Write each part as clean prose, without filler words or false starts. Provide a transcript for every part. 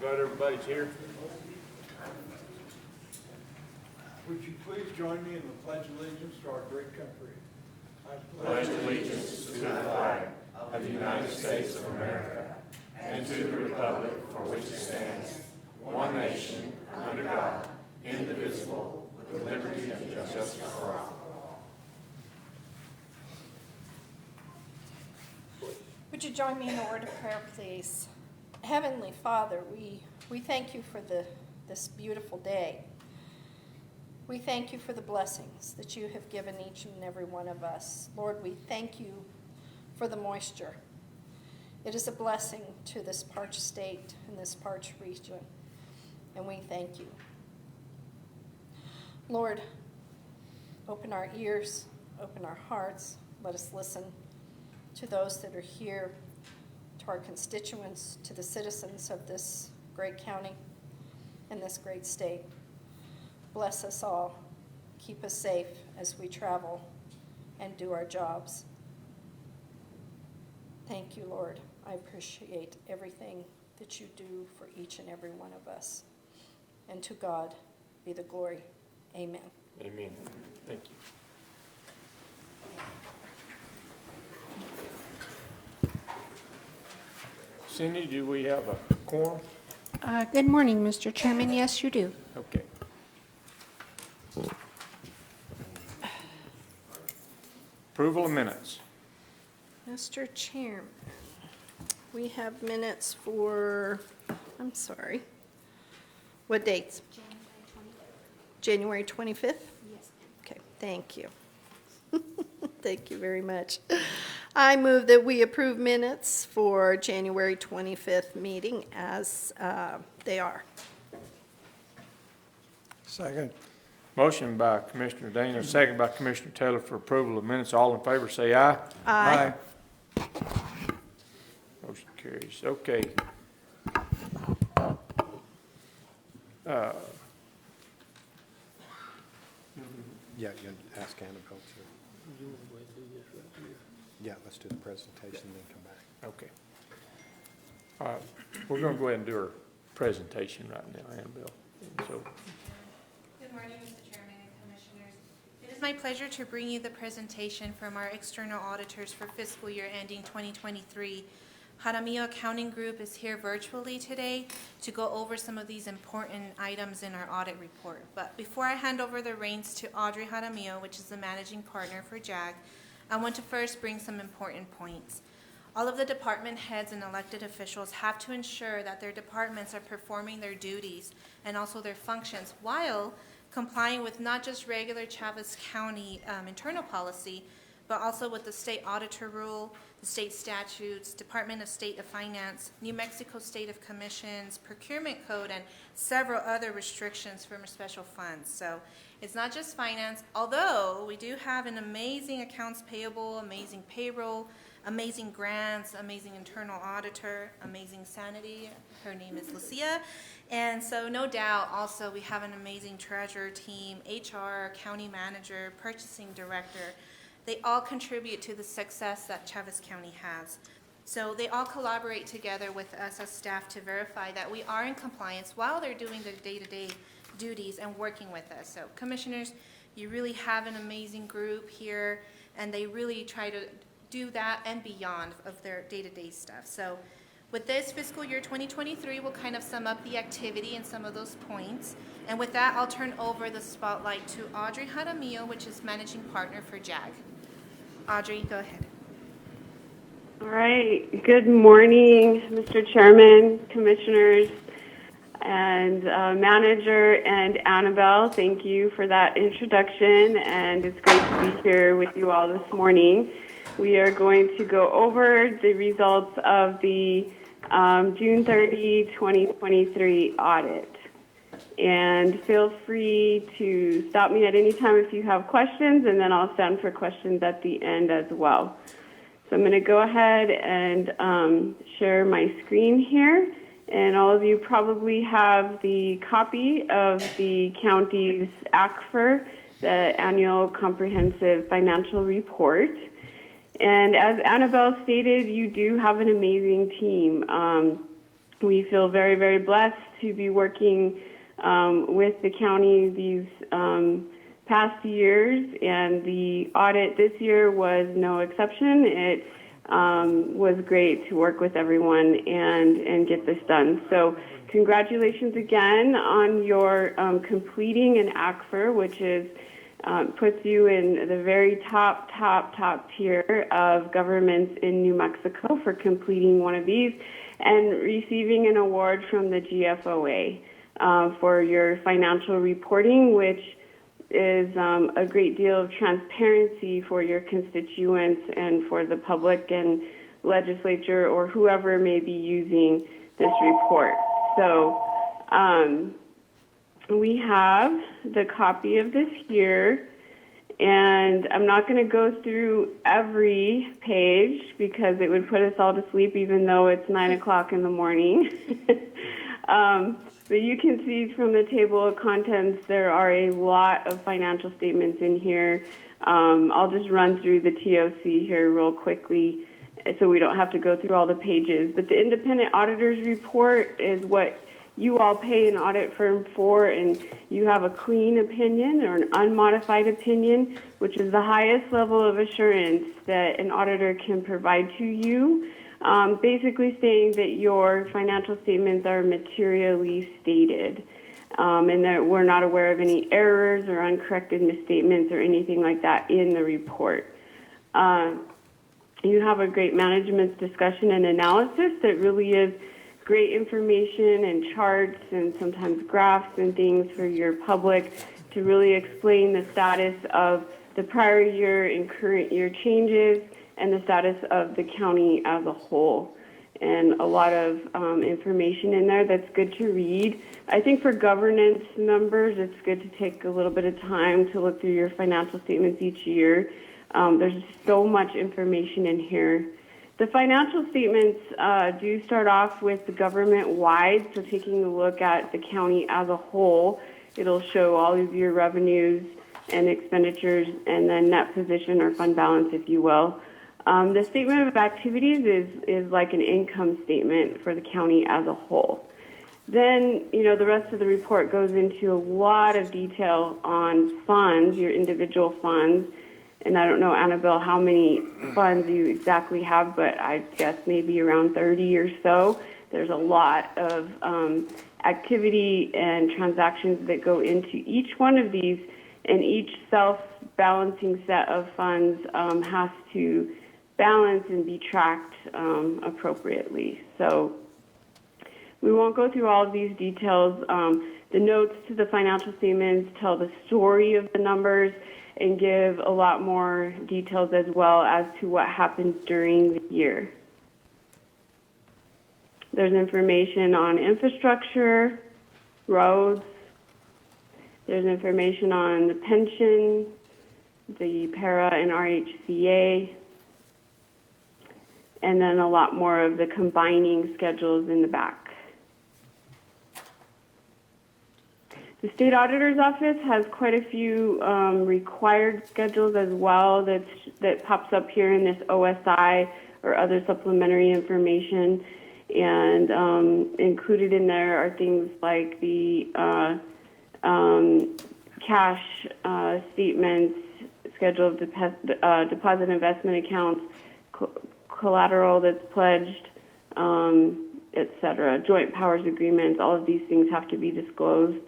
glad everybody's here. Would you please join me in the Pledge of Allegiance to our great country? I Pledge allegiance to the flag of the United States of America and to the republic for which it stands, one nation, under God, indivisible, with liberty and justice for all. Would you join me in a word of prayer, please? Heavenly Father, we thank you for this beautiful day. We thank you for the blessings that you have given each and every one of us. Lord, we thank you for the moisture. It is a blessing to this parched state and this parched region, and we thank you. Lord, open our ears, open our hearts. Let us listen to those that are here, to our constituents, to the citizens of this great county and this great state. Bless us all. Keep us safe as we travel and do our jobs. Thank you, Lord. I appreciate everything that you do for each and every one of us. And to God be the glory. Amen. Amen. Thank you. Cindy, do we have a quorum? Good morning, Mr. Chairman. Yes, you do. Okay. Approval of minutes. Mr. Chairman, we have minutes for, what dates? January 25th? Yes. Okay, thank you. Thank you very much. I move that we approve minutes for January 25th meeting as they are. Second. Motion by Commissioner Dana, second by Commissioner Taylor for approval of minutes. All in favor say aye. Aye. Motion carries. Okay. Yeah, you ask Annabelle to. Yeah, let's do the presentation and then come back. Okay. All right, we're going to go ahead and do our presentation right now, Annabelle. So, Good morning, Mr. Chairman and Commissioners. It is my pleasure to bring you the presentation from our external auditors for fiscal year ending 2023. Jaramillo Accounting Group is here virtually today to go over some of these important items in our audit report. But before I hand over the reins to Audrey Jaramillo, which is the managing partner for JAG, I want to first bring some important points. All of the department heads and elected officials have to ensure that their departments are performing their duties and also their functions while complying with not just regular Chavez County internal policy, but also with the state auditor rule, the state statutes, Department of State of Finance, New Mexico State of Commissions, Procurement Code, and several other restrictions from special funds. So it's not just finance, although we do have an amazing accounts payable, amazing payroll, amazing grants, amazing internal auditor, amazing sanity. Her name is Lucia. And so no doubt also we have an amazing treasurer team, HR, county manager, purchasing director. They all contribute to the success that Chavez County has. So they all collaborate together with us as staff to verify that we are in compliance while they're doing their day-to-day duties and working with us. So commissioners, you really have an amazing group here, and they really try to do that and beyond of their day-to-day stuff. So with this fiscal year 2023, we'll kind of sum up the activity and some of those points. And with that, I'll turn over the spotlight to Audrey Jaramillo, which is managing partner for JAG. Audrey, go ahead. All right. Good morning, Mr. Chairman, Commissioners, and Manager, and Annabelle. Thank you for that introduction, and it's great to be here with you all this morning. We are going to go over the results of the June 30, 2023 audit. And feel free to stop me at any time if you have questions, and then I'll stand for questions at the end as well. So I'm going to go ahead and share my screen here. And all of you probably have the copy of the county's ACFR, the Annual Comprehensive Financial Report. And as Annabelle stated, you do have an amazing team. We feel very, very blessed to be working with the county these past years, and the audit this year was no exception. It was great to work with everyone and get this done. So congratulations again on your completing an ACFR, which is puts you in the very top tier of governments in New Mexico for completing one of these and receiving an award from the GFOA for your financial reporting, which is a great deal of transparency for your constituents and for the public and legislature or whoever may be using this report. So we have the copy of this here, and I'm not going to go through every page because it would put us all to sleep even though it's 9 o'clock in the morning. But you can see from the table of contents there are a lot of financial statements in here. I'll just run through the TOC here real quickly so we don't have to go through all the pages. But the independent auditor's report is what you all pay an audit firm for, and you have a clean opinion or an unmodified opinion, which is the highest level of assurance that an auditor can provide to you. Basically saying that your financial statements are materially stated and that we're not aware of any errors or uncorrected misstatements or anything like that in the report. You have a great management discussion and analysis that really is great information and charts and sometimes graphs and things for your public to really explain the status of the prior year and current year changes and the status of the county as a whole. And a lot of information in there that's good to read. I think for governance members, it's good to take a little bit of time to look through your financial statements each year. There's so much information in here. The financial statements do start off with the government-wide, so taking a look at the county as a whole. It'll show all of your revenues and expenditures and then net position or fund balance, if you will. The statement of activities is like an income statement for the county as a whole. Then, the rest of the report goes into a lot of detail on funds, your individual funds. And I don't know, Annabelle, how many funds you exactly have, but I guess maybe around 30 or so. There's a lot of activity and transactions that go into each one of these, and each self-balancing set of funds has to balance and be tracked appropriately. So we won't go through all of these details. The notes to the financial statements tell the story of the numbers and give a lot more details as well as to what happens during the year. There's information on infrastructure, roads. There's information on the pension, the para and RHCA, and then a lot more of the combining schedules in the back. The State Auditor's Office has quite a few required schedules as well that pops up here in this OSI or other supplementary information. And included in there are things like the cash statements, schedule of deposit investment accounts, collateral that's pledged, etc. Joint powers agreements, all of these things have to be disclosed.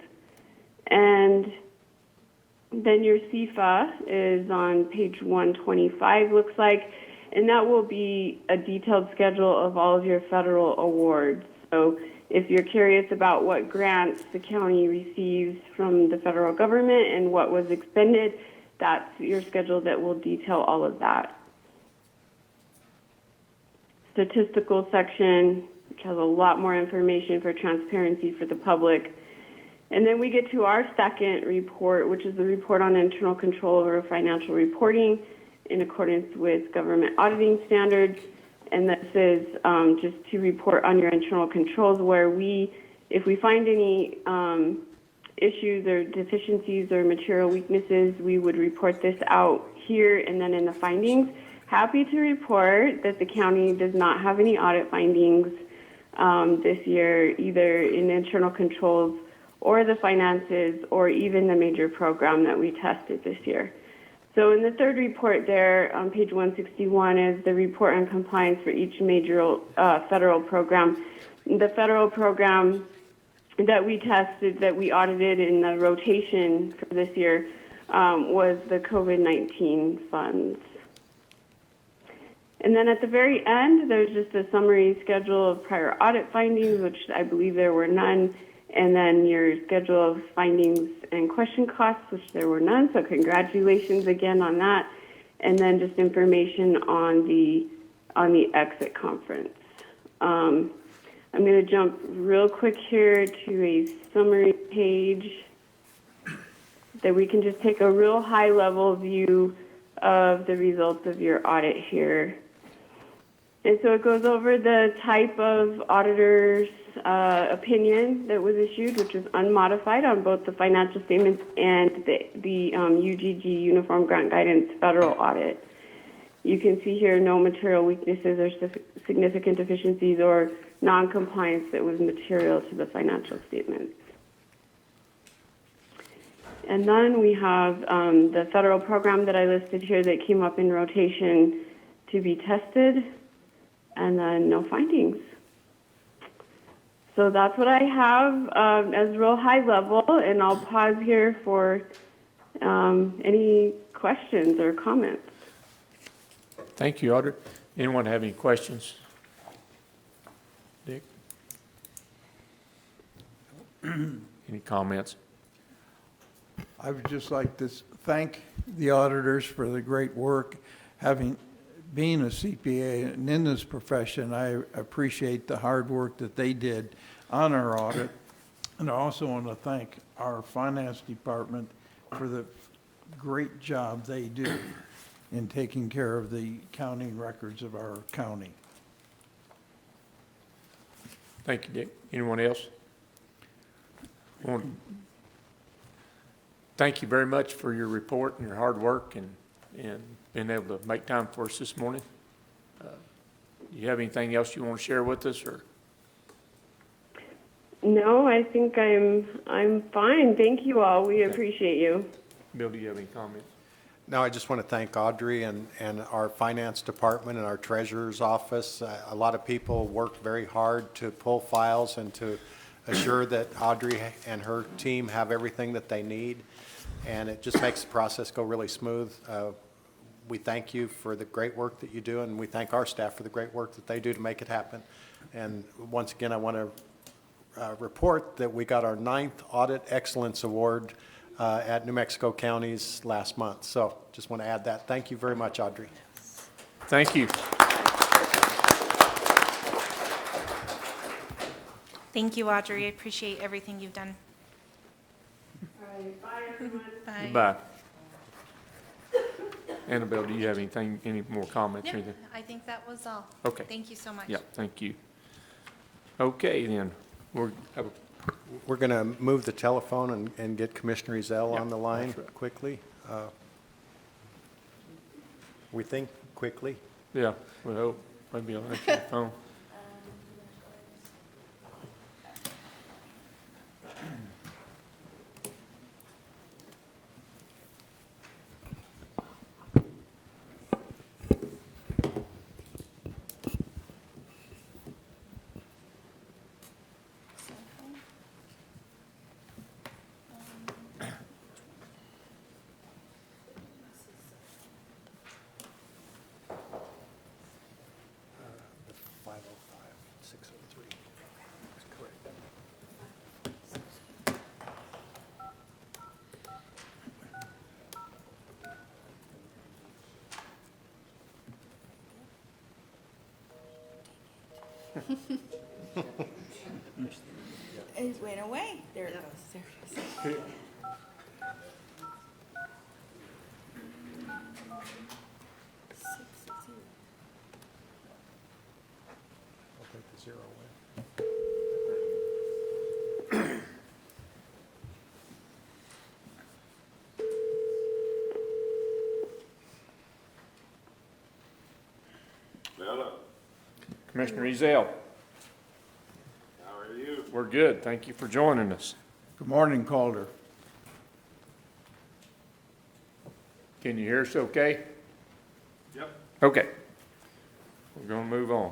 And then your CFA is on page 125, looks like, and that will be a detailed schedule of all of your federal awards. So if you're curious about what grants the county receives from the federal government and what was expended, that's your schedule that will detail all of that. Statistical section, which has a lot more information for transparency for the public. And then we get to our second report, which is the report on internal control over financial reporting in accordance with government auditing standards. And this is just to report on your internal controls where if we find any issues or deficiencies or material weaknesses, we would report this out here and then in the findings. Happy to report that the county does not have any audit findings this year, either in internal controls or the finances or even the major program that we tested this year. So in the third report there, on page 161, is the report on compliance for each major federal program. The federal program that we tested, that we audited in the rotation for this year, was the COVID-19 funds. And then at the very end, there's just a summary schedule of prior audit findings, which I believe there were none, and then your schedule of findings and question costs, which there were none, so congratulations again on that, and then just information on the exit conference. I'm going to jump real quick here to a summary page that we can just take a real high-level view of the results of your audit here. And so it goes over the type of auditor's opinion that was issued, which is unmodified on both the financial statements and the UGG Uniform Grant Guidance federal audit. You can see here no material weaknesses or significant deficiencies or non-compliance that was material to the financial statements. And then we have the federal program that I listed here that came up in rotation to be tested, and then no findings. So that's what I have as real high level, and I'll pause here for any questions or comments. Thank you, Audrey. Anyone have any questions? Dick? Any comments? I would just like to thank the auditors for the great work. Being a CPA and in this profession, I appreciate the hard work that they did on our audit. And I also want to thank our finance department for the great job they do in taking care of the accounting records of our county. Thank you, Dick. Anyone else? Well, thank you very much for your report and your hard work and being able to make time for us this morning. Do you have anything else you want to share with us, or? No, I think I'm fine. Thank you all. We appreciate you. Bill, do you have any comments? No, I just want to thank Audrey and our finance department and our treasurer's office. A lot of people work very hard to pull files and to assure that Audrey and her team have everything that they need, and it just makes the process go really smooth. We thank you for the great work that you do, and we thank our staff for the great work that they do to make it happen. And once again, I want to report that we got our 9th Audit Excellence Award at New Mexico Counties last month. So just want to add that. Thank you very much, Audrey. Thank you. Thank you, Audrey. I appreciate everything you've done. All right, bye, everyone. Bye. Bye. Annabelle, do you have any more comments or No, anything? I think that was all. Okay. Thank you so much. Yeah, thank you. Okay, then, We're going to move the telephone and get Commissioner Ezell Yeah, on the line that's right. quickly. We think quickly. yeah, we hope, maybe I'll answer the phone. It went away. There it goes. There it is. I'll take the 0 away. Commissioner Ezell. We're good. Thank you for joining us. Good morning, Calder. Can you hear us okay? Yep. Okay. We're going to move on.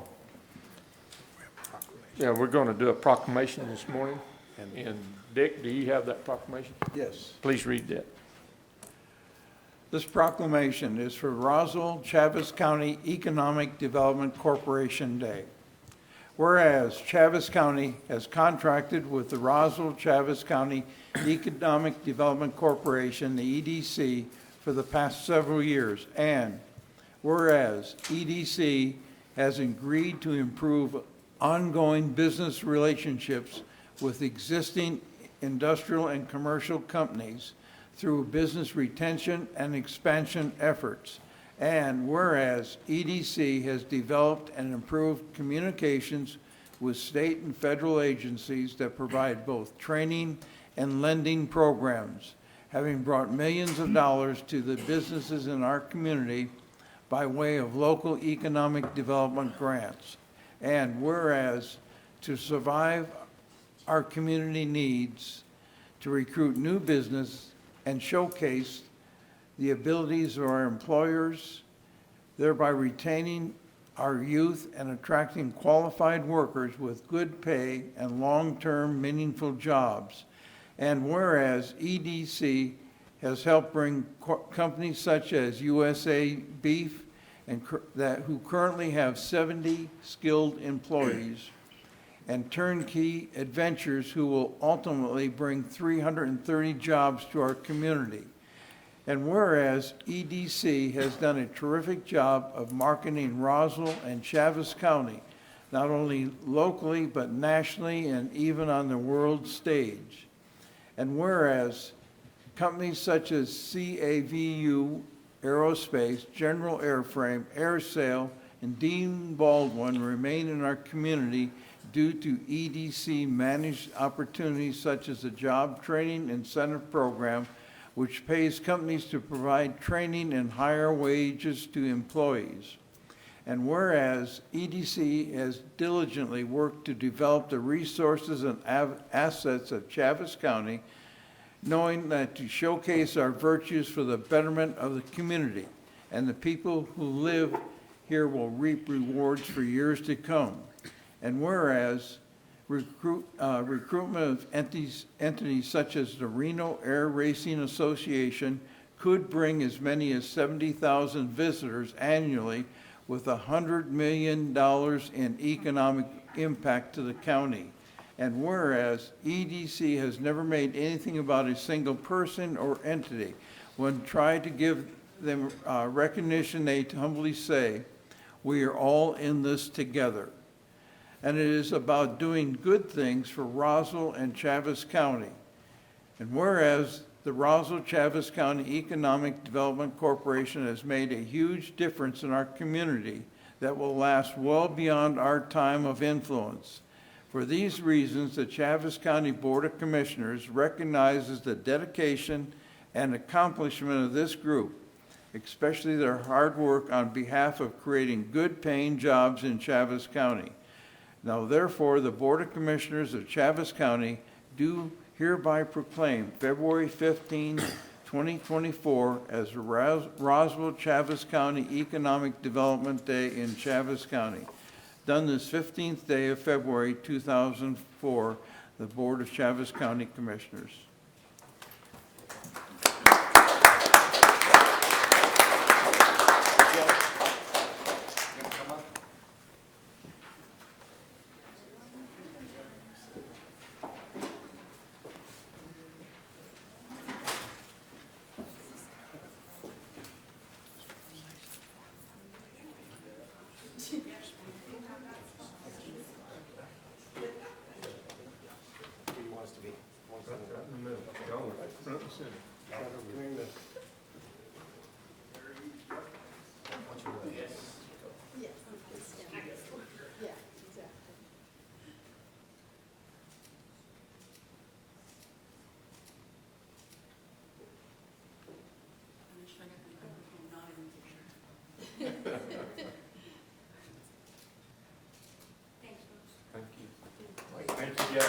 Yeah, we're going to do a proclamation this morning. And Dick, do you have that proclamation? Yes. Please read that. This proclamation is for Roswell Chaves County Economic Development Corporation Day. Whereas Chaves County has contracted with the Roswell Chaves County Economic Development Corporation, the EDC, for the past several years, and whereas EDC has agreed to improve ongoing business relationships with existing industrial and commercial companies through business retention and expansion efforts. And whereas EDC has developed and improved communications with state and federal agencies that provide both training and lending programs, having brought millions of dollars to the businesses in our community by way of local economic development grants. And whereas to survive our community needs to recruit new business and showcase the abilities of our employers, thereby retaining our youth and attracting qualified workers with good pay and long-term meaningful jobs. And whereas EDC has helped bring companies such as USA Beef and who currently have 70 skilled employees, and Turnkey Adventures, who will ultimately bring 330 jobs to our community. And whereas EDC has done a terrific job of marketing Roswell and Chaves County, not only locally but nationally and even on the world stage. And whereas companies such as CAVU Aerospace, General Airframe, AirSail, and Dean Baldwin remain in our community due to EDC managed opportunities such as the Job Training Incentive Program, which pays companies to provide training and higher wages to employees. And whereas EDC has diligently worked to develop the resources and assets of Chaves County, knowing that to showcase our virtues for the betterment of the community, and the people who live here will reap rewards for years to come. And whereas recruitment of entities such as the Reno Air Racing Association could bring as many as 70,000 visitors annually with $100 million in economic impact to the county. And whereas EDC has never made anything about a single person or entity, when tried to give them recognition, they humbly say, "We are all in this together." And it is about doing good things for Roswell and Chaves County. And whereas the Roswell Chaves County Economic Development Corporation has made a huge difference in our community that will last well beyond our time of influence. For these reasons, the Chaves County Board of Commissioners recognizes the dedication and accomplishment of this group, especially their hard work on behalf of creating good paying jobs in Chaves County. Now, therefore, the Board of Commissioners of Chaves County do hereby proclaim February 15, 2024 as Roswell Chaves County Economic Development Day in Chaves County. Done this 15th day of February 2004, the Board of Chaves County Commissioners. Thank you. Thank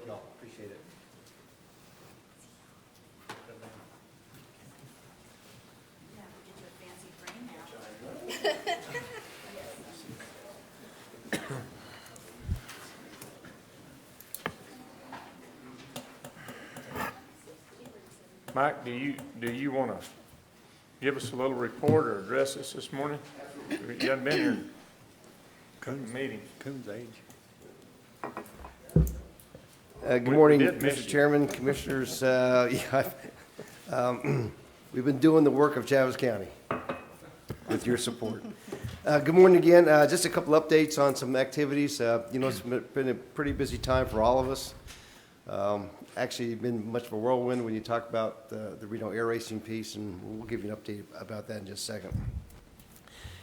you all, appreciate it. Mike, do you want to give us a little report or address us this morning? You haven't been here in meetings. Coons age. Good We morning, did miss Mr. you. Chairman, Commissioners. We've been doing the work of Chaves County with your support. Good morning again. Just a couple updates on some activities. It's been a pretty busy time for all of us. Actually, been much of a whirlwind when you talk about the Reno air racing piece, and we'll give you an update about that in just a second.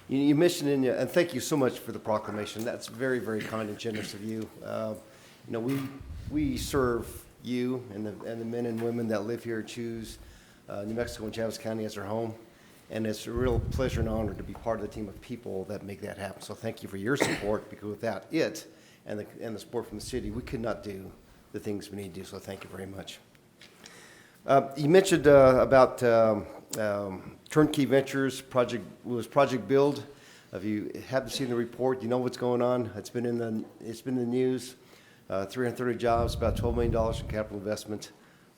You mentioned and thank you so much for the proclamation. That's very, very kind and generous of you. We serve you and the men and women that live here choose New Mexico and Chaves County as their home. And it's a real pleasure and honor to be part of the team of people that make that happen. So thank you for your support, because without it and the support from the city, we could not do the things we need to do. So thank you very much. You mentioned about Turnkey Ventures Project Build. If you haven't seen the report, you know what's going on. It's been in the news. 330 jobs, about $12 million in capital investment.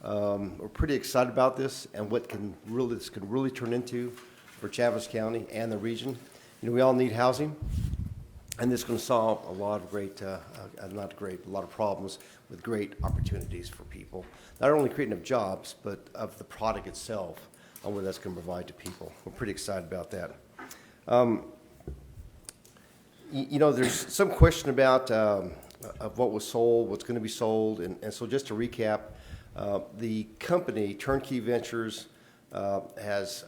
We're pretty excited about this and what this can really turn into for Chaves County and the region. We all need housing, and this is going to solve a lot of a lot of problems with great opportunities for people. Not only creating of jobs, but of the product itself and what that's going to provide to people. We're pretty excited about that. There's some question about of what was sold, what's going to be sold, and so just to recap, the company Turnkey Ventures has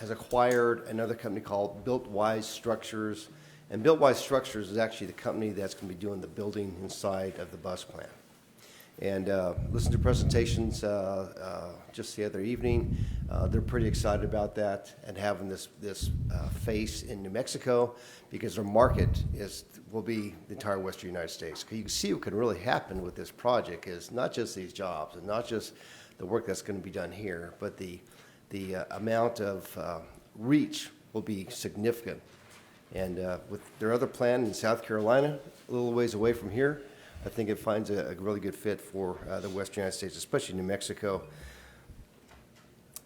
acquired another company called BuiltWise Structures, and BuiltWise Structures is actually the company that's going to be doing the building inside of the bus plant. And listened to presentations just the other evening. They're pretty excited about that and having this face in New Mexico, because their market will be the entire western United States. You can see what can really happen with this project is not just these jobs and not just the work that's going to be done here, but the amount of reach will be significant. And with their other plan in South Carolina, a little ways away from here, I think it finds a really good fit for the western United States, especially New Mexico.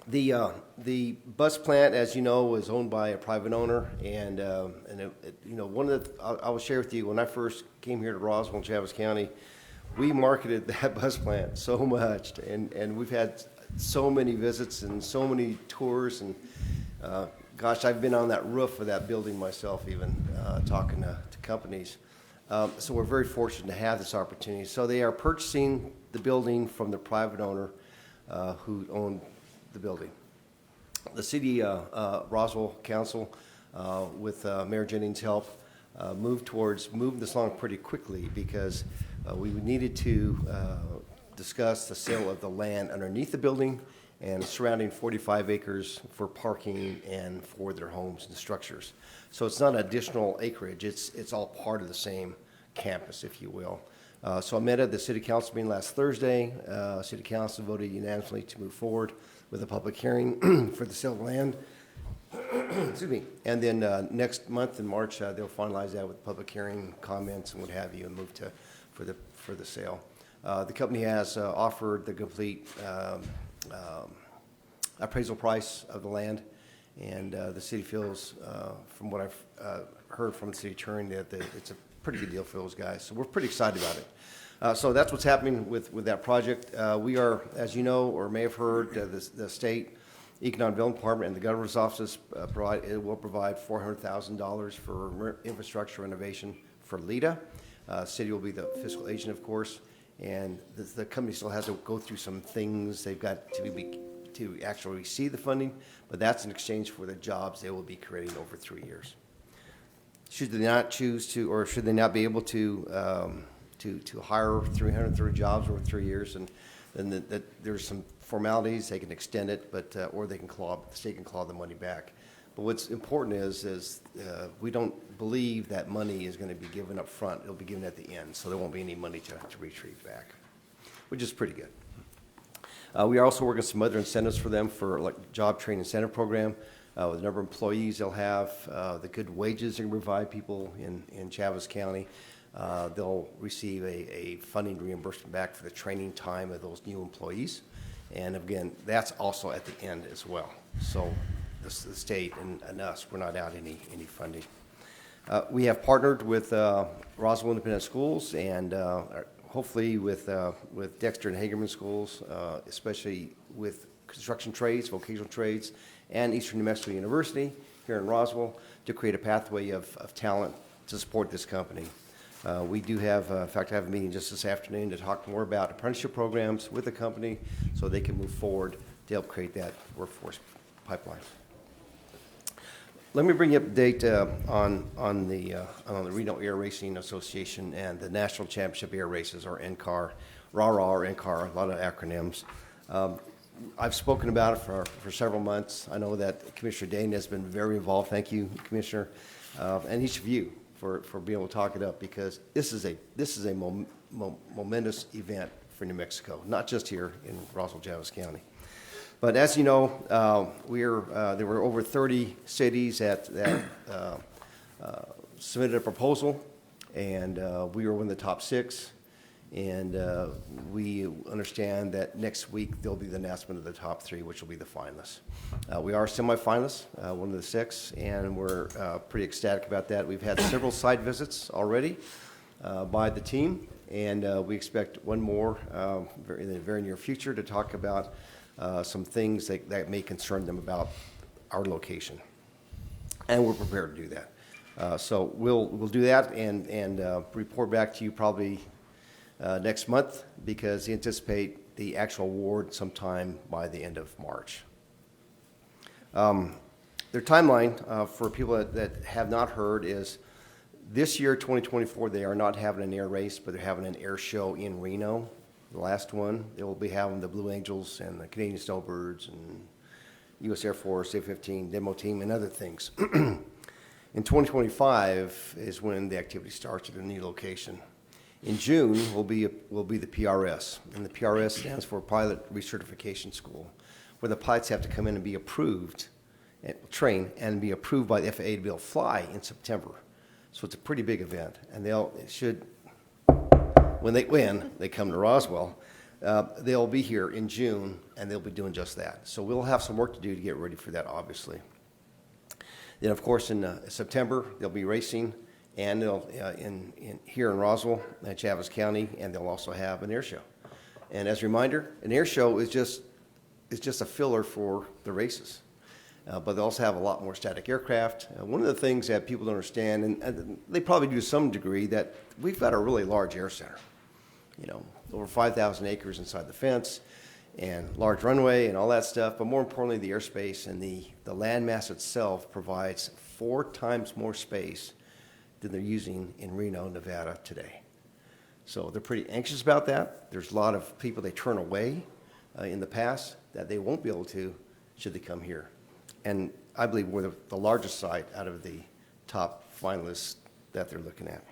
The bus plant, as you know, is owned by a private owner, and one of I will share with you, when I first came here to Roswell and Chaves County, we marketed that bus plant so much, and we've had so many visits and so many tours, and gosh, I've been on that roof of that building myself, even talking to companies. So we're very fortunate to have this opportunity. So they are purchasing the building from the private owner who owned the building. The city Roswell Council, with Mayor Jennings' help, moved this along pretty quickly, because we needed to discuss the sale of the land underneath the building and surrounding 45 acres for parking and for their homes and structures. So it's not additional acreage, it's all part of the same campus, if you will. So I met at the City Council meeting last Thursday. City Council voted unanimously to move forward with a public hearing for the sale of land. Excuse me. And then next month in March, they'll finalize that with public hearing, comments, and what have you, and move for the sale. The company has offered the complete appraisal price of the land, and the city feels, from what I've heard from the city attorney, that it's a pretty good deal for those guys. So we're pretty excited about it. So that's what's happening with that project. We are, as you know or may have heard, the state Economic Development Department and the governor's office will provide $400,000 for infrastructure renovation for LEDA. City will be the fiscal agent, of course, and the company still has to go through some things. They've got to actually receive the funding, but that's in exchange for the jobs they will be creating over 3 years. should they not choose to, or should they not be able to hire 330 jobs over 3 years, and then that there's some formalities, they can extend it, but or the state can claw the money back. But what's important is we don't believe that money is going to be given up front. It'll be given at the end, so there won't be any money to retrieve back, which is pretty good. We are also working some other incentives for them for like job training incentive program, with the number of employees they'll have, the good wages they can provide people in Chaves County. They'll receive a funding reimbursement back for the training time of those new employees. And again, that's also at the end as well. So the state and us, we're not out any funding. We have partnered with Roswell Independent Schools and hopefully with Dexter and Hagerman Schools, especially with construction trades, vocational trades, and Eastern New Mexico University here in Roswell to create a pathway of talent to support this company. We do have, in fact, I have a meeting just this afternoon to talk more about apprenticeship programs with the company so they can move forward to help create that workforce pipeline. Let me bring you up to date on the Reno Air Racing Association and the National Championship Air Races, or NCAR, RARA or NCAR, a lot of acronyms. I've spoken about it for several months. I know that Commissioner Dane has been very involved. Thank you, Commissioner, and each of you for being able to talk it up, because this is a momentous event for New Mexico, not just here in Roswell, Chaves County. But as you know, there were over 30 cities that submitted a proposal, and we were one of the top 6. And we understand that next week there'll be the announcement of the top 3, which will be the finalists. We are semifinalists, one of the 6, and we're pretty ecstatic about that. We've had several site visits already by the team, and we expect one more in the very near future to talk about some things that may concern them about our location. And we're prepared to do that. So we'll do that and report back to you probably next month, because they anticipate the actual award sometime by the end of March. Their timeline for people that have not heard is this year, 2024, they are not having an air race, but they're having an air show in Reno. The last one, they will be having the Blue Angels and the Canadian Snowbirds and U.S. Air Force A-15 demo team and other things. In 2025 is when the activity starts at a new location. In June will be the PRS, and the PRS stands for Pilot Recertification School, where the pilots have to come in and be approved, and train, and be approved by the FAA to be able to fly in September. So it's a pretty big event, and when they come to Roswell, they'll be here in June, and they'll be doing just that. So we'll have some work to do to get ready for that, obviously. Then, of course, in September, they'll be racing, and they'll here in Roswell, Chaves County, and they'll also have an air show. And as a reminder, an air show is just a filler for the races. But they also have a lot more static aircraft. One of the things that people don't understand, and they probably do to some degree, that we've got a really large air center. You know, over 5,000 acres inside the fence, and large runway and all that stuff. But more importantly, the airspace and the landmass itself provides 4 times more space than they're using in Reno, Nevada today. So they're pretty anxious about that. There's a lot of people they turn away in the past that they won't be able to should they come here. And I believe we're the largest site out of the top finalists that they're looking at.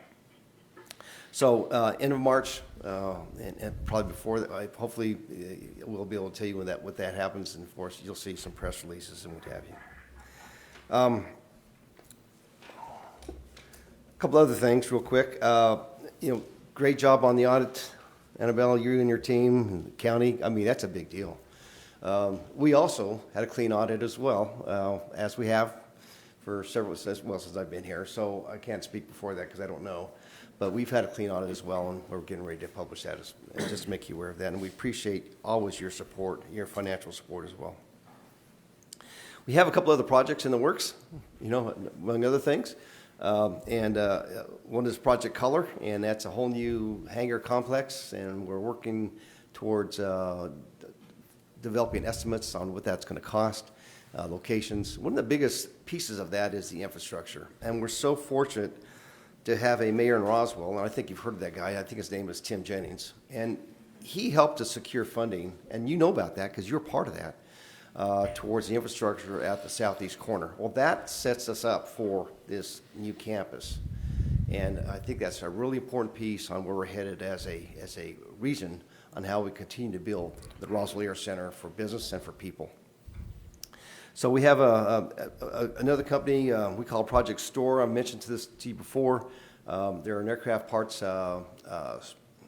So end of March, and probably before that, hopefully we'll be able to tell you what that happens. And of course, you'll see some press releases and what have you. A couple other things real quick. Great job on the audit, Annabelle, you and your team, and the county. I mean, that's a big deal. We also had a clean audit as well, as we have for since I've been here. So I can't speak before that because I don't know. But we've had a clean audit as well, and we're getting ready to publish that just to make you aware of that. And we appreciate always your support, your financial support as well. We have a couple other projects in the works, among other things. One is Project Color, and that's a whole new hangar complex, and we're working towards developing estimates on what that's going to cost. locations. One of the biggest pieces of that is the infrastructure. And we're so fortunate to have a mayor in Roswell, and I think you've heard of that guy. I think his name is Tim Jennings. And he helped to secure funding, and you know about that because you're part of that, towards the infrastructure at the southeast corner. Well, that sets us up for this new campus. And I think that's a really important piece on where we're headed as a region on how we continue to build the Roswell Air Center for business and for people. So we have another company we call Project Store. I mentioned this to you before. They're an aircraft parts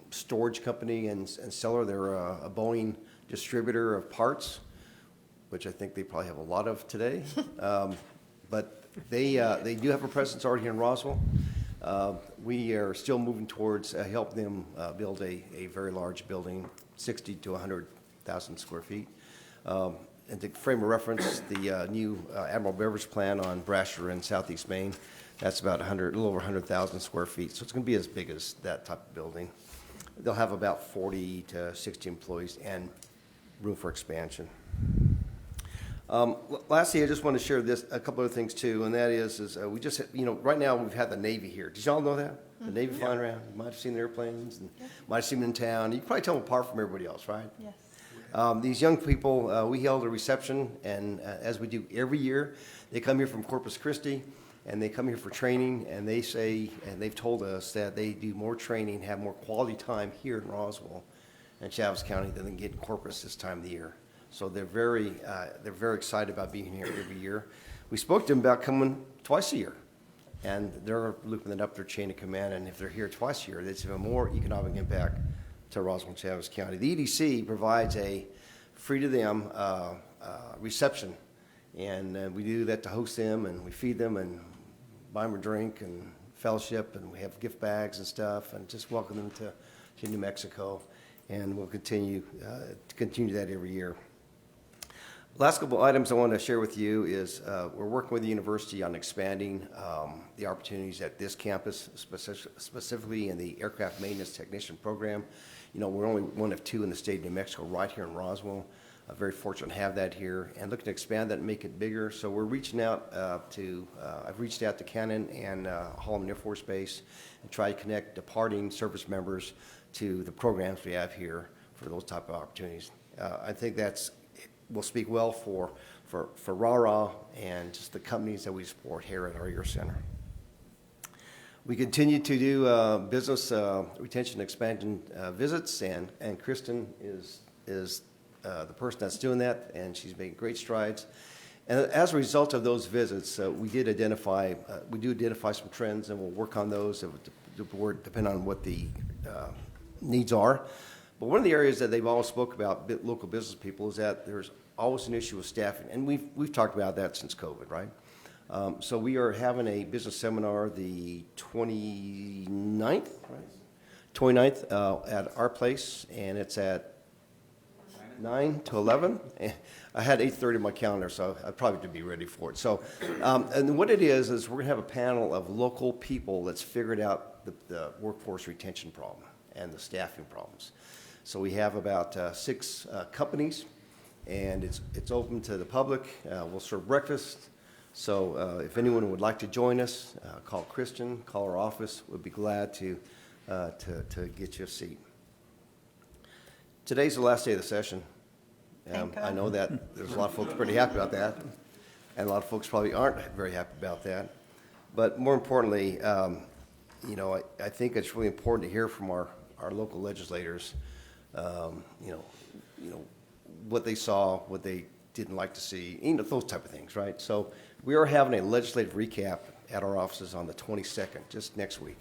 storage company and seller. They're a Boeing distributor of parts, which I think they probably have a lot of today. But they do have a presence already here in Roswell. We are still moving towards helping them build a very large building, 60 to 100,000 square feet. And to frame of reference, the new Admiral Beverage plant on Brasher in southeast Maine, that's about a little over 100,000 square feet. So it's going to be as big as that type of building. They'll have about 40 to 60 employees and room for expansion. Lastly, I just want to share a couple other things too, and that is we just, right now we've had the Navy here. Did y'all know that? The Navy flying around. You might have seen the airplanes, and might have seen them in town. You can probably tell them apart from everybody else, right? Yes. These young people, we held a reception, and as we do every year, they come here from Corpus Christi, and they come here for training, and they say, and they've told us that they do more training, have more quality time here in Roswell and Chaves County than they get in Corpus this time of the year. So they're very excited about being here every year. We spoke to them about coming twice a year, and they're looping it up their chain of command, and if they're here twice a year, it's even more economic impact to Roswell and Chaves County. The EDC provides a free-to-them reception, and we do that to host them, and we feed them and buy them a drink and fellowship, and we have gift bags and stuff, and just welcome them to New Mexico, and we'll continue that every year. Last couple of items I want to share with you is we're working with the university on expanding the opportunities at this campus, specifically in the aircraft maintenance technician program. We're only one of two in the state of New Mexico right here in Roswell. Very fortunate to have that here and looking to expand that and make it bigger. So we're reaching out I've reached out to Cannon and Holloman Air Force Base and try to connect departing service members to the programs we have here for those type of opportunities. I think will speak well for RARA and just the companies that we support here at our Air Center. We continue to do business retention expansion visits, and Kristen is the person that's doing that, and she's making great strides. And as a result of those visits, we do identify some trends, and we'll work on those depending on what the needs are. But one of the areas that they've always spoke about, local business people, is that there's always an issue with staffing, and we've talked about that since COVID, right? So we are having a business seminar the 29th, right? 29th at our place, and it's at 9 to 11. I had 8:30 on my calendar, so I probably to be ready for it. So, and what it is we're going to have a panel of local people that's figured out the workforce retention problem and the staffing problems. So we have about 6 companies, and it's open to the public. We'll serve breakfast. So if anyone would like to join us, call Christian, call our office. We'll be glad to get you a seat. Today's the last day of the session. I know that there's a lot of folks pretty happy about that, and a lot of folks probably aren't very happy about that. But more importantly, I think it's really important to hear from our local legislators, what they saw, what they didn't like to see, those type of things, right? So we are having a legislative recap at our offices on the 22nd, just next week.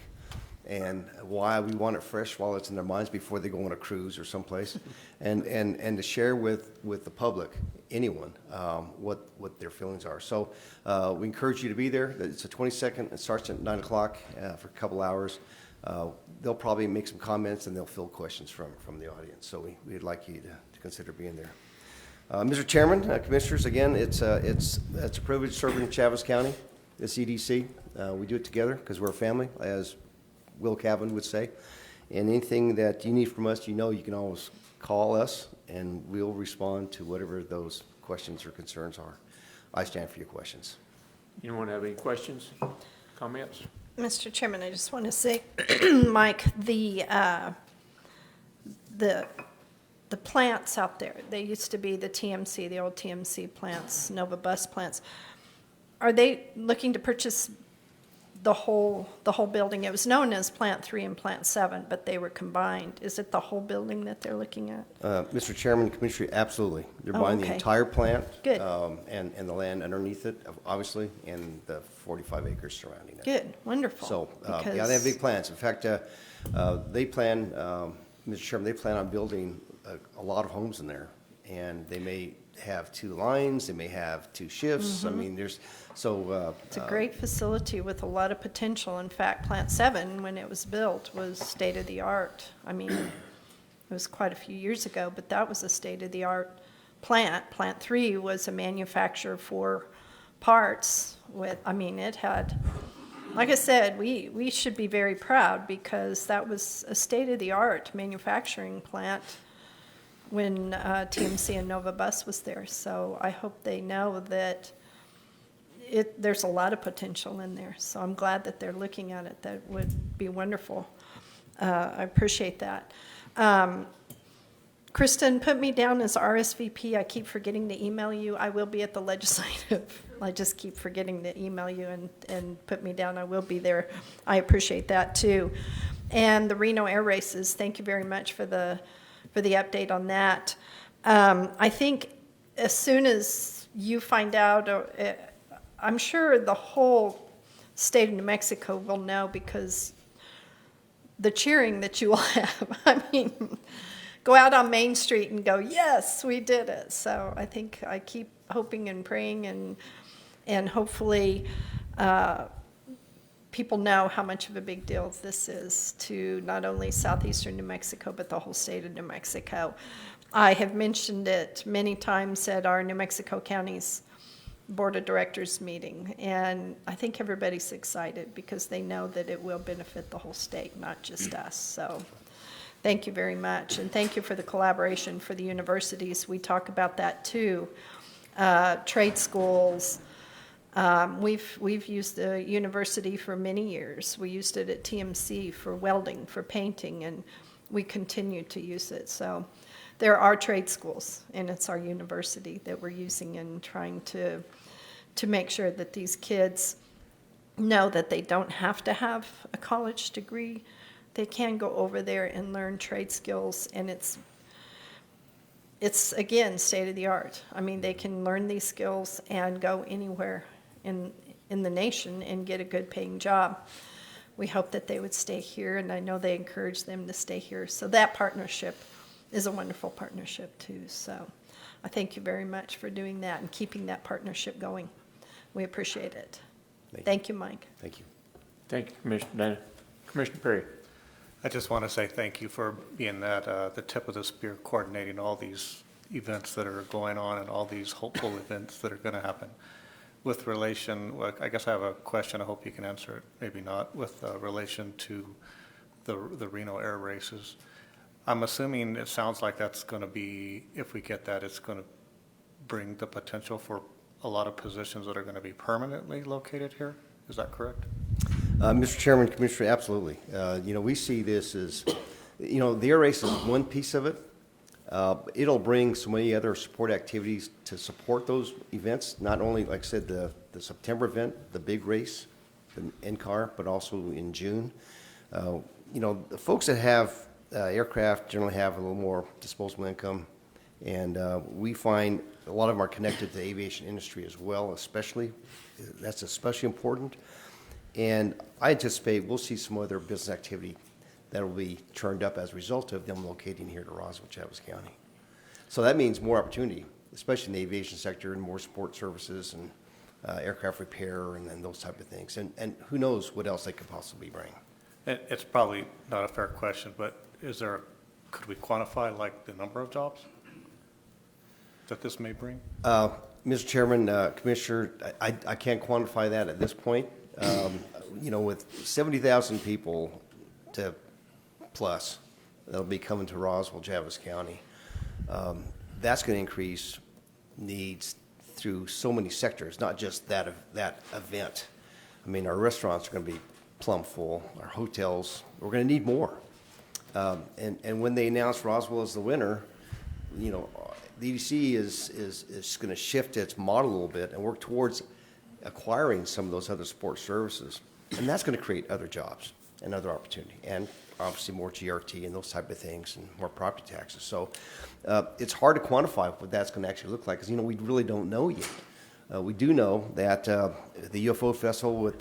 And why we want it fresh while it's in their minds before they go on a cruise or someplace, and to share with the public, anyone, what their feelings are. So we encourage you to be there. It's the 22nd. It starts at 9 o'clock for a couple hours. They'll probably make some comments and they'll field questions from the audience. So we'd like you to consider being there. Mr. Chairman, Commissioners, again, it's a privilege serving in Chaves County, the CDC. We do it together because we're a family, as Will Cavan would say. And anything that you need from us, you can always call us, and we'll respond to whatever those questions or concerns are. I stand for your questions. Anyone have any questions, comments? Mr. Chairman, I just want to say, Mike, the plants out there, they used to be the TMC, the old TMC plants, Nova Bus plants. Are they looking to purchase the whole building? It was known as Plant 3 and Plant 7, but they were combined. Is it the whole building that they're looking at? Mr. Chairman, Commissioner, absolutely. They're Oh, buying the okay. entire plant. Good. And the land underneath it, obviously, and the 45 acres surrounding it. Good, wonderful. So, yeah, because- they have big plans. In fact, they plan, Mr. Chairman, they plan on building a lot of homes in there. And they may have 2 lines, they may have 2 shifts. I mean, there's, so. It's a great facility with a lot of potential. In fact, Plant 7, when it was built, was state-of-the-art. I mean, it was quite a few years ago, but that was a state-of-the-art plant. Plant 3 was a manufacturer for parts with, I mean, it had, like I said, we should be very proud because that was a state-of-the-art manufacturing plant when TMC and Nova Bus was there. So I hope they know that there's a lot of potential in there. So I'm glad that they're looking at it. That would be wonderful. I appreciate that. Kristen, put me down as RSVP. I keep forgetting to email you. I will be at the legislative. I just keep forgetting to email you and put me down. I will be there. I appreciate that too. And the Reno Air Races, thank you very much for the update on that. I think as soon as you find out, I'm sure the whole state of New Mexico will know because the cheering that you will have, I mean, go out on Main Street and go, yes, we did it. So I think I keep hoping and praying and hopefully people know how much of a big deal this is to not only southeastern New Mexico, but the whole state of New Mexico. I have mentioned it many times at our New Mexico County's Board of Directors meeting, and I think everybody's excited because they know that it will benefit the whole state, not just us. So thank you very much, and thank you for the collaboration for the universities. We talk about that too. Trade schools. We've used the university for many years. We used it at TMC for welding, for painting, and we continue to use it. So there are trade schools, and it's our university that we're using and trying to make sure that these kids know that they don't have to have a college degree. They can go over there and learn trade skills, and it's again, state of the art. I mean, they can learn these skills and go anywhere in the nation and get a good paying job. We hope that they would stay here, and I know they encourage them to stay here. So that partnership is a wonderful partnership too. So I thank you very much for doing that and keeping that partnership going. We appreciate it. Thank you, Mike. Thank you. Thank you, Commissioner Dana. Commissioner Perry. I just want to say thank you for being the tip of the spear, coordinating all these events that are going on and all these hopeful events that are going to happen. With relation, I guess I have a question, I hope you can answer it, maybe not, with relation to the Reno Air Races. I'm assuming it sounds like that's going to be, if we get that, it's going to bring the potential for a lot of positions that are going to be permanently located here. Is that correct? Mr. Chairman, Commissioner, absolutely. We see this as, the air race is one piece of it. It'll bring so many other support activities to support those events, not only, like I said, the September event, the big race, the NCAR, but also in June. The folks that have aircraft generally have a little more disposable income, and we find a lot of them are connected to the aviation industry as well, especially. That's especially important. And I anticipate we'll see some other business activity that will be turned up as a result of them locating here to Roswell, Chaves County. So that means more opportunity, especially in the aviation sector, and more support services and aircraft repair and those type of things. And who knows what else they could possibly bring. It's probably not a fair question, but could we quantify like the number of jobs that this may bring? Mr. Chairman, Commissioner, I can't quantify that at this point. With 70,000 people to plus that'll be coming to Roswell, Chaves County, that's going to increase needs through so many sectors, not just that event. I mean, our restaurants are going to be plumb full. Our hotels, we're going to need more. And when they announced Roswell as the winner, you know, the EDC is going to shift its model a little bit and work towards acquiring some of those other support services. And that's going to create other jobs and other opportunity, and obviously more GRT and those type of things, and more property taxes. So it's hard to quantify what that's going to actually look like, because, you know, we really don't know yet. We do know that the UFO Festival with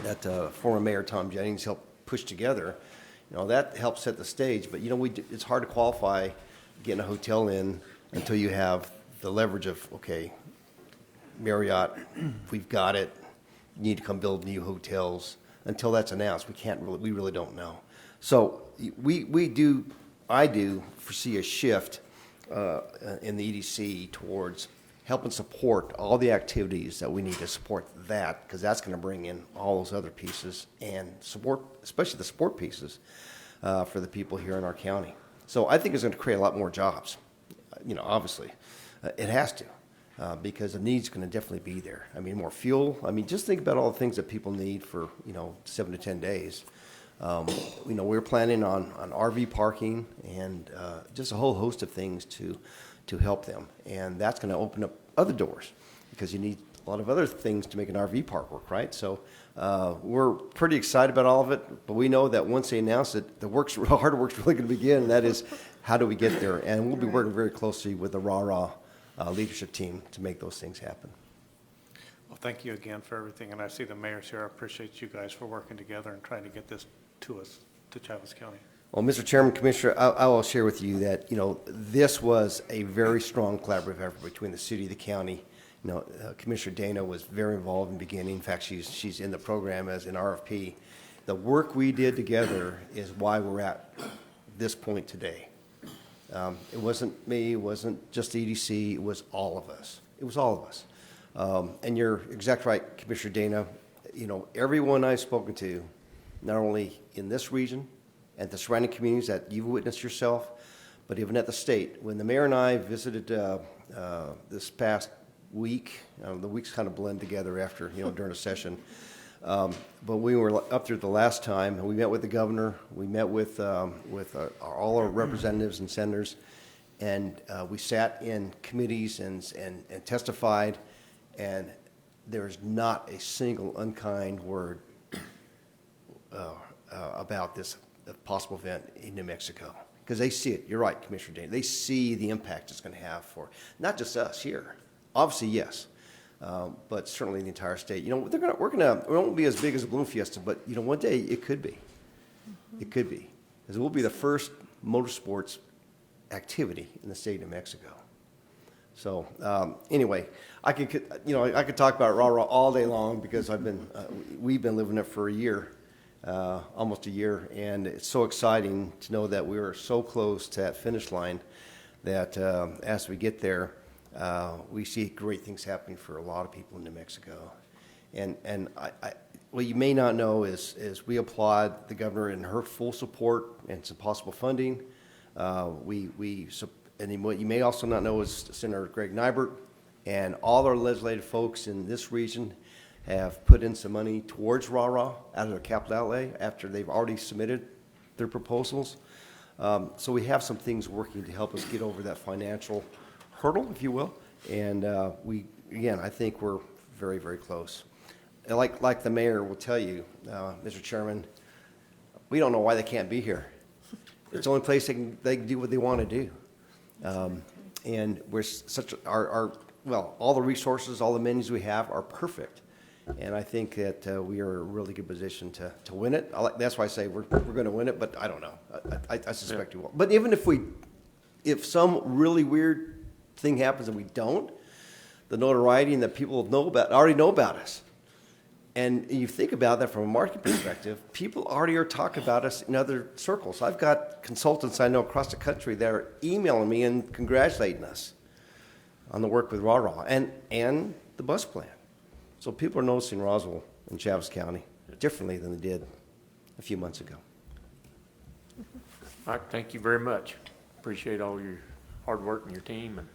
that former Mayor Tom Jennings helped push together, you know, that helped set the stage. But, you know, it's hard to qualify getting a hotel in until you have the leverage of, okay, Marriott, we've got it. You need to come build new hotels. Until that's announced, we really don't know. So I do foresee a shift in the EDC towards helping support all the activities that we need to support that, because that's going to bring in all those other pieces and support, especially the support pieces for the people here in our county. So I think it's going to create a lot more jobs. You know, obviously, it has to. Because the need's going to definitely be there. I mean, more fuel. I mean, just think about all the things that people need for, you know, 7 to 10 days. You know, we're planning on RV parking and just a whole host of things to help them. And that's going to open up other doors, because you need a lot of other things to make an RV park work, right? So we're pretty excited about all of it, but we know that once they announce it, the hard work's really going to begin, and that is, how do we get there? And we'll be working very closely with the RAH leadership team to make those things happen. Well, thank you again for everything, and I see the mayor's here. I appreciate you guys for working together and trying to get this to us, to Chavez County. Well, Mr. Chairman, Commissioner, I will share with you that, you know, this was a very strong collaborative effort between the city, the county. You know, Commissioner Dana was very involved in the beginning. In fact, she's in the program as an RFP. The work we did together is why we're at this point today. It wasn't me, it wasn't just the EDC, it was all of us. It was all of us. And you're exactly right, Commissioner Dana. You know, everyone I've spoken to, not only in this region and the surrounding communities that you've witnessed yourself, but even at the state. When the mayor and I visited this past week, the weeks kind of blend together after, you know, during a session. But we were up there the last time, and we met with the governor, we met with all our representatives and senators, and we sat in committees and testified, and there's not a single unkind word about this possible event in New Mexico. Because they see it. You're right, Commissioner Dana. They see the impact it's going to have for not just us here. Obviously, yes. But certainly the entire state. You know, it won't be as big as a Balloon Fiesta, but, you know, one day it could be. It could be. Because it will be the first motorsports activity in the state of New Mexico. So, anyway, I could talk about RAH all day long, because we've been living it for a year, almost a year, and it's so exciting to know that we are so close to that finish line that as we get there, we see great things happening for a lot of people in New Mexico. And what you may not know is we applaud the governor in her full support and some possible funding. And what you may also not know is Senator Greg Nybert and all our legislative folks in this region have put in some money towards RAH out of their capital outlay after they've already submitted their proposals. So we have some things working to help us get over that financial hurdle, if you will. And I think we're very, very close. And like the mayor will tell you, Mr. Chairman, we don't know why they can't be here. It's the only place they can do what they want to do. And we're all the resources, all the menus we have are perfect. And I think that we are in a really good position to win it. That's why I say we're going to win it, but I don't know. I suspect we won't. But even if some really weird thing happens and we don't, the notoriety and that people already know about us. And you think about that from a market perspective, people already are talking about us in other circles. I've got consultants I know across the country that are emailing me and congratulating us on the work with RAH and the bus plan. So people are noticing Roswell and Chavez County differently than they did a few months ago. All right, thank you very much. Appreciate all your hard work and your team, and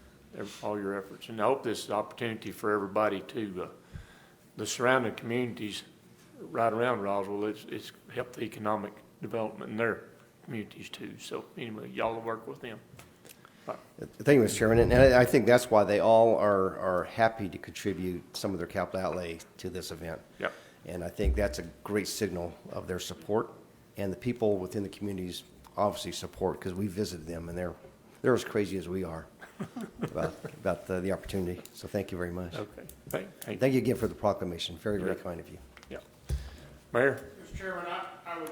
all your efforts. And I hope this is an opportunity for everybody to, the surrounding communities right around Roswell, it's helped the economic development in their communities too. So anyway, y'all will work with them. Bye. Thank you, Mr. Chairman, and I think that's why they all are happy to contribute some of their capital outlay to this event. Yep. And I think that's a great signal of their support, and the people within the communities obviously support, because we visited them, and they're as crazy as we are about the opportunity. So thank you very much. Okay. Thank you again for the proclamation. Very, very kind of you. Yeah. Mayor? Mr. Chairman, I would,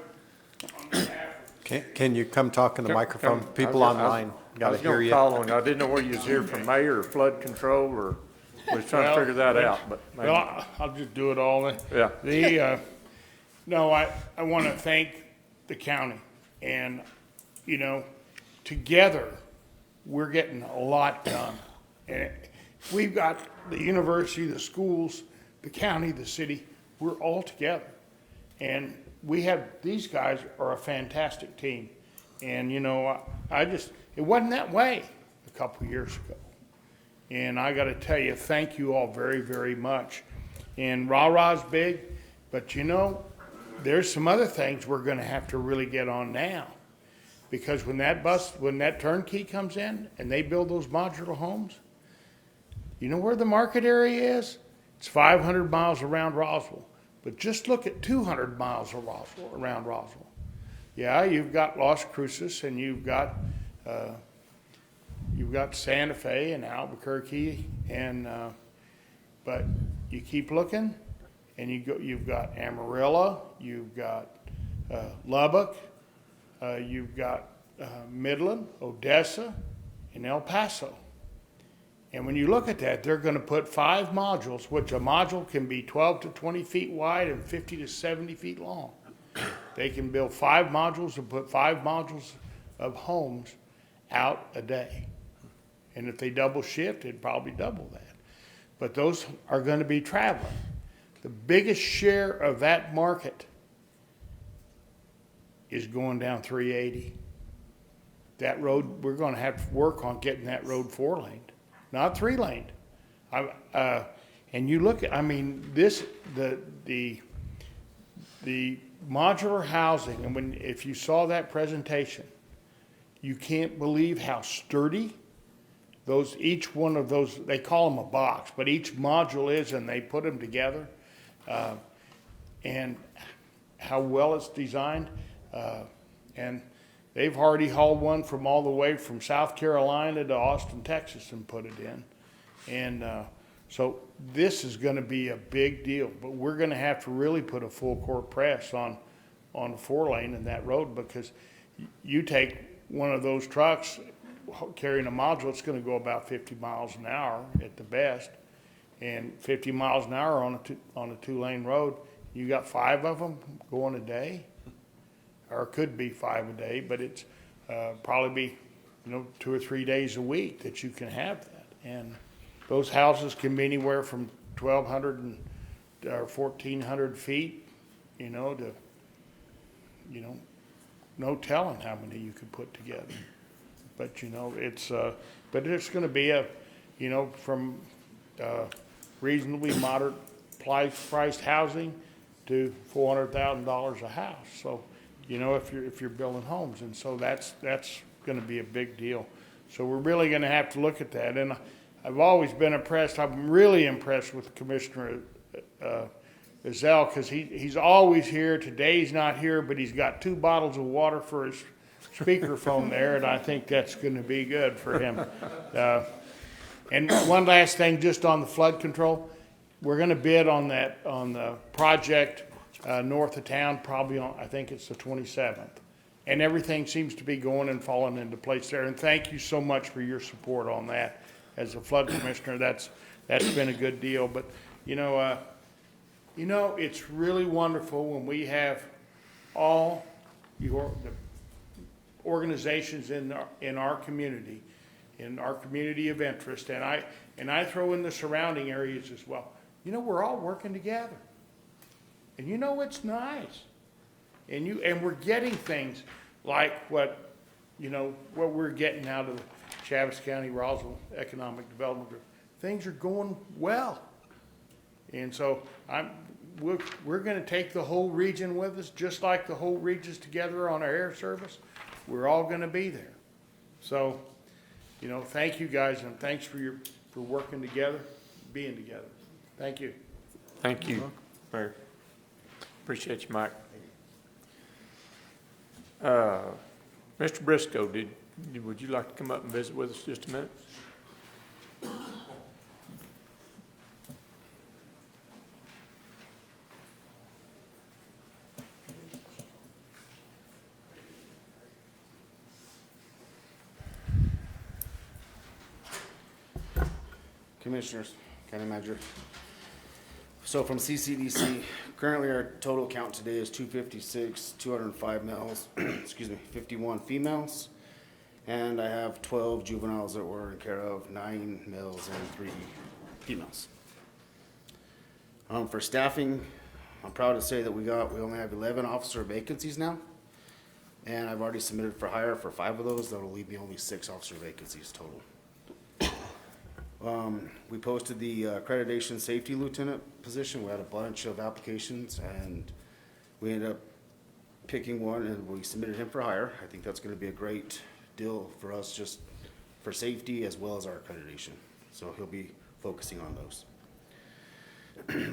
on behalf of Can you come talk in the microphone? People online got to hear I was you. going to call on you. I didn't know whether you was here from mayor or flood control, or was trying to figure that out, but maybe. Well, I'll just do it all. Yeah. No, I want to thank the county, and, together, we're getting a lot done. And we've got the university, the schools, the county, the city, we're all together. And these guys are a fantastic team. And, it wasn't that way a couple years ago. And I got to tell you, thank you all very, very much. And rah-rah's big, but there's some other things we're going to have to really get on now. Because when that turnkey comes in and they build those modular homes, you know where the market area is? It's 500 miles around Roswell. But just look at 200 miles around Roswell. Yeah, you've got Las Cruces, and you've got Santa Fe and Albuquerque, but you keep looking, and you've got Amarillo, you've got Lubbock, you've got Midland, Odessa, and El Paso. And when you look at that, they're going to put 5 modules, which a module can be 12 to 20 feet wide and 50 to 70 feet long. They can build 5 modules and put 5 modules of homes out a day. And if they double shift, it'd probably double that. But those are going to be traveling. The biggest share of that market is going down 380. That road, we're going to have to work on getting that road 4-laned, not 3-laned. And you look at, the modular housing, and if you saw that presentation, you can't believe how sturdy each one of those, they call them a box, but each module is, and they put them together, and how well it's designed. And they've already hauled one from all the way from South Carolina to Austin, Texas, and put it in. And so this is going to be a big deal, but we're going to have to really put a full court press on the 4-lane in that road, because you take one of those trucks carrying a module, it's going to go about 50 miles an hour at the best, and 50 miles an hour on a 2-lane road. You got 5 of them going a day, or it could be 5 a day, but it's probably be 2 or 3 days a week that you can have that. And those houses can be anywhere from 1,200 or 1,400 feet, to no telling how many you could put together. But but it's going to be from reasonably moderate priced housing to $400,000 a house. So if you're building homes, and so that's going to be a big deal. So we're really going to have to look at that. And I've always been impressed. I'm really impressed with Commissioner Ezell, because he's always here. Today he's not here, but he's got 2 bottles of water for his speakerphone there, and I think that's going to be good for him. And one last thing, just on the flood control, we're going to bid on the project north of town, probably on, I think it's the 27th. And everything seems to be going and falling into place there. And thank you so much for your support on that. As a flood commissioner, that's been a good deal. But it's really wonderful when we have all the organizations in our community of interest, and I throw in the surrounding areas as well. We're all working together, and it's nice, and we're getting things like what we're getting out of Chaves County, Roswell Economic Development Group. Things are going well. And so we're gonna take the whole region with us, just like the whole region's together on our air service. We're all gonna be there. So, you know, thank you guys, and thanks for working together, being together. Thank you. Thank you, Mayor. Appreciate you, Mike. Mr. Briscoe, would you like to come up and visit with us just a minute? Commissioners, County Manager. So from CCDC, currently our total count today is 256, 205 males, excuse me, 51 females. And I have 12 juveniles that we're in care of, 9 males and 3 females. For staffing, I'm proud to say that we only have 11 officer vacancies now. And I've already submitted for hire for 5 of those. That'll leave me only 6 officer vacancies total. We posted the accreditation safety lieutenant position. We had a bunch of applications and we ended up picking one and we submitted him for hire. I think that's going to be a great deal for us just for safety as well as our accreditation. So he'll be focusing on those.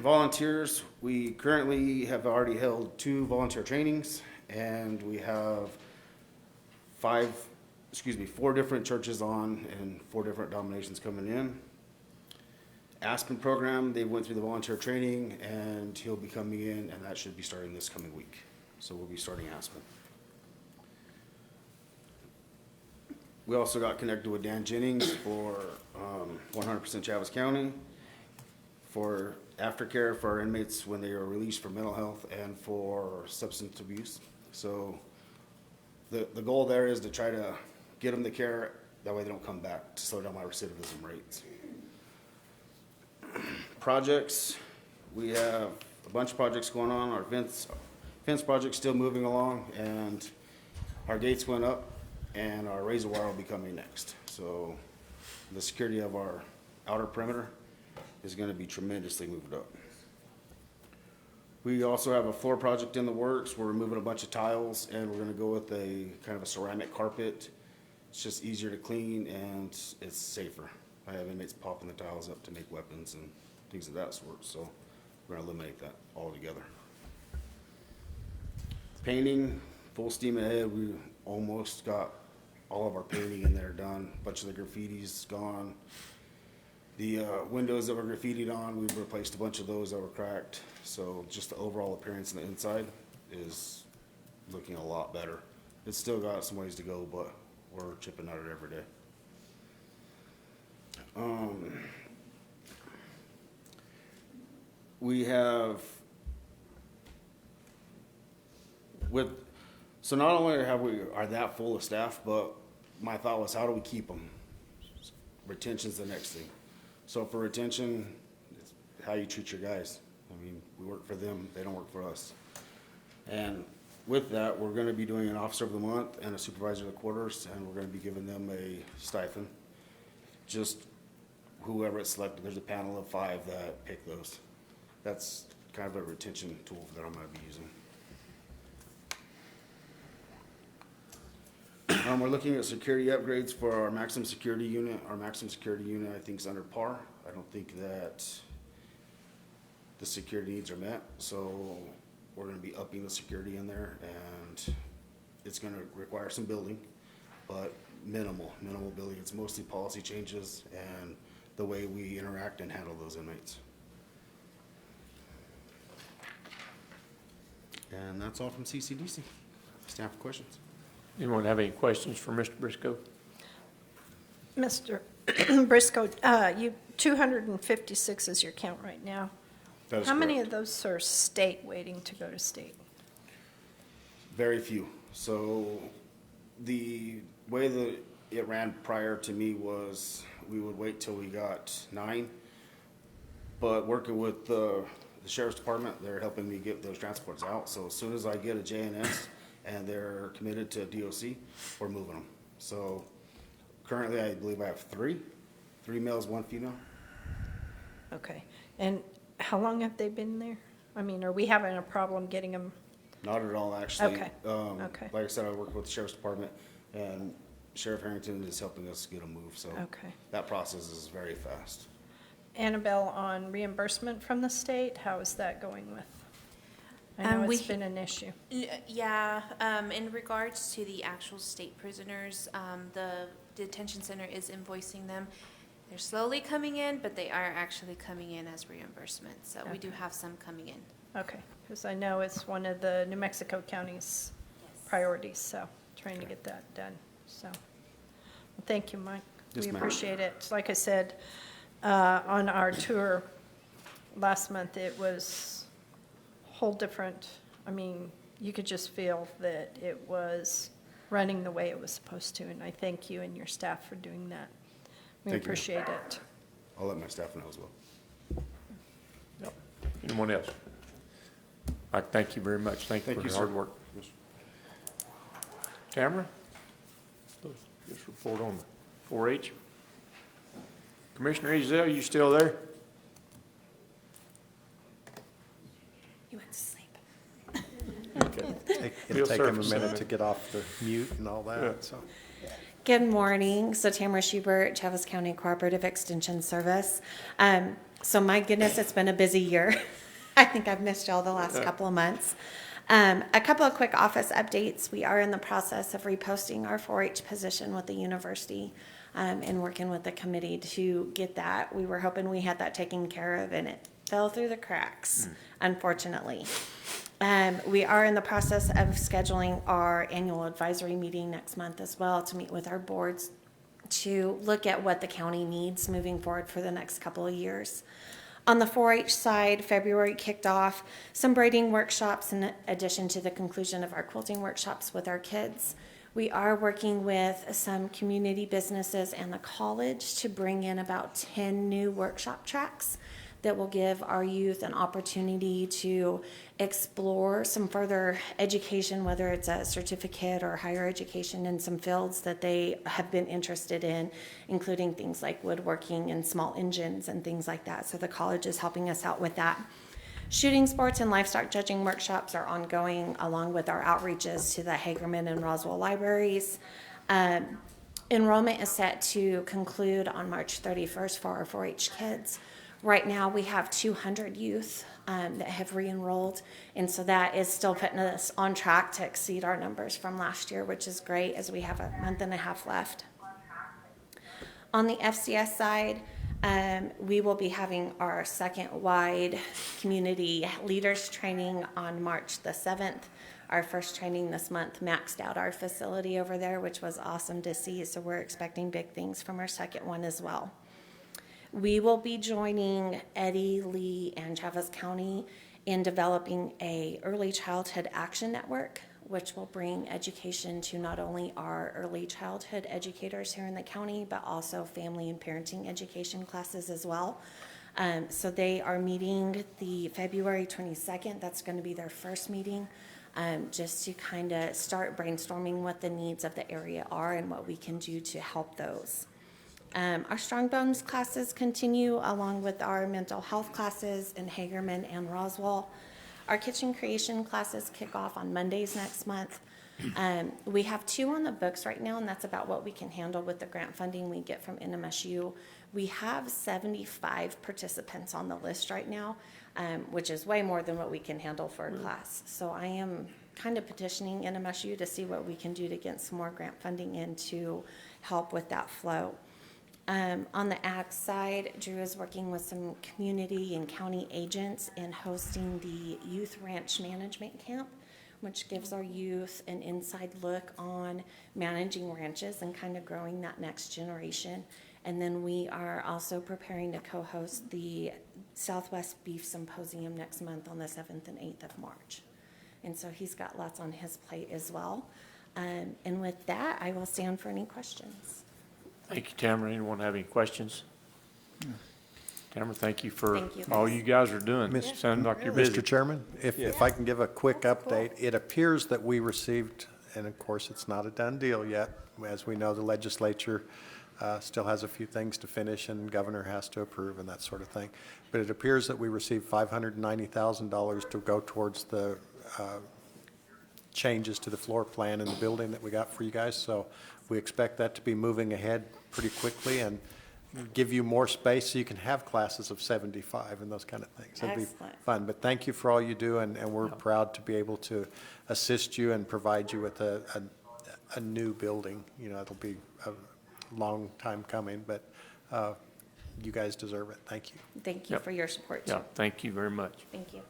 Volunteers, we currently have already held 2 volunteer trainings and we have 4 different churches on and 4 different denominations coming in. Aspen program, they went through the volunteer training and he'll be coming in and that should be starting this coming week. So we'll be starting Aspen. We also got connected with Dan Jennings for 100% Chaves County for aftercare for our inmates when they are released for mental health and for substance abuse. So the goal there is to try to get them the care, that way they don't come back, to slow down my recidivism rates. Projects, we have a bunch of projects going on. Our fence project's still moving along and our gates went up and our razor wire will be coming next. So the security of our outer perimeter is going to be tremendously moved up. We also have a floor project in the works. We're removing a bunch of tiles and we're going to go with a kind of a ceramic carpet. It's just easier to clean and it's safer. I have inmates popping the tiles up to make weapons and things of that sort, so we're going to eliminate that altogether. Painting, full steam ahead. We almost got all of our painting in there done. A bunch of the graffiti's gone. The windows that were graffitied on, we've replaced a bunch of those that were cracked. So just the overall appearance on the inside is looking a lot better. It's still got some ways to go, but we're chipping at it every day. We have so not only are that full of staff, but my thought was how do we keep them? Retention's the next thing. So for retention, it's how you treat your guys. I mean, we work for them, they don't work for us. And with that, we're gonna be doing an officer of the month and a supervisor of the quarters, and we're gonna be giving them a stipend. Just whoever is selected, there's a panel of 5 that pick those. That's kind of a retention tool that I'm gonna be using. We're looking at security upgrades for our maximum security unit. Our maximum security unit, I think, is under par. I don't think that the security needs are met, so we're gonna be upping the security in there, and it's gonna require some building, but minimal building. It's mostly policy changes and the way we interact and handle those inmates. And that's all from CCDC. Staff questions? Anyone have any questions for Mr. Briscoe? Mr. Briscoe, you 256 is your count right now. That is How many correct. of those are state waiting to go to state? Very few. So the way that it ran prior to me was we would wait till we got 9. But working with the Sheriff's Department, they're helping me get those transports out. So as soon as I get a JNS and they're committed to DOC, we're moving them. So Currently, I believe I have three males, one female. Okay. And how long have they been there? I mean, are we having a problem getting them? Not at all, actually. Okay. Okay. Like I said, I work with the Sheriff's Department, and Sheriff Harrington is helping us get them moved, so. Okay. That process is very fast. Annabelle, on reimbursement from the state, how is that going with? I know it's been an issue. Yeah, in regards to the actual state prisoners, the detention center is invoicing them. They're slowly coming in, but they are actually coming in as reimbursement, so we do have some coming in. Okay, because I know it's one of the New Mexico county's priorities, so trying to get that done, so. Well, thank you, Mike. Yes, We ma'am. appreciate it. Like I said, on our tour last month, it was whole different, I mean, you could just feel that it was running the way it was supposed to, and I thank you and your staff for doing that. We Thank you. appreciate it. I'll let my staff know as well. Yep. Anyone else? Mike, thank you very much. Thank you for Thank you, your hard sir. work. Tamara? Just report on the 4-H. Commissioner Ezell, you still there? You went to sleep. Okay. It'll He'll take him a surface minute in to get off the mute and all Yeah. that, so. Good morning. So Tamara Schubert, Chaves County Cooperative Extension Service. So my goodness, it's been a busy year. I think I've missed y'all the last couple of months. A couple of quick office updates. We are in the process of reposting our 4-H position with the university and working with the committee to get that. We were hoping we had that taken care of, and it fell through the cracks, unfortunately. We are in the process of scheduling our annual advisory meeting next month as well to meet with our boards to look at what the county needs moving forward for the next couple of years. On the 4-H side, February kicked off some braiding workshops in addition to the conclusion of our quilting workshops with our kids. We are working with some community businesses and the college to bring in about 10 new workshop tracks that will give our youth an opportunity to explore some further education, whether it's a certificate or higher education in some fields that they have been interested in, including things like woodworking and small engines and things like that. So the college is helping us out with that. Shooting sports and livestock judging workshops are ongoing, along with our outreaches to the Hagerman and Roswell libraries. Enrollment is set to conclude on March 31st for our 4-H kids. Right now, we have 200 youth that have re-enrolled, and so that is still putting us on track to exceed our numbers from last year, which is great as we have a month and a half left. On the FCS side, we will be having our second wide community leaders training on March the 7th. Our first training this month maxed out our facility over there, which was awesome to see, so we're expecting big things from our second one as well. We will be joining Eddie, Lee, and Chaves County in developing a early childhood action network, which will bring education to not only our early childhood educators here in the county, but also family and parenting education classes as well. So they are meeting the February 22nd. That's going to be their first meeting, just to kind of start brainstorming what the needs of the area are and what we can do to help those. Our Strong Bones classes continue along with our mental health classes in Hagerman and Roswell. Our kitchen creation classes kick off on Mondays next month. We have 2 on the books right now, and that's about what we can handle with the grant funding we get from NMSU. We have 75 participants on the list right now, which is way more than what we can handle for a class. So I am kind of petitioning NMSU to see what we can do to get some more grant funding in to help with that flow. On the ag side, Drew is working with some community and county agents in hosting the Youth Ranch Management Camp, which gives our youth an inside look on managing ranches and kind of growing that next generation. And then we are also preparing to co-host the Southwest Beef Symposium next month on the 7th and 8th of March. And so he's got lots on his plate as well. And with that, I will stand for any questions. Thank you, Tamara. Anyone have any questions? Tamara, thank you for Thank you. all you guys are doing. Mr. Sounds like you're busy. Mr. Chairman, if I can give a quick update, it appears that we received and of course, it's not a done deal yet. As we know, the legislature still has a few things to finish, and governor has to approve and that sort of thing. But it appears that we received $590,000 to go towards the changes to the floor plan in the building that we got for you guys. So we expect that to be moving ahead pretty quickly and give you more space so you can have classes of 75 and those kind of things. It'll be fun. But thank you for all you do, and we're proud to be able to assist you and provide you with a new building. You know, it'll be a long time coming, but you guys deserve it. Thank you. Thank you for your support. Yeah, thank you very much. Thank you.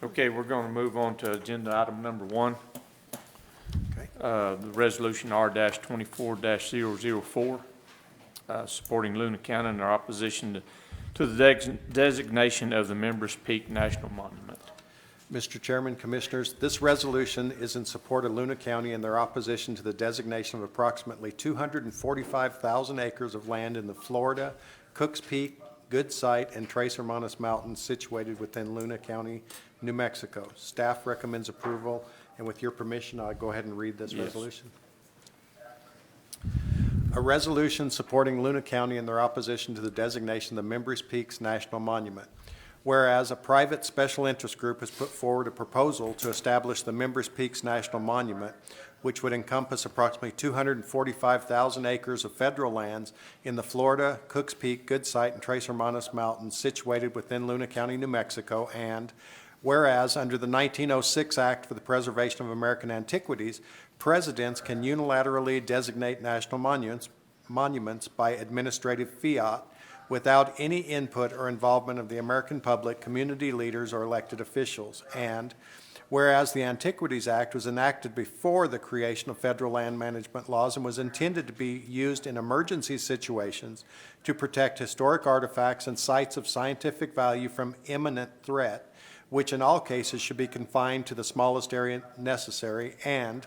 Okay, we're going to move on to agenda item number 1. Okay. The resolution R-24-004, supporting Luna County in their opposition to the designation of the Members Peak National Monument. Mr. Chairman, Commissioners, this resolution is in support of Luna County in their opposition to the designation of approximately 245,000 acres of land in the Florida, Cooks Peak, Good Site, and Tres Hermanos Mountains situated within Luna County, New Mexico. Staff recommends approval, and with your permission, I'll go ahead and read this resolution. A resolution supporting Luna County in their opposition to the designation of the Members Peaks National Monument. Whereas a private special interest group has put forward a proposal to establish the Members Peaks National Monument, which would encompass approximately 245,000 acres of federal lands in the Florida, Cooks Peak, Good Site, and Tres Hermanos Mountains situated within Luna County, New Mexico, and whereas under the 1906 Act for the Preservation of American Antiquities, presidents can unilaterally designate national monuments by administrative fiat without any input or involvement of the American public, community leaders, or elected officials. And whereas the Antiquities Act was enacted before the creation of federal land management laws and was intended to be used in emergency situations to protect historic artifacts and sites of scientific value from imminent threat, which in all cases should be confined to the smallest area necessary. And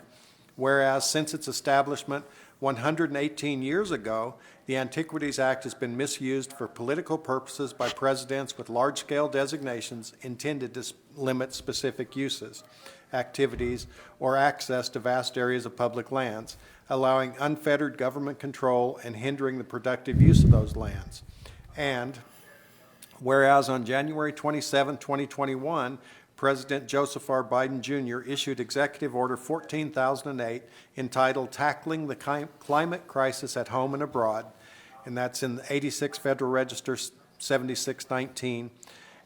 whereas since its establishment 118 years ago, the Antiquities Act has been misused for political purposes by presidents with large-scale designations intended to limit specific uses, activities, or access to vast areas of public lands, allowing unfettered government control and hindering the productive use of those lands. And whereas on January 27, 2021, President Joseph R. Biden Jr. issued Executive Order 14,008 entitled Tackling the Climate Crisis at Home and Abroad, and that's in the 86 Federal Register 7619.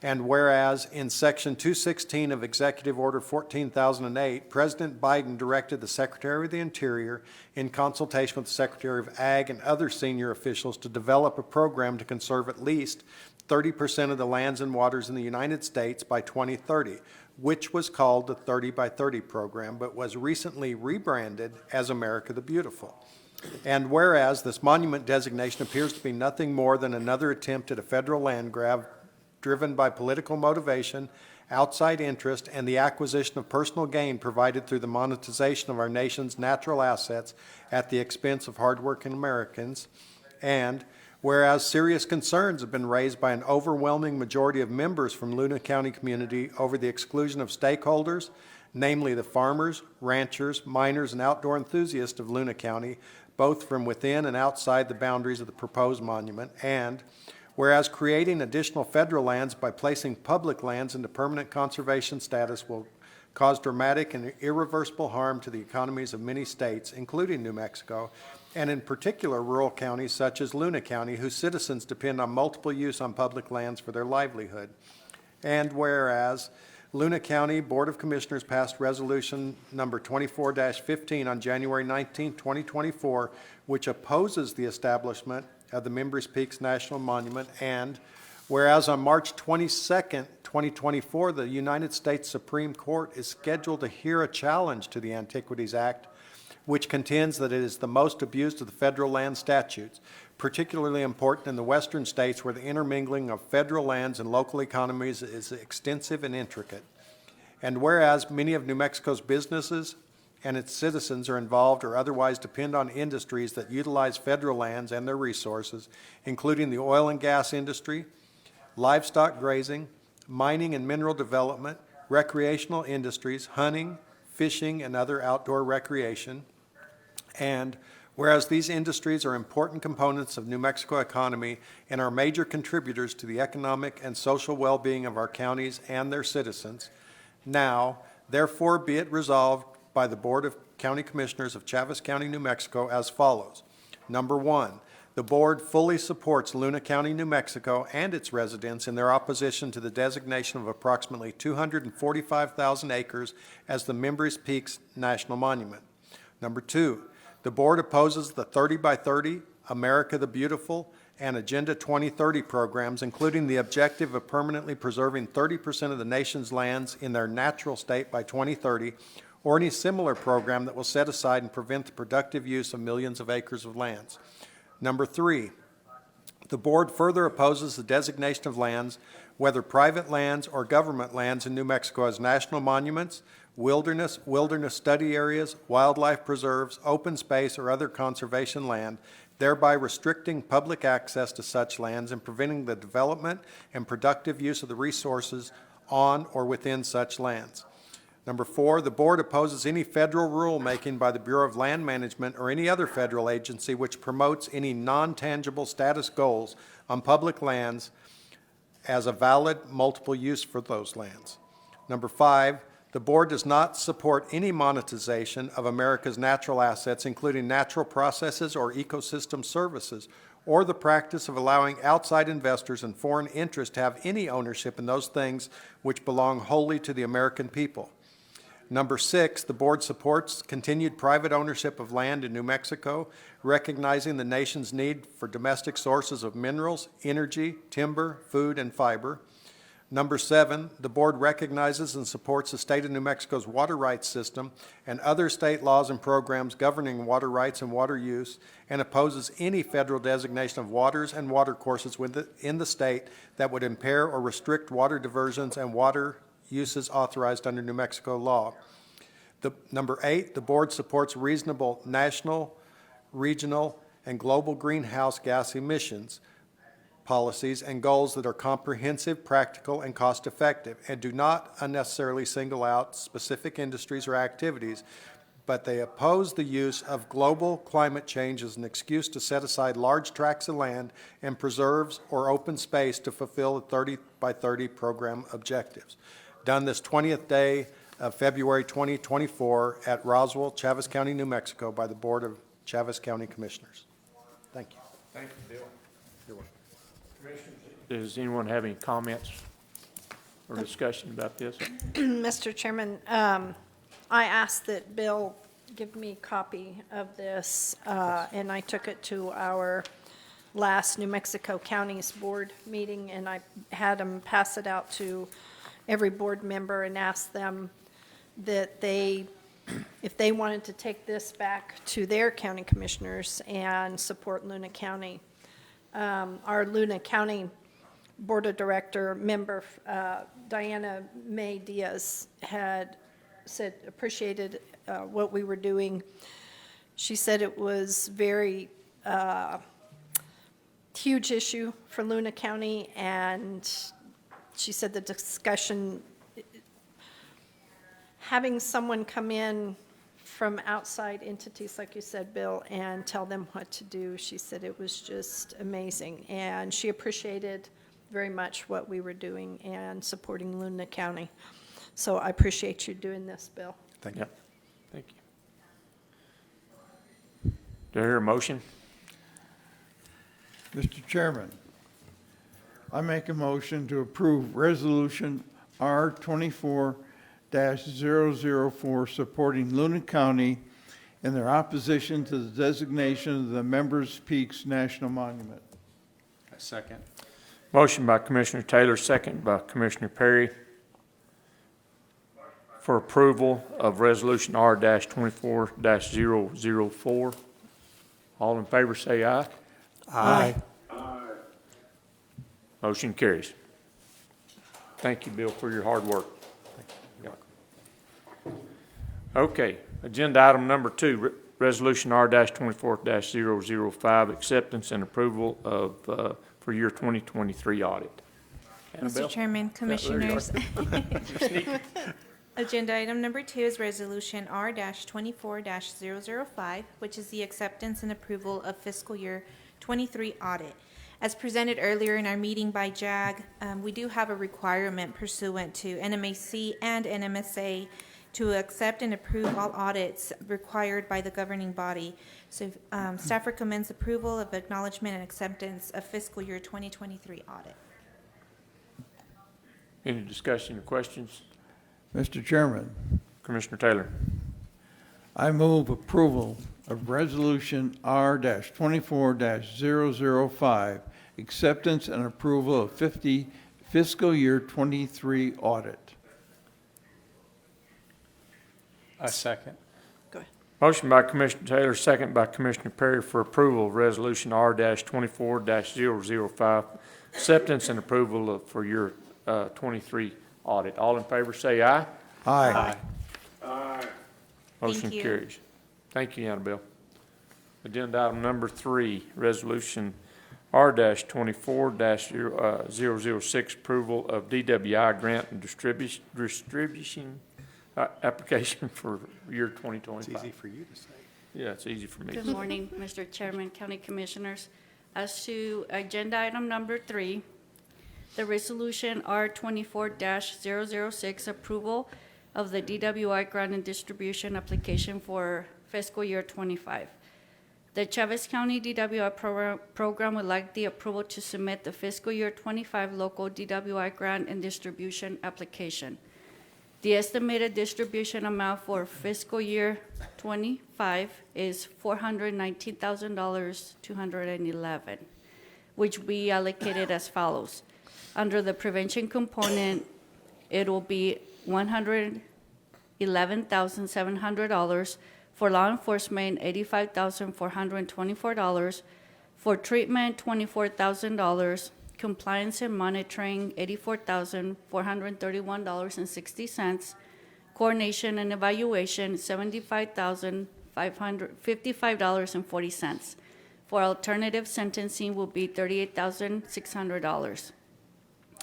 And whereas in Section 216 of Executive Order 14,008, President Biden directed the Secretary of the Interior, in consultation with the Secretary of Ag and other senior officials, to develop a program to conserve at least 30% of the lands and waters in the United States by 2030, which was called the 30 by 30 program, but was recently rebranded as America the Beautiful. And whereas this monument designation appears to be nothing more than another attempt at a federal land grab driven by political motivation, outside interest, and the acquisition of personal gain provided through the monetization of our nation's natural assets at the expense of hardworking Americans, and whereas serious concerns have been raised by an overwhelming majority of members from Luna County community over the exclusion of stakeholders, namely the farmers, ranchers, miners, and outdoor enthusiasts of Luna County, both from within and outside the boundaries of the proposed monument, and whereas creating additional federal lands by placing public lands into permanent conservation status will cause dramatic and irreversible harm to the economies of many states, including New Mexico, and in particular rural counties such as Luna County, whose citizens depend on multiple use on public lands for their livelihood. And whereas Luna County Board of Commissioners passed resolution number 24-15 on January 19, 2024, which opposes the establishment of the Members Peaks National Monument, and whereas on March 22, 2024, the United States Supreme Court is scheduled to hear a challenge to the Antiquities Act, which contends that it is the most abused of the federal land statutes, particularly important in the western states where the intermingling of federal lands and local economies is extensive and intricate. And whereas many of New Mexico's businesses and its citizens are involved or otherwise depend on industries that utilize federal lands and their resources, including the oil and gas industry, livestock grazing, mining and mineral development, recreational industries, hunting, fishing, and other outdoor recreation. And whereas these industries are important components of New Mexico economy and are major contributors to the economic and social well-being of our counties and their citizens, now, therefore, be it resolved by the Board of County Commissioners of Chaves County, New Mexico as follows. Number one, the board fully supports Luna County, New Mexico and its residents in their opposition to the designation of approximately 245,000 acres as the Mimbres Peaks National Monument. Number two, the board opposes the 30 by 30, America the Beautiful, and Agenda 2030 programs, including the objective of permanently preserving 30% of the nation's lands in their natural state by 2030, or any similar program that will set aside and prevent the productive use of millions of acres of lands. Number three, the board further opposes the designation of lands, whether private lands or government lands in New Mexico, as national monuments, wilderness study areas, wildlife preserves, open space, or other conservation land, thereby restricting public access to such lands and preventing the development and productive use of the resources on or within such lands. Number four, the board opposes any federal rulemaking by the Bureau of Land Management or any other federal agency which promotes any non-tangible status goals on public lands as a valid multiple use for those lands. Number five, the board does not support any monetization of America's natural assets, including natural processes or ecosystem services, or the practice of allowing outside investors and foreign interests to have any ownership in those things which belong wholly to the American people. Number six, the board supports continued private ownership of land in New Mexico, recognizing the nation's need for domestic sources of minerals, energy, timber, food, and fiber. Number seven, the board recognizes and supports the state of New Mexico's water rights system and other state laws and programs governing water rights and water use, and opposes any federal designation of waters and water courses in the state that would impair or restrict water diversions and water uses authorized under New Mexico law. Number eight, the board supports reasonable national, regional, and global greenhouse gas emissions policies and goals that are comprehensive, practical, and cost-effective, and do not unnecessarily single out specific industries or activities, but they oppose the use of global climate change as an excuse to set aside large tracts of land and preserves or open space to fulfill the 30 by 30 program objectives. Done this 20th day of February 2024 at Roswell, Chaves County, New Mexico, by the Board of Chaves County Commissioners. Thank you. Thank you, Bill. You're welcome. Does anyone have any comments or discussion about this? Mr. Chairman, I asked that Bill give me a copy of this, and I took it to our last New Mexico Counties Board meeting, and I had them pass it out to every board member and asked them that if they wanted to take this back to their county commissioners and support Luna County. Our Luna County Board of Director member, Diana May Diaz, had said appreciated what we were doing. She said it was very huge issue for Luna County, and she said the discussion, having someone come in from outside entities, like you said, Bill, and tell them what to do, she said it was just amazing. And she appreciated very much what we were doing and supporting Luna County. So I appreciate you doing this, Bill. Thank you. Yep. Thank you. Do I hear a motion? Mr. Chairman, I make a motion to approve Resolution R24-004 supporting Luna County in their opposition to the designation of the Mimbres Peaks National Monument. Second. Motion by Commissioner Taylor, second by Commissioner Perry, for approval of Resolution R-24-004. All in favor say aye. Aye. Motion carries. Thank you, Bill, for your hard work. Okay, agenda item number 2, Resolution R-24-005, acceptance and approval of for year 2023 audit. Annabelle? Mr. Chairman, Commissioners. Agenda item number 2 is Resolution R-24-005, which is the acceptance and approval of fiscal year 23 audit. As presented earlier in our meeting by JAG, we do have a requirement pursuant to NMAC and NMSA to accept and approve all audits required by the governing body. So staff recommends approval of acknowledgement and acceptance of fiscal year 2023 audit. Any discussion or questions? Mr. Chairman, Commissioner Taylor. I move approval of Resolution R-24-005, acceptance and approval of fiscal year 23 audit. I second. Go ahead. Motion by Commissioner Taylor, second by Commissioner Perry for approval of Resolution R-24-005, acceptance and approval for your 23 audit. All in favor say aye. Aye. Motion Thank you. carries. Thank you, Annabelle. Agenda item number 3, Resolution R-24-006, approval of DWI grant and distribution application for year 2025. It's easy for you to say. Yeah, it's easy for me. Good morning, Mr. Chairman, County Commissioners. As to agenda item number 3, the resolution R-24-006, approval of the DWI grant and distribution application for fiscal year 25. The Chavez County DWI program would like the approval to submit the fiscal year 25 local DWI grant and distribution application. The estimated distribution amount for fiscal year 25 is $419,211, which we allocated as follows. Under the prevention component, it will be $111,700. For law enforcement, $85,424. For treatment, $24,000. Compliance and monitoring, $84,431.60. Coordination and evaluation, $75,555.40. For alternative sentencing will be $38,600.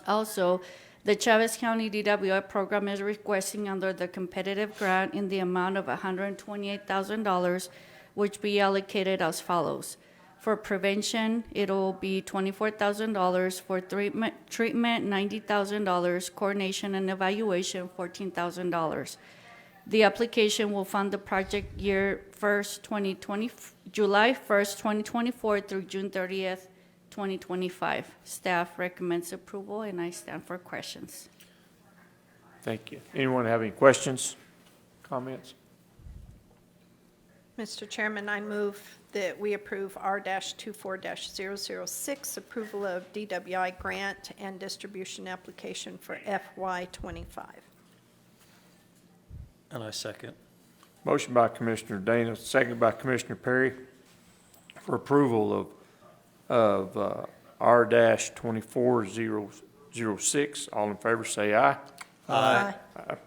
Also, the Chavez County DWI program is requesting under the competitive grant in the amount of $128,000, which we allocated as follows. For prevention, it'll be $24,000. For treatment, $90,000. Coordination and evaluation, $14,000. The application will fund the project year July 1st, 2024 through June 30th, 2025. Staff recommends approval, and I stand for questions. Thank you. Anyone have any questions, comments? Mr. Chairman, I move that we approve R-24-006, approval of DWI grant and distribution application for FY25. And I second. Motion by Commissioner Dana, second by Commissioner Perry for approval of R-24-006. All in favor say aye. Aye.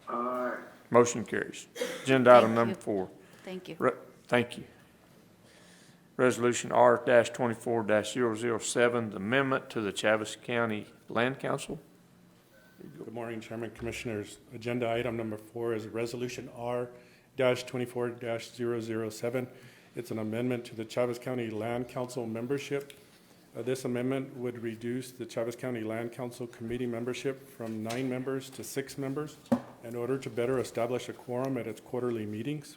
Aye. Motion carries. Agenda item number 4. Thank you. Thank you. Resolution R-24-007, the amendment to the Chavez County Land Council. Good morning, Chairman, Commissioners. Agenda item number 4 is Resolution R-24-007. It's an amendment to the Chavez County Land Council membership. This amendment would reduce the Chavez County Land Council committee membership from 9 members to 6 members in order to better establish a quorum at its quarterly meetings.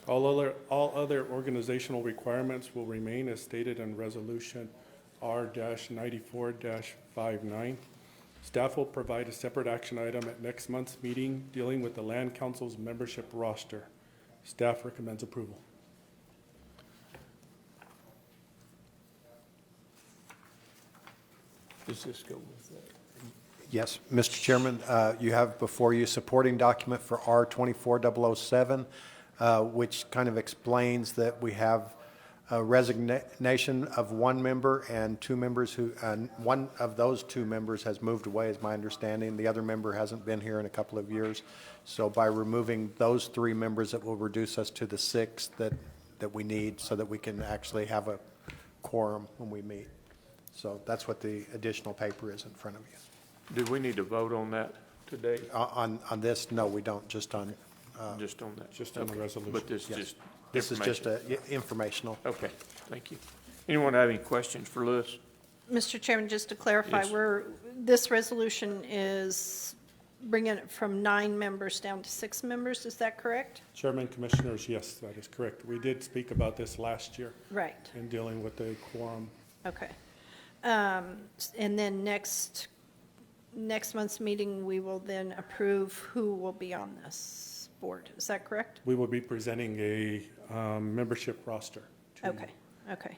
All other organizational requirements will remain as stated in Resolution R-94-59. Staff will provide a separate action item at next month's meeting dealing with the Land Council's membership roster. Staff recommends approval. Does this go with that? Yes, Mr. Chairman, you have before you supporting document for R-24-007, which kind of explains that we have a resignation of 1 member and 2 members and one of those 2 members has moved away, is my understanding. The other member hasn't been here in a couple of years. So by removing those 3 members, it will reduce us to the 6 that we need so that we can actually have a quorum when we meet. So that's what the additional paper is in front of you. Do we need to vote on that? today? On this, no, we don't, just on, Just on that? Just on the Okay. resolution. But this is Yes. just this is just information. informational. Okay, thank you. Anyone have any questions for Lewis? Mr. Chairman, just to clarify, Yes. this resolution is bringing it from 9 members down to 6 members, is that correct? Chairman, Commissioners, yes, that is correct. We did speak about this last year Right, in dealing with the quorum. okay. And then next month's meeting, we will then approve who will be on this board, is that correct? We will be presenting a membership roster. to you. Okay, okay.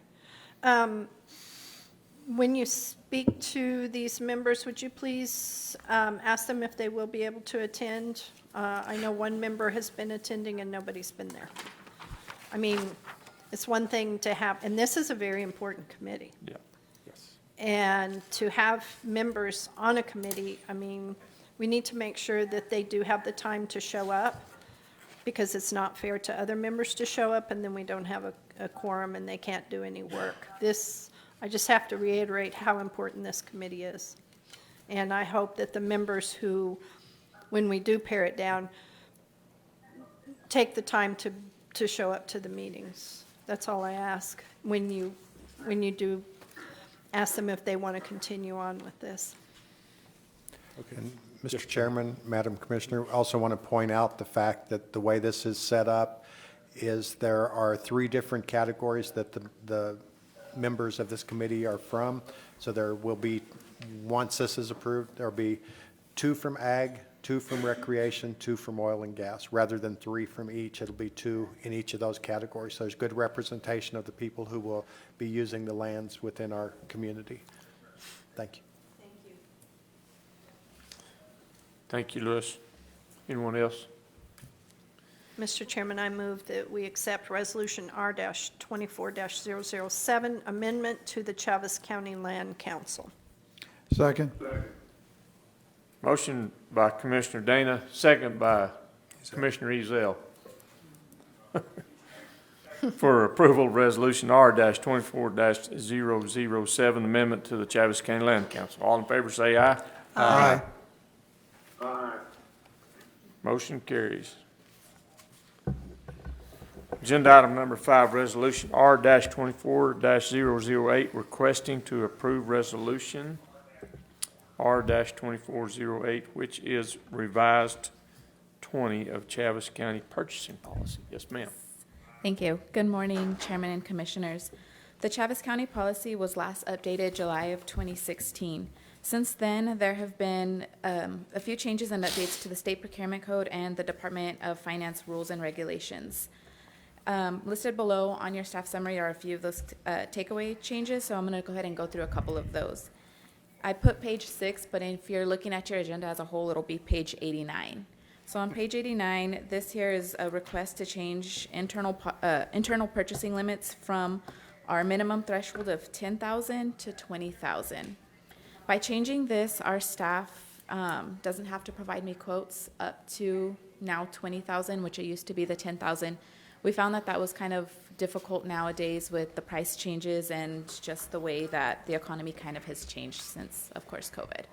When you speak to these members, would you please ask them if they will be able to attend? I know one member has been attending and nobody's been there. I mean, it's one thing to have, and this is a very important committee. Yeah. Yes. And to have members on a committee, I mean, we need to make sure that they do have the time to show up, because it's not fair to other members to show up and then we don't have a quorum and they can't do any work. I just have to reiterate how important this committee is. And I hope that the members who, when we do pare it down, take the time to show up to the meetings. That's all I ask when you do ask them if they want to continue on with this. Okay. And Mr. Chairman, Madam Commissioner, I also want to point out the fact that the way this is set up is there are 3 different categories that the members of this committee are from. So there will be, once this is approved, there'll be 2 from ag, 2 from recreation, 2 from oil and gas. Rather than 3 from each, it'll be 2 in each of those categories. So there's good representation of the people who will be using the lands within our community. Thank you. Thank you, Lewis. Anyone else? Mr. Chairman, I move that we accept Resolution R-24-007, amendment to the Chavez County Land Council. Second? Motion by Commissioner Dana, second by Commissioner Ezell. For approval of Resolution R-24-007, amendment to the Chavez County Land Council. All in favor say aye. Aye. Motion carries. Agenda item number 5, Resolution R-24-008, requesting to approve Resolution R-2408, which is revised 20 of Chavez County Purchasing Policy. Yes, ma'am. Thank you. Good morning, Chairman and Commissioners. The Chavez County policy was last updated July of 2016. Since then, there have been a few changes and updates to the State Procurement Code and the Department of Finance rules and regulations. Listed below on your staff summary are a few of those takeaway changes, so I'm going to go ahead and go through a couple of those. I put page 6, but if you're looking at your agenda as a whole, it'll be page 89. So on page 89, this here is a request to change internal purchasing limits from our minimum threshold of $10,000 to $20,000. By changing this, our staff doesn't have to provide me quotes up to now $20,000, which it used to be the $10,000. We found that was kind of difficult nowadays with the price changes and just the way that the economy kind of has changed since, of course, COVID.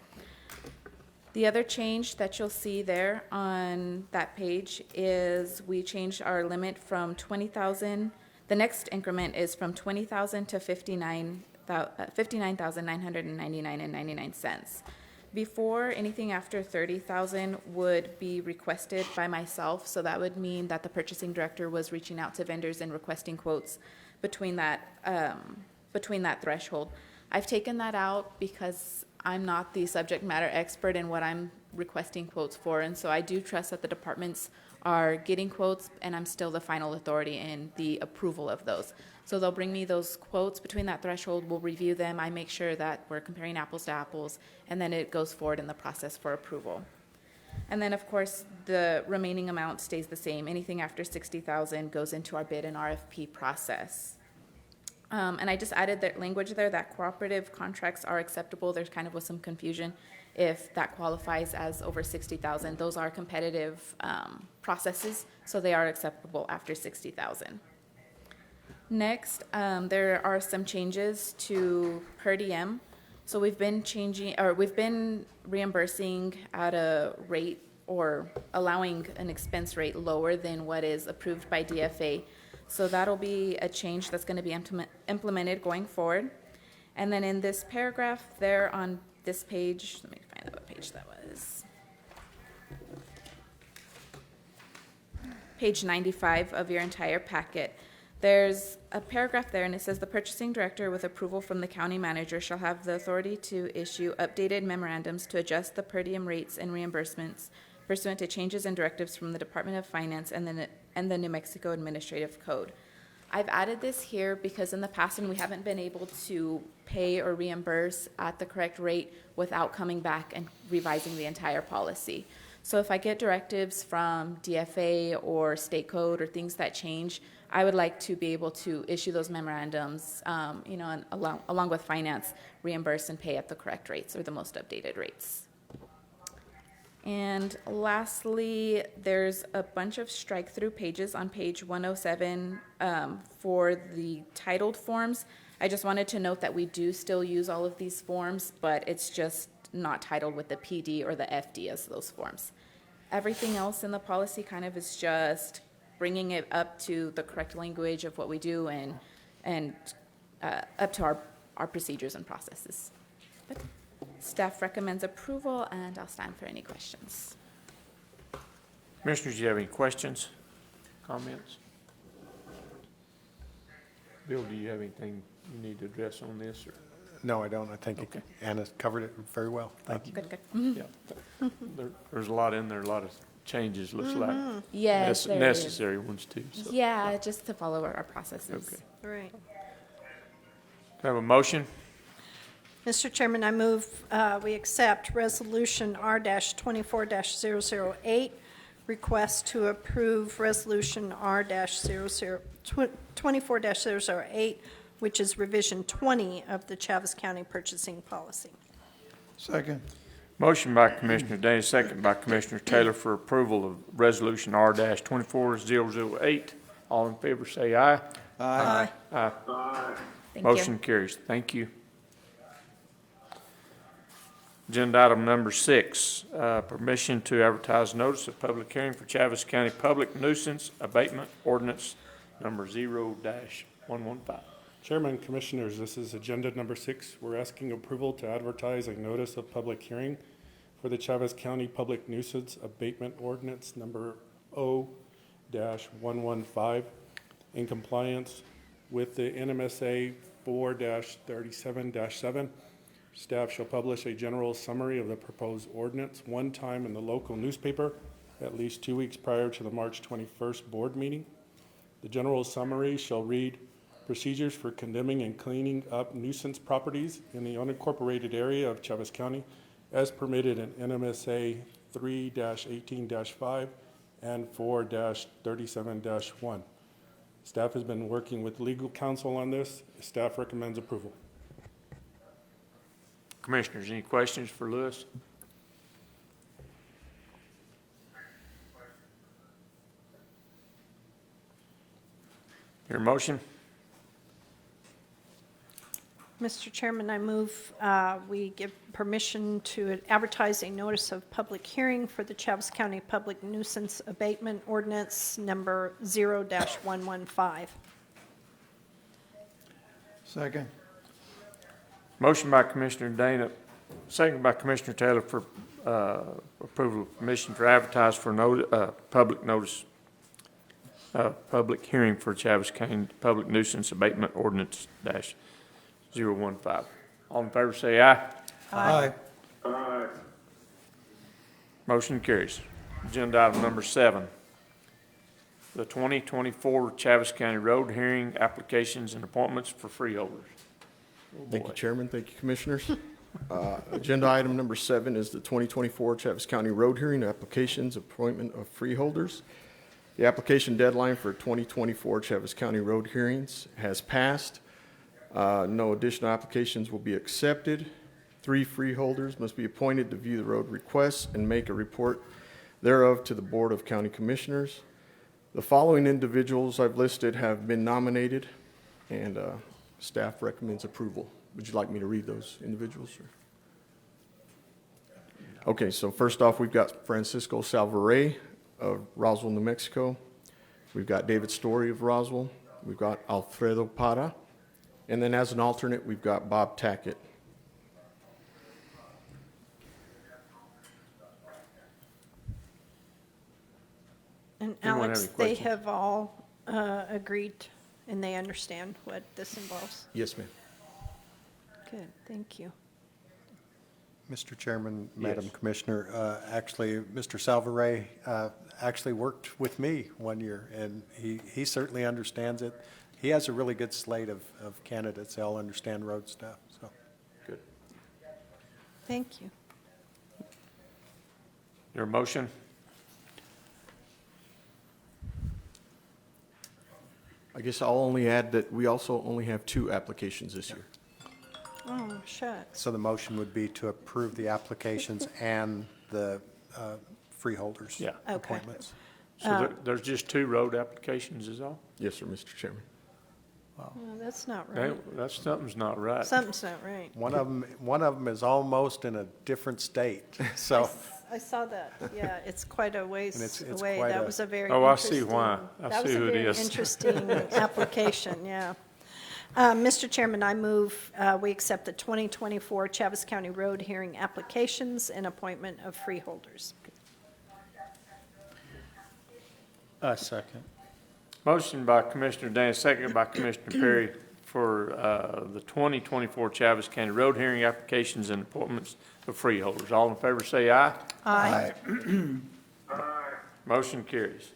The other change that you'll see there on that page is we changed our limit from $20,000. The next increment is from $20,000 to $59,999.99. Before, anything after $30,000 would be requested by myself, so that would mean that the purchasing director was reaching out to vendors and requesting quotes between that threshold. I've taken that out because I'm not the subject matter expert in what I'm requesting quotes for, and so I do trust that the departments are getting quotes, and I'm still the final authority in the approval of those. So they'll bring me those quotes between that threshold, we'll review them, I make sure that we're comparing apples to apples, and then it goes forward in the process for approval. And then, of course, the remaining amount stays the same. Anything after $60,000 goes into our bid and RFP process. And I just added that language there that cooperative contracts are acceptable. There's kind of was some confusion if that qualifies as over $60,000. Those are competitive processes, so they are acceptable after $60,000. Next, there are some changes to per diem. So we've been reimbursing at a rate or allowing an expense rate lower than what is approved by DFA. So that'll be a change that's going to be implemented going forward. And then in this paragraph there on this page, let me find out what page that was. Page 95 of your entire packet. There's a paragraph there, and it says the purchasing director, with approval from the county manager, shall have the authority to issue updated memorandums to adjust the per diem rates and reimbursements pursuant to changes and directives from the Department of Finance and the New Mexico Administrative Code. I've added this here because in the past, when we haven't been able to pay or reimburse at the correct rate without coming back and revising the entire policy. So if I get directives from DFA or state code or things that change, I would like to be able to issue those memorandums, and along with finance, reimburse and pay at the correct rates or the most updated rates. And lastly, there's a bunch of strike-through pages on page 107 for the titled forms. I just wanted to note that we do still use all of these forms, but it's just not titled with the PD or the FD as those forms. Everything else in the policy kind of is just bringing it up to the correct language of what we do and up to our procedures and processes. But staff recommends approval, and I'll stand for any questions. Commissioners, do you have any questions, comments? Bill, do you have anything you need to address on this? Or? No, I don't. I think Anna covered it very well. Thank you. Good. Yeah. There's a lot in there, a lot of changes, looks like. Yes, necessary ones too. So. Yeah, just to follow our processes. Okay. Right. Do I have a motion? Mr. Chairman, I move we accept Resolution R-24-008, request to approve Resolution R-24-008, which is revision 20 of the Chaves County Purchasing Policy. Second. Motion by Commissioner Danis, second by Commissioner Taylor for approval of Resolution R-24-008. All in favor say aye. Aye. Aye. Thank Motion you. carries. Thank you. Agenda item number 6, permission to advertise notice of public hearing for Chaves County Public Nuisance Abatement Ordinance number 0-115. Chairman, Commissioners, this is agenda number 6. We're asking approval to advertise a notice of public hearing for the Chaves County Public Nuisance Abatement Ordinance number 0-115 in compliance with the NMSA 4-37-7. Staff shall publish a general summary of the proposed ordinance one time in the local newspaper at least 2 weeks prior to the March 21st board meeting. The general summary shall read, procedures for condemning and cleaning up nuisance properties in the unincorporated area of Chaves County as permitted in NMSA 3-18-5 and 4-37-1. Staff has been working with legal counsel on this. Staff recommends approval. Commissioners, any questions for Lewis? Your motion? Mr. Chairman, I move we give permission to advertise a notice of public hearing for the Chaves County Public Nuisance Abatement Ordinance number 0-115. Second. Motion by Commissioner Dana, second by Commissioner Taylor for approval of permission for advertise for public notice, public hearing for Chaves County Public Nuisance Abatement Ordinance -015. All in favor say aye. Aye. Motion carries. Agenda item number 7. The 2024 Chaves County Road Hearing Applications and Appointments for Freeholders. Thank you, Chairman. Thank you, Commissioners. Agenda item number 7 is the 2024 Chaves County Road Hearing Applications Appointment of Freeholders. The application deadline for 2024 Chaves County Road Hearings has passed. No additional applications will be accepted. 3 freeholders must be appointed to view the road requests and make a report thereof to the Board of County Commissioners. The following individuals I've listed have been nominated, and staff recommends approval. Would you like me to read those individuals? Or? Okay, so first off, we've got Francisco Salvaray of Roswell, New Mexico. We've got David Story of Roswell. We've got Alfredo Para. And then as an alternate, we've got Bob Tackett. And Anyone have Alex, any they questions? have all agreed and they understand what this involves? Yes, ma'am. Good, thank you. Mr. Chairman, Madam Yes. Commissioner, actually, Mr. Salvaray actually worked with me one year, and he certainly understands it. He has a really good slate of candidates. They all understand road stuff, so. Good. Thank you. Your motion? I guess I'll only add that we also only have 2 applications this year. Oh, shucks. So the motion would be to approve the applications and the freeholders Yeah. Okay. appointments. So there's just 2 road applications is all? Yes, sir, Mr. Chairman. Oh, that's not right. That's, something's not right. Something's not right. One of them is almost in a different state, so. I saw that, yeah, it's quite a ways And it's away. quite That a- was a very Oh, I see interesting. why. I see who it That was is. a very interesting application, yeah. Mr. Chairman, I move we accept the 2024 Chaves County Road hearing applications and appointment of freeholders. Second. Motion by Commissioner Dan, seconded by Commissioner Perry for the 2024 Chaves County Road hearing applications and appointments of freeholders. All in favor say aye. Aye. Motion carries.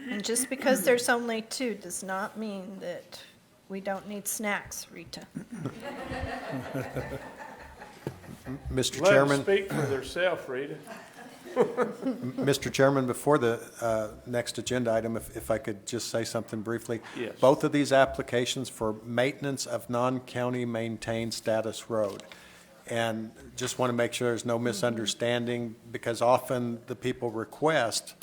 And just because there's only 2 does not mean that we don't need snacks, Rita. Mr. Let them Chairman, speak for themselves, Rita. Mr. Chairman, before the next agenda item, if I could just say something briefly. Yes. Both of these applications for maintenance of non-county maintained status road. And just want to make sure there's no misunderstanding, because often the people request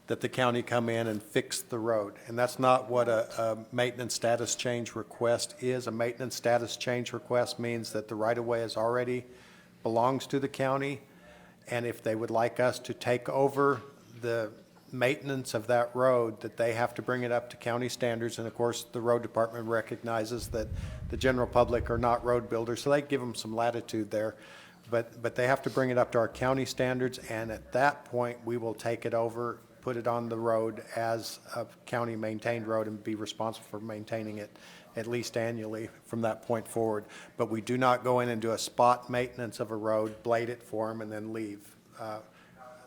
that the county come in and fix the road. And that's not what a maintenance status change request is. A maintenance status change request means that the right-of-way is already belongs to the county, and if they would like us to take over the maintenance of that road, that they have to bring it up to county standards. And of course, the road department recognizes that the general public are not road builders, so they give them some latitude there. But they have to bring it up to our county standards, and at that point, we will take it over, put it on the road as a county-maintained road, and be responsible for maintaining it at least annually from that point forward. But we do not go in and do a spot maintenance of a road, blade it for them, and then leave.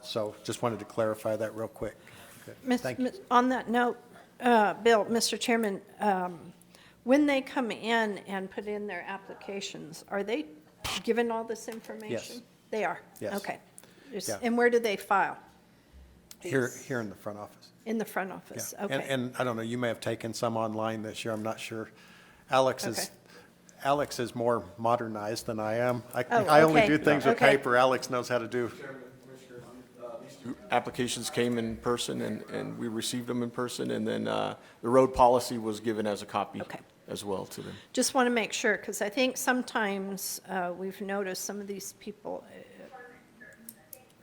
So just wanted to clarify that real quick. Good. Thank you. On that note, Bill, Mr. Chairman, when they come in and put in their applications, are they given all this information? Yes. They are? Yes. Okay. Yeah. And where do they file? Here in the front office. In the front office, Yeah. okay. And I don't know, you may have taken some online this year, I'm not sure. Alex is more modernized than I am. I only okay. do things with Okay. paper. Alex knows how to do. Applications came in person, and we received them in person, and then the road policy was given as a copy Okay. as well to them. Just want to make sure, because I think sometimes we've noticed some of these people,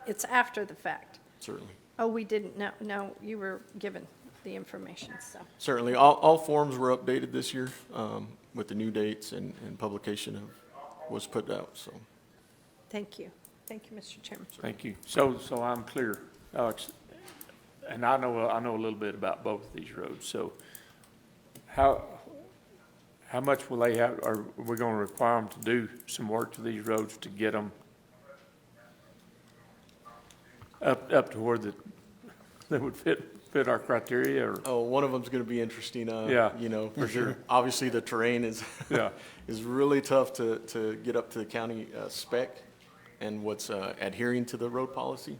it's after the fact. Certainly. Oh, we didn't know. No, you were given the information, so. Certainly. All forms were updated this year with the new dates, and publication was put out, so. Thank you. Thank you, Mr. Chairman. Thank you. So I'm clear, Alex, and I know a little bit about both of these roads, so how much will they have, are we gonna require them to do some work to these roads to get them up to where they would fit our criteria, or? Oh, one of them's going to be interesting. Yeah. You know, for sure. Obviously, the terrain is Yeah. is really tough to get up to the county spec and what's adhering to the road policy.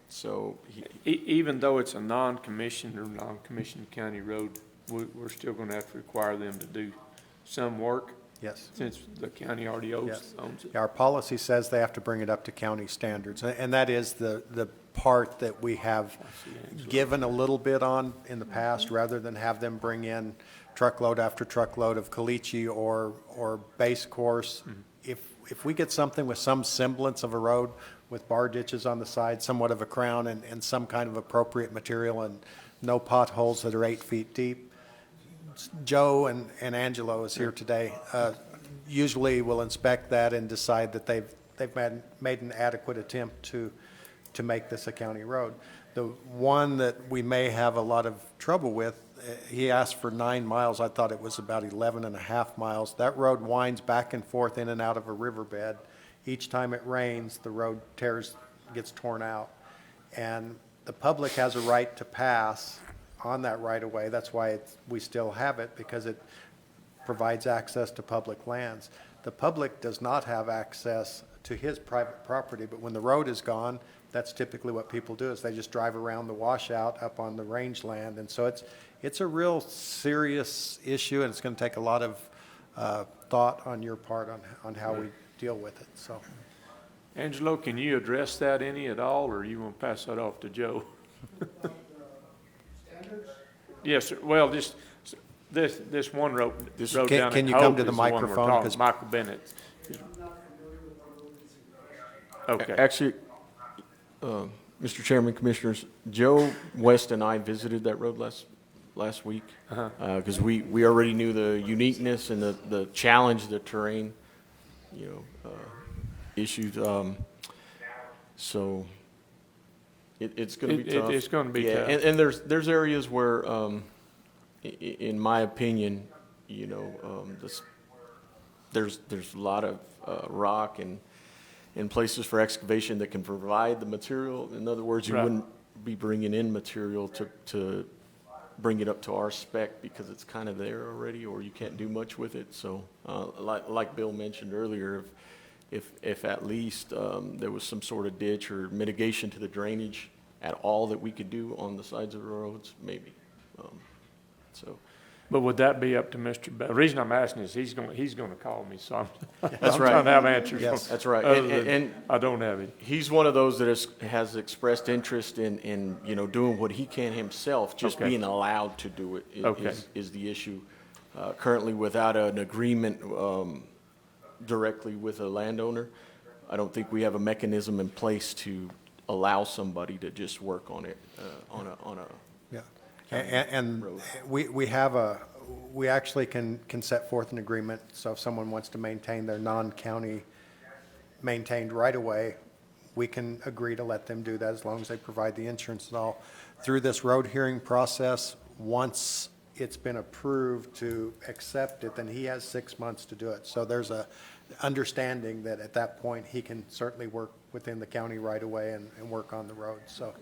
So Even though it's a non-commissioned or non-commissioned county road, we're still gonna have to require them to do some work? Yes. Since the county already owns Yes. it? Our policy says they have to bring it up to county standards, and that is the part that we have given a little bit on in the past, rather than have them bring in truckload after truckload of caliche or base course. If we get something with some semblance of a road with bar ditches on the side, somewhat of a crown, and some kind of appropriate material, and no potholes that are 8 feet deep, Joe and Angelo is here today, usually will inspect that and decide that they've made an adequate attempt to make this a county road. The one that we may have a lot of trouble with, he asked for 9 miles. I thought it was about 11 and a half miles. That road winds back and forth in and out of a riverbed. Each time it rains, the road gets torn out. And the public has a right to pass on that right-of-way. That's why we still have it, because it provides access to public lands. The public does not have access to his private property, but when the road is gone, that's typically what people do, is they just drive around the washout up on the rangeland. And so it's a real serious issue, and it's going to take a lot of thought on your part on how we deal with it. So, Angelo, can you address that any at all, or you want to pass that off to Joe? Yes, sir. Well, just this one road down can at you come Hope to the is one we're microphone? talking, 'Cause Michael Bennett. Okay. Actually, Mr. Chairman, Commissioners, Joe West and I visited that road last week, because we already knew the uniqueness and the challenge, the terrain, issues. So it's going to be tough. It's going to be tough. And there's areas where, in my opinion, there's a lot of rock and places for excavation that can provide the material. In other words, you wouldn't be bringing in material to bring it up to our spec, because it's kind of there already, or you can't do much with it. So, like Bill mentioned earlier, if at least there was some sort of ditch or mitigation to the drainage at all that we could do on the sides of the roads, maybe. But would that be up to Mr. Bell? The reason I'm asking is he's going to call me, so I'm That's right. trying to have answers. Yes, that's right. And I don't have it. He's one of those that has expressed interest in doing what he can himself. Just being allowed to do it is the issue. Currently, without an agreement directly with a landowner, I don't think we have a mechanism in place to allow somebody to just work on it on a. And we actually can set forth an agreement. So if someone wants to maintain their non-county maintained right-of-way, we can agree to let them do that as long as they provide the insurance and all. Through this road hearing process, once it's been approved to accept it, then he has 6 months to do it. So there's a understanding that at that point, he can certainly work within the county right-of-way and work on the road. So.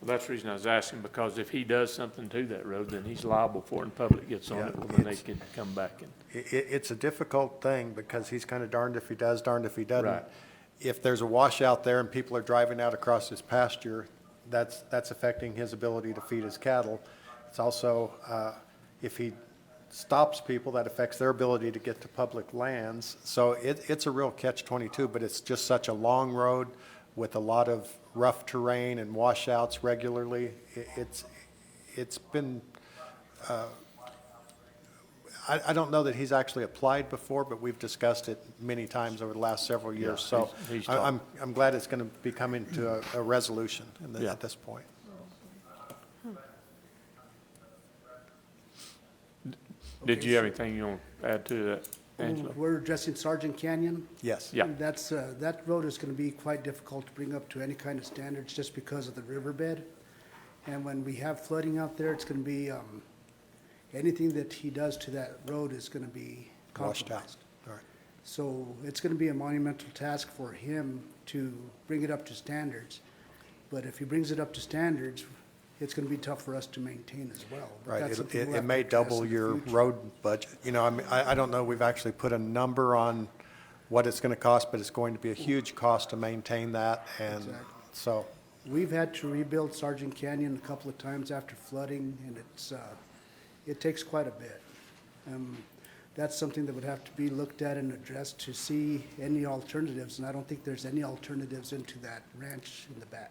Well, that's the reason I was asking, because if he does something to that road, then he's liable for it, and the public gets on it, well, then they can come back and. It's a difficult thing, because he's kind of darned if he does, darned if he doesn't. Right. If there's a washout there and people are driving out across his pasture, that's affecting his ability to feed his cattle. It's also, if he stops people, that affects their ability to get to public lands. So it's a real catch-22, but it's just such a long road with a lot of rough terrain and washouts regularly. It's been, I don't know that he's actually applied before, but we've discussed it many times over the last several years. Yeah, so he's I'm glad it's going to be coming to a resolution at this point. Did you have anything you want to add to that, Angelo? We're addressing Sergeant Canyon. Yes. Yeah. That road is going to be quite difficult to bring up to any kind of standards just because of the riverbed. And when we have flooding out there, it's going to be, anything that he does to that road is going to be Washed out. compromised. All right. So it's going to be a monumental task for him to bring it up to standards. But if he brings it up to standards, it's going to be tough for us to maintain as well. But Right, that's something we'll it have to may address double in the your future. road budget. I don't know, we've actually put a number on what it's going to cost, but it's going to be a huge cost to maintain that, and Exactly. so. We've had to rebuild Sergeant Canyon a couple of times after flooding, and it takes quite a bit. That's something that would have to be looked at and addressed to see any alternatives, and I don't think there's any alternatives into that ranch in the back.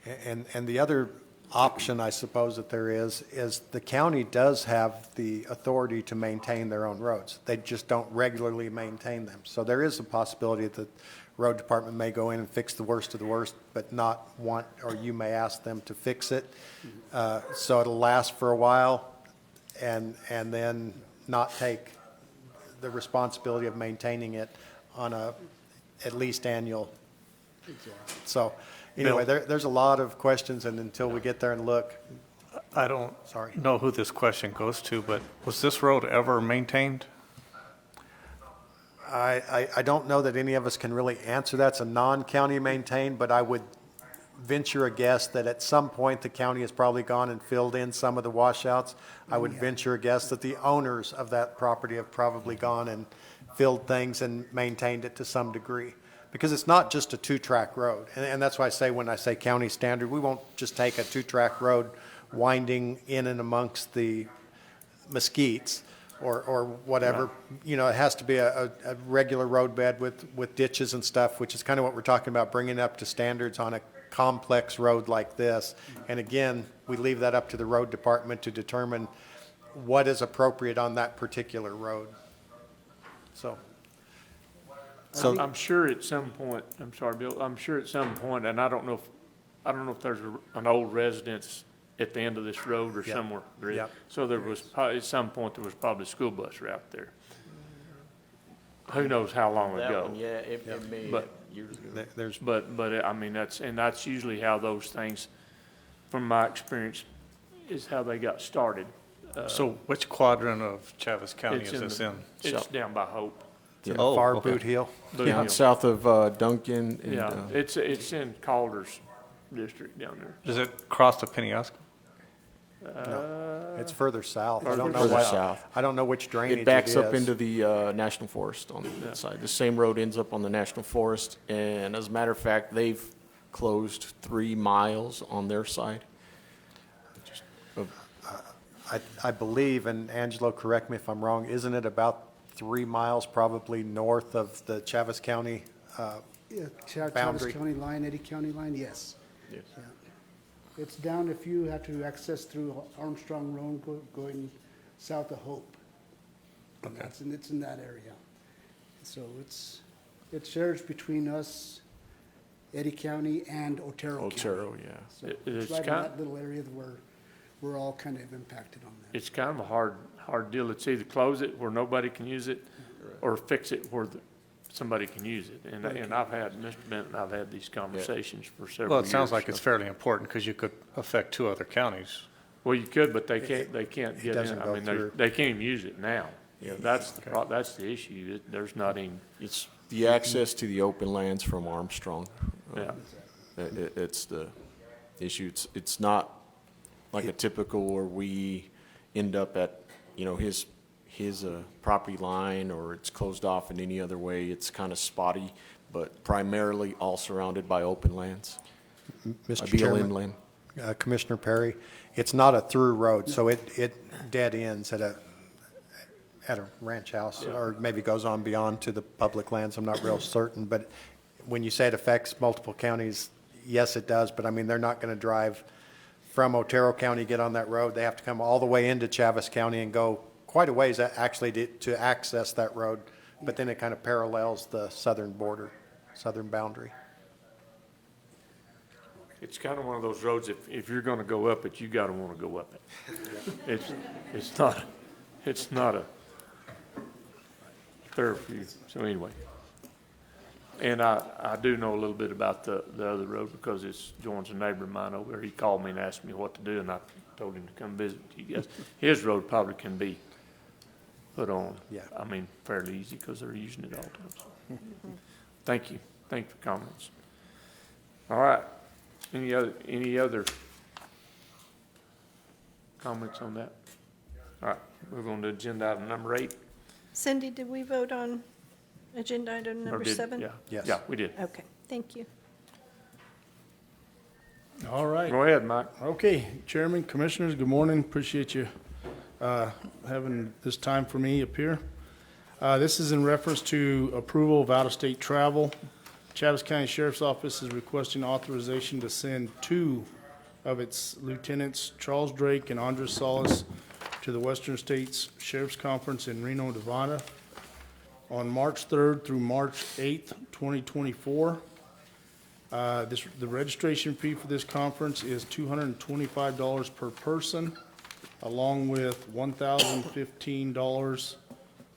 And the other option, I suppose, that there is the county does have the authority to maintain their own roads. They just don't regularly maintain them. So there is a possibility that the road department may go in and fix the worst of the worst, but not want, or you may ask them to fix it. So it'll last for a while and then not take the responsibility of maintaining it on a at least annual. So anyway, there's a lot of questions, and until we get there and look. I don't know who this question goes to, but was this road ever maintained? I don't know that any of us can really answer that. It's a non-county maintained, but I would venture a guess that at some point the county has probably gone and filled in some of the washouts. I would venture a guess that the owners of that property have probably gone and filled things and maintained it to some degree. Because it's not just a two-track road. And that's why I say, when I say county standard, we won't just take a two-track road winding in and amongst the mesquites or whatever. You know, it has to be a regular roadbed with ditches and stuff, which is kind of what we're talking about, bringing it up to standards on a complex road like this. And again, we leave that up to the road department to determine what is appropriate on that particular road. So I'm sure at some point, I'm sorry, Bill, I'm sure at some point, and I don't know if there's an old residence at the end of this road or somewhere. There is. So there was, at some point, there was probably a school bus route there. Who knows how long ago? It may, But years ago. But I mean, that's usually how those things, from my experience, is how they got started. So which quadrant of Chaves County is this in? It's down by Hope. Far Boot Hill. Yeah, it's south of Duncan. And, Yeah, it's in Calder's district down there. Does it cross the Pennyasco? No, it's further south. I don't know further south. I don't know which drainage It backs up is. into the National Forest on that side. The same road ends up on the National Forest, and as a matter of fact, they've closed 3 miles on their side. I believe, and Angelo, correct me if I'm wrong, isn't it about 3 miles probably north of the Chaves County boundary? Chaves County line, Eddy County line, yes. Yes. Yeah. It's down if you have to access through Armstrong Road going south of Hope. Okay. It's in that area. So it shares between us, Eddy County, and Otero County. Otero, yeah. So It's it's right in kind- that little area where we're all kind of impacted on that. It's kind of a hard deal. It's either close it where nobody can use it, or fix it where somebody can use it. And I've had, Mr. Benton, I've had these conversations for several years. Well, it sounds like so- it's fairly important because you could affect 2 other counties. Well, you could, but they can't get doesn't in. go I mean, through. they can't even use it now. Yeah. That's the issue. There's not even, It's the access to the open lands from Armstrong. yeah. It's the issue. It's not like a typical where we end up at, his property line, or it's closed off in any other way. It's kind of spotty, but primarily all surrounded by open lands. Mr. Ideal Chairman, inland. Commissioner Perry, it's not a through road, so it dead ends at a ranch house, or maybe goes on beyond to the public lands. I'm not real certain, but when you say it affects multiple counties, yes, it does. But I mean, they're not going to drive from Otero County, get on that road. They have to come all the way into Chaves County and go quite a ways actually to access that road. But then it kind of parallels the southern border, southern boundary. It's kind of one of those roads, if you're gonna go up it, you gotta wanna go up it. It's not a thoroughfare. So anyway. And I do know a little bit about the other road because it's joins a neighbor of mine over there. He called me and asked me what to do, and I told him to come visit you guys. His road probably can be put on. Yeah. I mean, fairly easy because they're using it all the time. So. Thank you. Thank you for comments. All right. Any other comments on that? All right, move on to agenda item number 8. Cindy, did we vote on agenda item Or number did- 7? Yeah. Yes. Yeah, we did. Okay, thank you. All right. Go ahead, Mike. Okay, Chairman, Commissioners, good morning. Appreciate you having this time for me up here. This is in reference to approval of out-of-state travel. Chaves County Sheriff's Office is requesting authorization to send 2 of its lieutenants, Charles Drake and Andres Solis, to the Western States Sheriff's Conference in Reno, Nevada on March 3rd through March 8th, 2024. The registration fee for this conference is $225 per person, along with $1,015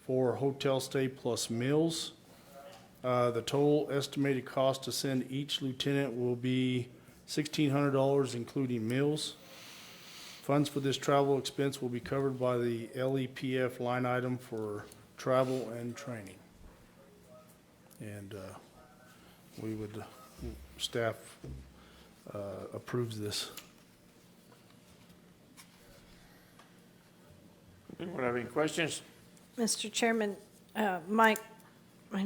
for hotel stay plus meals. The total estimated cost to send each lieutenant will be $1,600, including meals. Funds for this travel expense will be covered by the LEPF line item for travel and training. And staff approves this. Anyone have any questions? Mr. Chairman, Mike, I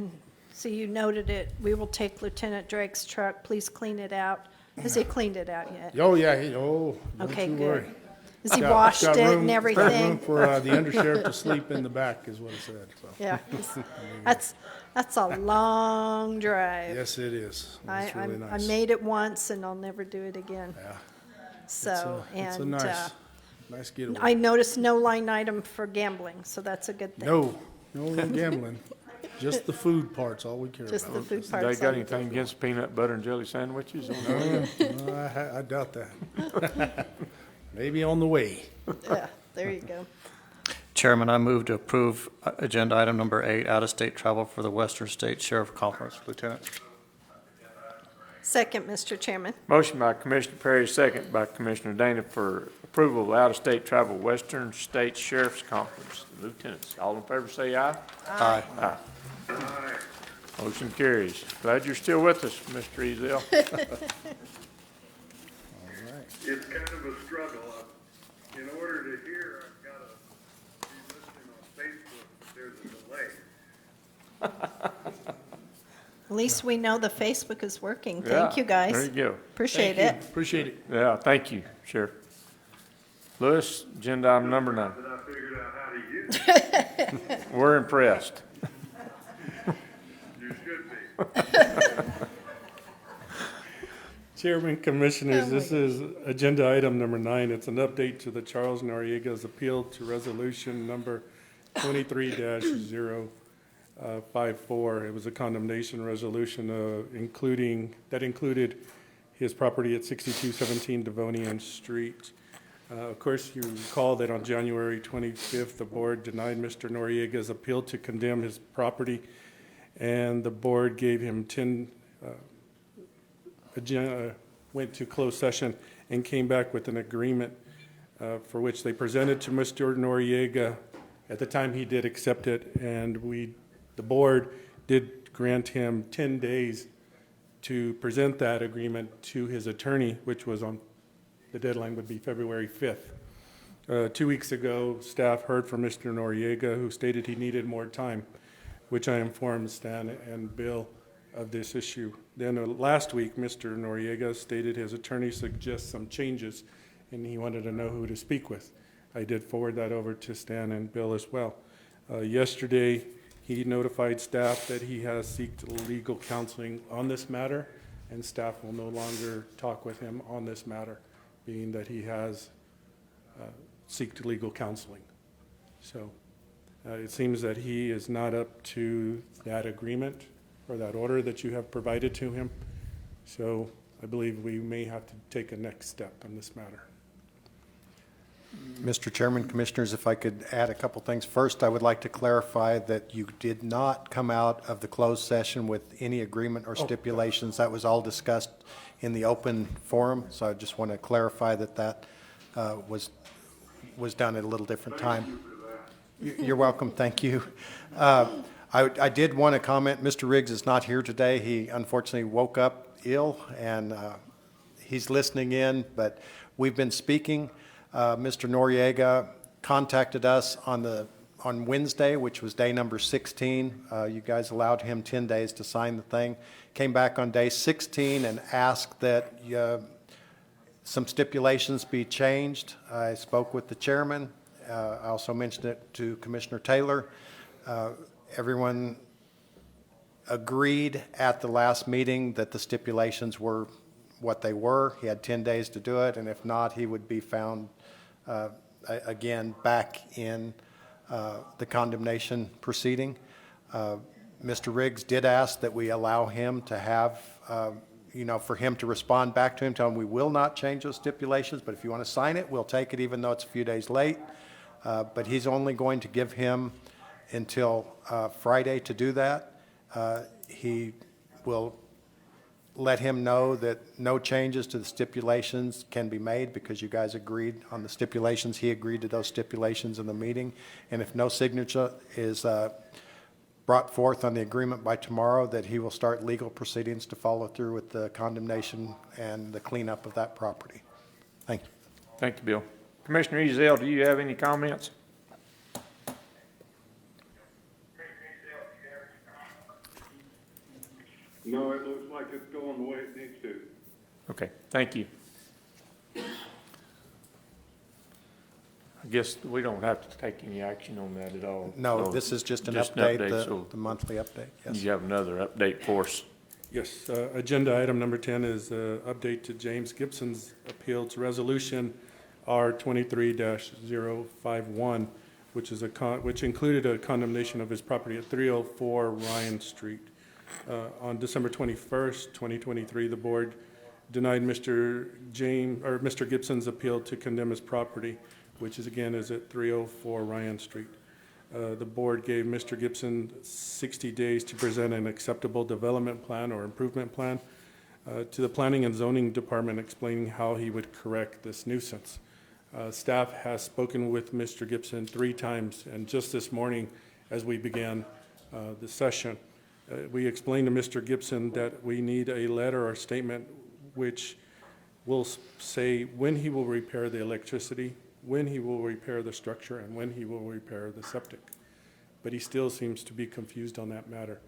see you noted it. We will take Lieutenant Drake's truck. Please clean it out. Has he cleaned it out yet? Oh, yeah, don't Okay, you good. worry. Has he Got washed it room- and got everything? room for the undersheriff to sleep in the back is what it said, so. Yeah, that's a long drive. Yes, it is. I It's really nice. made it once and I'll never do it again. Yeah. So, It's a and nice getaway. I noticed no line item for gambling, so that's a good thing. No gambling. Just the food part's all we care about. Just the food They parts. got anything against peanut butter and jelly sandwiches? No, I doubt that. Maybe on the way. Yeah, there you go. Chairman, I move to approve agenda item number 8, out-of-state travel for the Western States Sheriff Conference. Lieutenant? Second, Mr. Chairman. Motion by Commissioner Perry, second by Commissioner Dana for approval of out-of-state travel Western States Sheriff's Conference. Lieutenants, all in favor say aye. Aye. Aye. Motion carries. Glad you're still with us, Mr. Ezell. It's kind of a struggle. In order to hear, I've got to be listening on Facebook. There's a delay. At least we know the Facebook is working. Thank you, guys. There you go. Appreciate Thank it. you. Appreciate it. Yeah, thank you, Sheriff. Lewis, agenda item number 9. But I figured out how to use it. We're impressed. You should be. Chairman, Commissioners, this is agenda item number 9. It's an update to the Charles Noriega's appeal to resolution number 23-054. It was a condemnation resolution that included his property at 6217 Devonian Street. Of course, you recall that on January 25th, the board denied Mr. Noriega's appeal to condemn his property, and the board gave him went to closed session and came back with an agreement for which they presented to Mr. Noriega. At the time, he did accept it, and the board did grant him 10 days to present that agreement to his attorney, which was the deadline would be February 5th. 2 weeks ago, staff heard from Mr. Noriega, who stated he needed more time, which I informed Stan and Bill of this issue. Then last week, Mr. Noriega stated his attorney suggests some changes, and he wanted to know who to speak with. I did forward that over to Stan and Bill as well. Yesterday, he notified staff that he has sought legal counseling on this matter, and staff will no longer talk with him on this matter, being that he has sought legal counseling. So it seems that he is not up to that agreement or that order that you have provided to him. So I believe we may have to take a next step in this matter. Mr. Chairman, Commissioners, if I could add a couple things. First, I would like to clarify that you did not come out of the closed session with any agreement or stipulations. That was all discussed in the open forum, so I just want to clarify that was done at a little different time. You're welcome. Thank you. I did want to comment, Mr. Riggs is not here today. He unfortunately woke up ill, and he's listening in, but we've been speaking. Mr. Noriega contacted us on Wednesday, which was day number 16. You guys allowed him 10 days to sign the thing. Came back on day 16 and asked that some stipulations be changed. I spoke with the chairman. I also mentioned it to Commissioner Taylor. Everyone agreed at the last meeting that the stipulations were what they were. He had 10 days to do it, and if not, he would be found, again, back in the condemnation proceeding. Mr. Riggs did ask that we allow him to have, for him to respond back to him, tell him we will not change those stipulations, but if you want to sign it, we'll take it even though it's a few days late. But he's only going to give him until Friday to do that. He will let him know that no changes to the stipulations can be made because you guys agreed on the stipulations. He agreed to those stipulations in the meeting. And if no signature is brought forth on the agreement by tomorrow, that he will start legal proceedings to follow through with the condemnation and the cleanup of that property. Thank you. Thank you, Bill. Commissioner Ezell, do you have any comments? No, it looks like it's going the way it needs to. Okay, thank you. I guess we don't have to take any action on that at all. No, this is just an update, so the monthly update. Yes. You have another update for us. Yes, agenda item number 10 is update to James Gibson's appeal to resolution R23-051, which included a condemnation of his property at 304 Ryan Street. On December 21st, 2023, the board denied Mr. Gibson's appeal to condemn his property, which is at 304 Ryan Street. The board gave Mr. Gibson 60 days to present an acceptable development plan or improvement plan to the Planning and Zoning Department explaining how he would correct this nuisance. Staff has spoken with Mr. Gibson 3 times, and just this morning as we began the session, we explained to Mr. Gibson that we need a letter or statement which will say when he will repair the electricity, when he will repair the structure, and when he will repair the septic. But he still seems to be confused on that matter.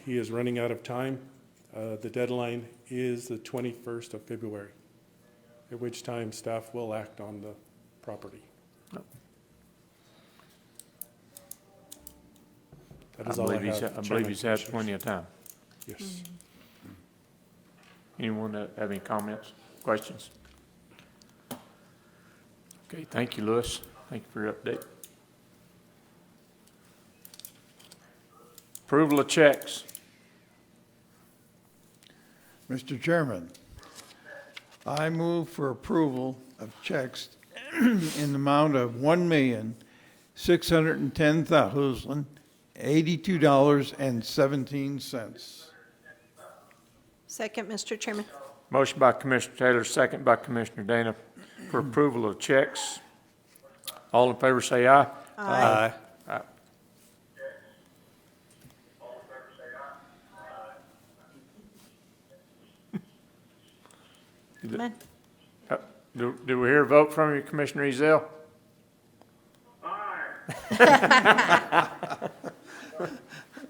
He is running out of time. The deadline is the 21st of February, at which time staff will act on the property. That is all I have. I believe he's had plenty of time. Yes. Anyone have any comments, questions? Okay, thank you, Lewis. Thank you for your update. Approval of checks. Mr. Chairman, I move for approval of checks in the amount of $1,610,082.17. Second, Mr. Chairman. Motion by Commissioner Taylor, second by Commissioner Dana for approval of checks. All in favor say aye. Aye. Aye. Come on. Do we hear a vote from you, Commissioner Ezell? Aye.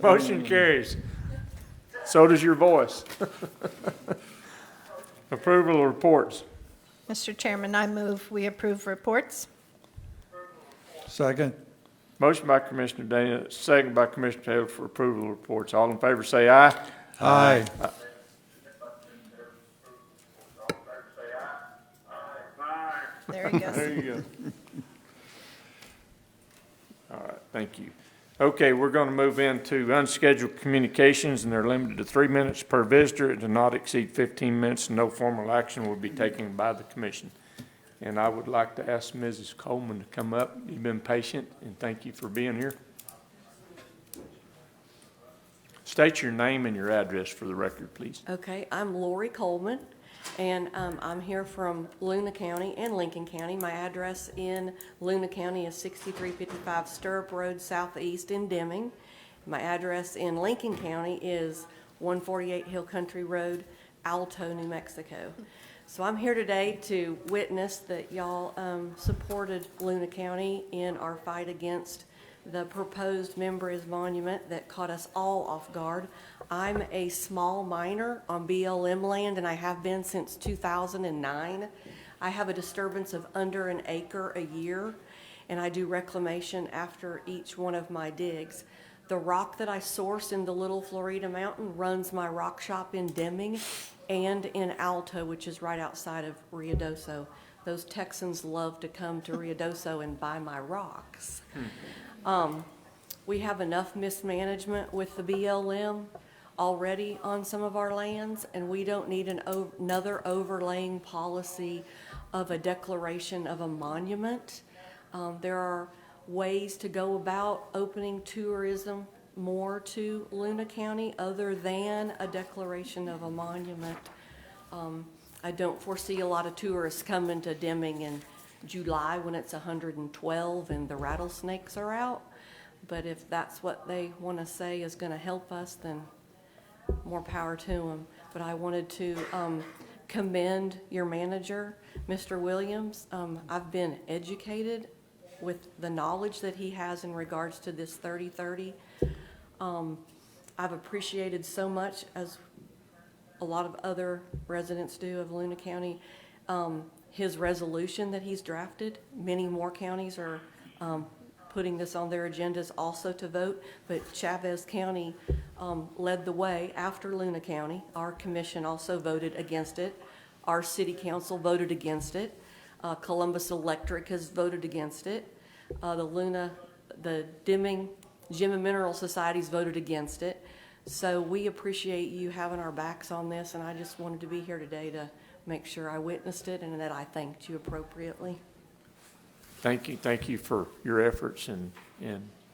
Motion carries. So does your voice. Approval of reports. Mr. Chairman, I move we approve reports. Second. Motion by Commissioner Dana, second by Commissioner Taylor for approval of reports. All in favor say aye. Aye. There he goes. There you go. All right, thank you. Okay, we're going to move into unscheduled communications, and they're limited to 3 minutes per visitor and to not exceed 15 minutes, and no formal action will be taken by the commission. And I would like to ask Mrs. Coleman to come up. You've been patient, and thank you for being here. State your name and your address for the record, please. Okay, I'm Lori Coleman, and I'm here from Luna County and Lincoln County. My address in Luna County is 6355 Stirrup Road Southeast in Deming. My address in Lincoln County is 148 Hill Country Road, Alto, New Mexico. So I'm here today to witness that y'all supported Luna County in our fight against the proposed Membriz monument that caught us all off guard. I'm a small miner on BLM land, and I have been since 2009. I have a disturbance of under an acre a year, and I do reclamation after each one of my digs. The rock that I source in the Little Florida Mountain runs my rock shop in Deming and in Alto, which is right outside of Ruidoso. Those Texans love to come to Ruidoso and buy my rocks. We have enough mismanagement with the BLM already on some of our lands, and we don't need another overlaying policy of a declaration of a monument. There are ways to go about opening tourism more to Luna County other than a declaration of a monument. I don't foresee a lot of tourists coming to Deming in July when it's 112 and the rattlesnakes are out. But if that's what they want to say is going to help us, then more power to them. But I wanted to commend your manager, Mr. Williams. I've been educated with the knowledge that he has in regards to this 30/30. I've appreciated so much, as a lot of other residents do of Luna County, his resolution that he's drafted. Many more counties are putting this on their agendas also to vote, but Chavez County led the way after Luna County. Our commission also voted against it. Our city council voted against it. Columbus Electric has voted against it. The Deming Gem and Mineral Societies voted against it. So we appreciate you having our backs on this, and I just wanted to be here today to make sure I witnessed it and that I thanked you appropriately. Thank you for your efforts and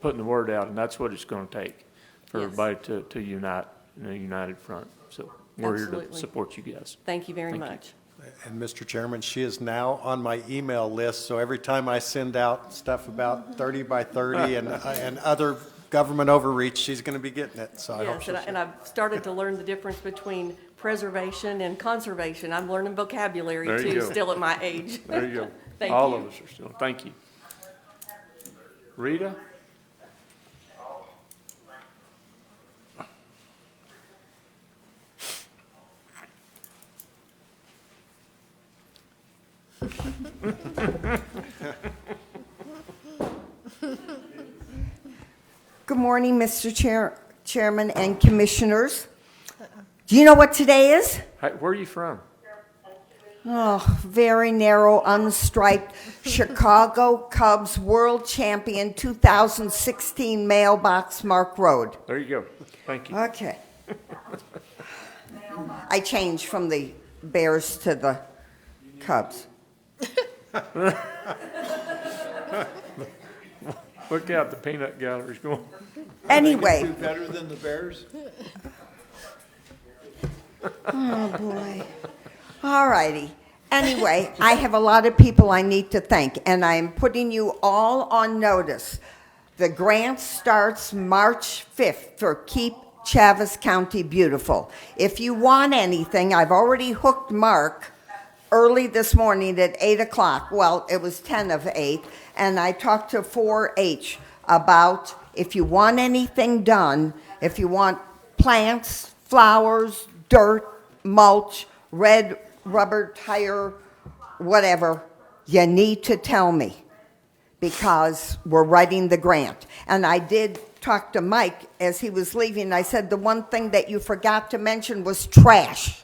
putting the word out, and that's what it's going to take for everybody to unite in a united front. So we're here to support you guys. Thank you very much. And Mr. Chairman, she is now on my email list, so every time I send out stuff about 30 by 30 and other government overreach, she's going to be getting it. So yes, and I've started to learn the difference between preservation and conservation. I'm learning vocabulary too, still at my age. There you go. Thank All you. of us are still. Thank you. Rita? Good morning, Mr. Chairman and Commissioners. Do you know what today is? Hey, where are you from? Oh, very narrow, unstriped Chicago Cubs World Champion 2016 mailbox, Mark Road. There you go. Thank you. Okay. I changed from the Bears to the Cubs. Look out, the peanut gallery's going. Anyway. Do better than the Bears? Oh, boy. All righty. Anyway, I have a lot of people I need to thank, and I'm putting you all on notice. The grant starts March 5th for Keep Chavez County Beautiful. If you want anything, I've already hooked Mark early this morning at 8 o'clock. Well, it was 10 of 8, and I talked to 4-H about if you want anything done, if you want plants, flowers, dirt, mulch, red rubber tire, whatever, you need to tell me because we're writing the grant. And I did talk to Mike as he was leaving. I said the one thing that you forgot to mention was trash.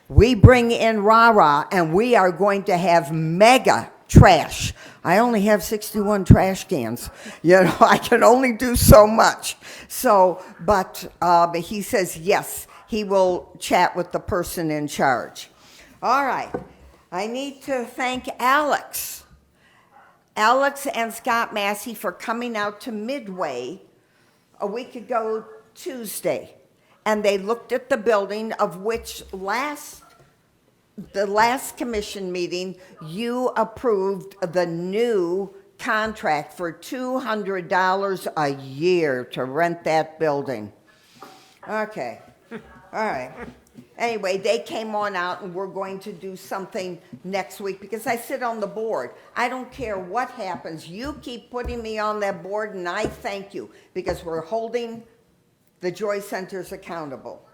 We bring in rah-rah, and we are going to have mega trash. I only have 61 trash cans. You know, I can only do so much. So, but he says yes, he will chat with the person in charge. All right. I need to thank Alex and Scott Massey for coming out to Midway a week ago Tuesday. And they looked at the building, of which the last commission meeting, you approved the new contract for $200 a year to rent that building. Okay. All right. Anyway, they came on out, and we're going to do something next week because I sit on the board. I don't care what happens. You keep putting me on that board, and I thank you because we're holding the Joy Centers accountable.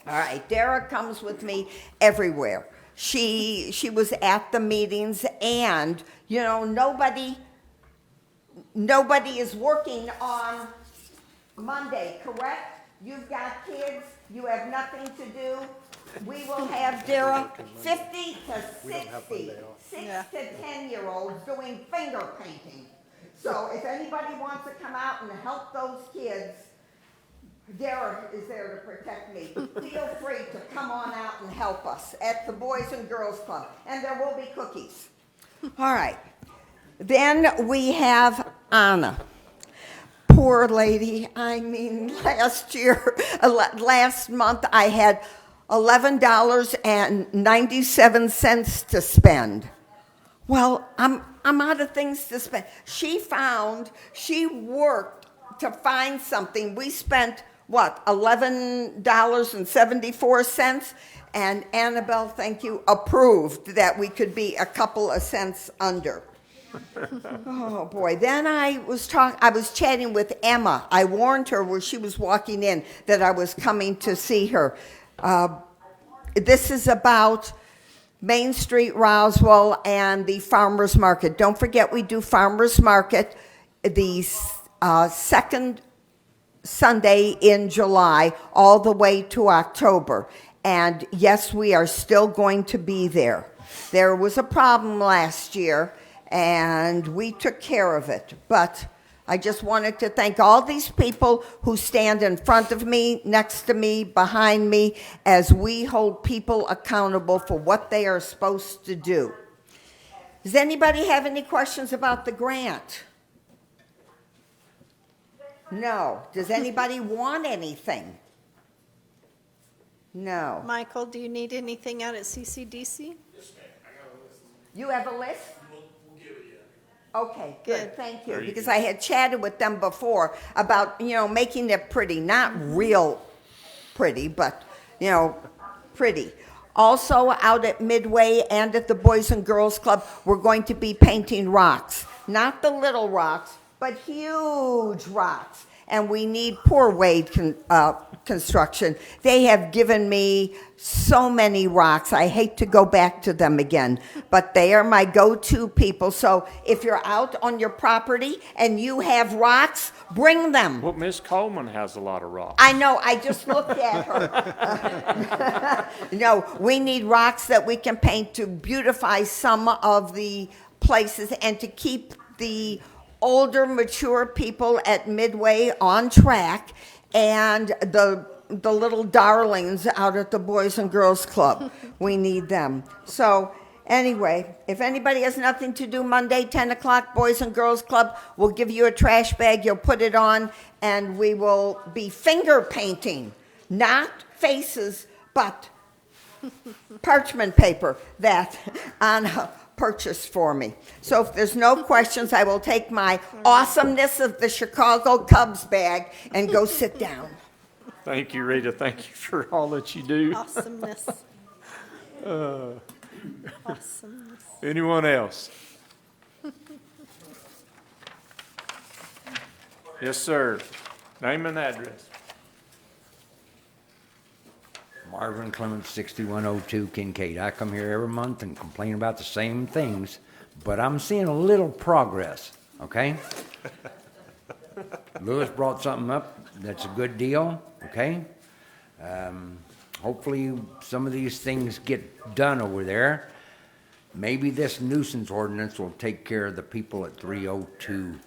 All right, Dara comes with me everywhere. She was at the meetings, and, you know, nobody is working on Monday, correct? You've got kids, you have nothing to do. We will have, Dara, 50 to 60, 6 to 10-year-olds doing finger painting. So if anybody wants to come out and help those kids, Dara is there to protect me. Feel free to come on out and help us at the Boys and Girls Club, and there will be cookies. All right. Then we have Anna. Poor lady. I mean, last month I had $11.97 to spend. Well, I'm out of things to spend. She worked to find something. We spent, what, $11.74? And Annabelle, thank you, approved that we could be a couple of cents under. Oh boy, then I was chatting with Emma. I warned her where she was walking in that I was coming to see her. This is about Main Street, Roswell, and the Farmers Market. Don't forget we do Farmers Market the second Sunday in July all the way to October. And yes, we are still going to be there. There was a problem last year, and we took care of it. But I just wanted to thank all these people who stand in front of me, next to me, behind me, as we hold people accountable for what they are supposed to do. Does anybody have any questions about the grant? No. Does anybody want anything? No. Michael, do you need anything out at CCDC? You have a list? Okay, good, thank you. Because I had chatted with them before about, making it pretty, not real pretty, but, pretty. Also, out at Midway and at the Boys and Girls Club, we're going to be painting rocks. Not the little rocks, but huge rocks. And we need Poor Wade Construction. They have given me so many rocks. I hate to go back to them again, but they are my go-to people. So if you're out on your property and you have rocks, bring them. Well, Miss Coleman has a lot of rocks. I know, I just looked at her. No, we need rocks that we can paint to beautify some of the places and to keep the older, mature people at Midway on track, and the little darlings out at the Boys and Girls Club. We need them. So anyway, if anybody has nothing to do Monday, 10 o'clock, Boys and Girls Club, we'll give you a trash bag, you'll put it on, and we will be finger painting, not faces, but parchment paper that Anna purchased for me. So if there's no questions, I will take my awesomeness of the Chicago Cubs bag and go sit down. Thank you, Rita. Thank you for all that you do. Awesomeness. Awesomeness. Anyone else? Yes, sir. Name and address. Marvin Clements, 6102 Kincaid. I come here every month and complain about the same things, but I'm seeing a little progress, okay? Lewis brought something up that's a good deal, okay? Hopefully some of these things get done over there. Maybe this nuisance ordinance will take care of the people at 302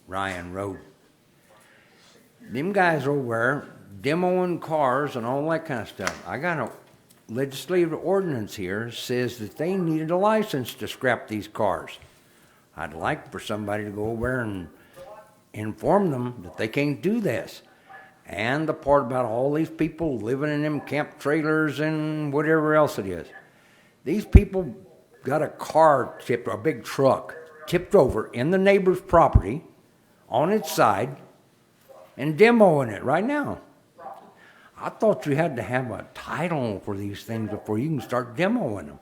Ryan Road. Them guys over there demoing cars and all that kind of stuff. I got a legislative ordinance here says that they needed a license to scrap these cars. I'd like for somebody to go over there and inform them that they can't do this. And the part about all these people living in them camp trailers and whatever else it is. These people got a car tipped, a big truck, tipped over in the neighbor's property on its side and demoing it right now. I thought you had to have a title for these things before you can start demoing them.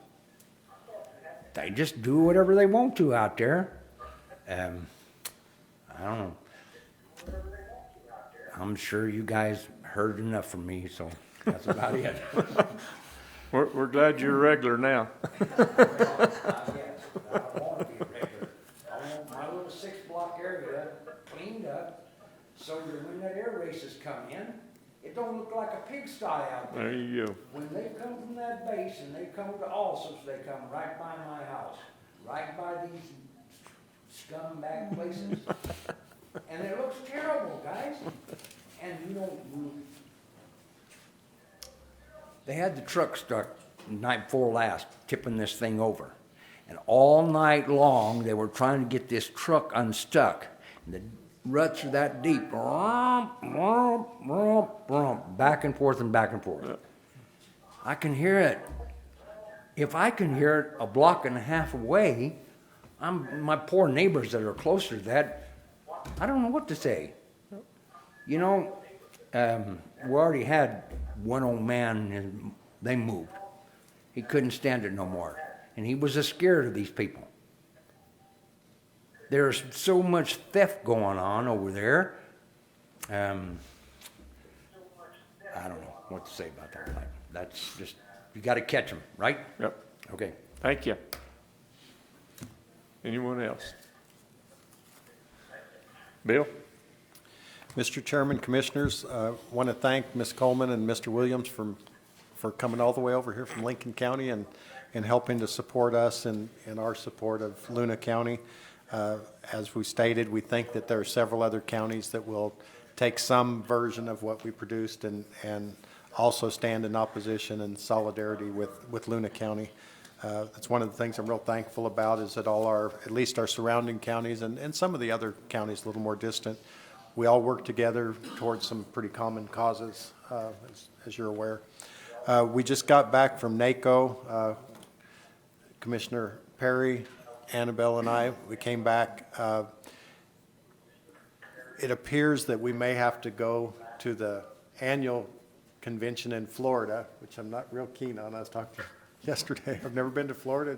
They just do whatever they want to out there. I don't know. I'm sure you guys heard enough from me, so that's about it. We're glad you're a regular now. I want my little 6-block area cleaned up so that when that air races come in, it don't look like a pigsty out there. There you go. When they come from that base and they come to Alsop's, they come right by my house, right by these scumbag places. And it looks terrible, guys. And you know, they had the truck stuck night before last, tipping this thing over. And all night long, they were trying to get this truck unstuck. And the ruts are that deep. Back and forth and back and forth. I can hear it. If I can hear it a block and a half away, my poor neighbors that are closer to that, I don't know what to say. You know, we already had one old man, and they moved. He couldn't stand it no more. And he was scared of these people. There's so much theft going on over there. I don't know what to say about that. That's just, you got to catch them, right? Yep. Okay. Thank you. Anyone else? Bill? Mr. Chairman, Commissioners, want to thank Ms. Coleman and Mr. Williams for coming all the way over here from Lincoln County and helping to support us in our support of Luna County. As we stated, we think that there are several other counties that will take some version of what we produced and also stand in opposition and solidarity with Luna County. That's one of the things I'm real thankful about, is that at least our surrounding counties and some of the other counties a little more distant, we all work together towards some pretty common causes, as you're aware. We just got back from NACO. Commissioner Perry, Annabelle, and I, we came back. It appears that we may have to go to the annual convention in Florida, which I'm not real keen on. I was talking yesterday. I've never been to Florida.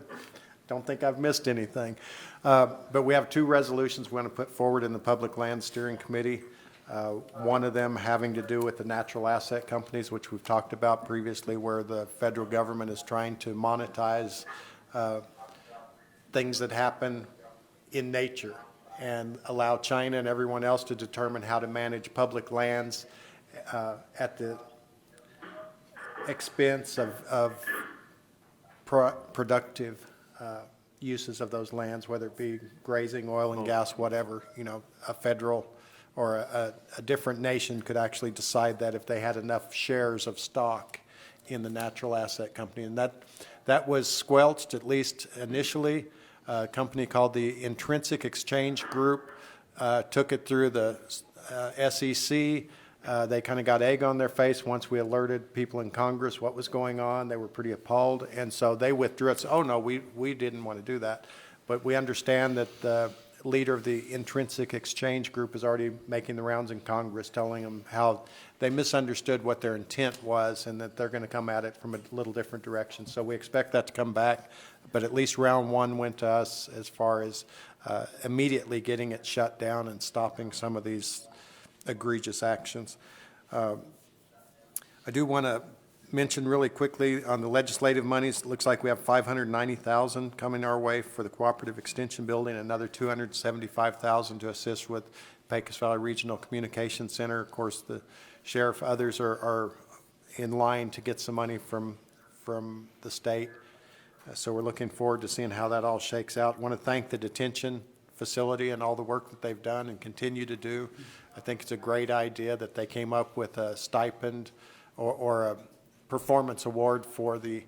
Don't think I've missed anything. But we have two resolutions we want to put forward in the Public Land Steering Committee. One of them having to do with the natural asset companies, which we've talked about previously, where the federal government is trying to monetize things that happen in nature and allow China and everyone else to determine how to manage public lands at the expense of productive uses of those lands, whether it be grazing, oil and gas, whatever. You know, a federal or a different nation could actually decide that if they had enough shares of stock in the natural asset company. And that was squelched, at least initially. A company called the Intrinsic Exchange Group took it through the SEC. They kind of got egg on their face once we alerted people in Congress what was going on. They were pretty appalled, and so they withdrew it. So, oh no, we didn't want to do that. But we understand that the leader of the Intrinsic Exchange Group is already making the rounds in Congress, telling them how they misunderstood what their intent was and that they're going to come at it from a little different direction. So we expect that to come back, but at least round one went to us as far as immediately getting it shut down and stopping some of these egregious actions. I do want to mention really quickly on the legislative monies, it looks like we have $590,000 coming our way for the Cooperative Extension Building, another $275,000 to assist with Pecos Valley Regional Communication Center. Of course, the sheriff, others are in line to get some money from the state. So we're looking forward to seeing how that all shakes out. I want to thank the detention facility and all the work that they've done and continue to do. I think it's a great idea that they came up with a stipend or a performance award for the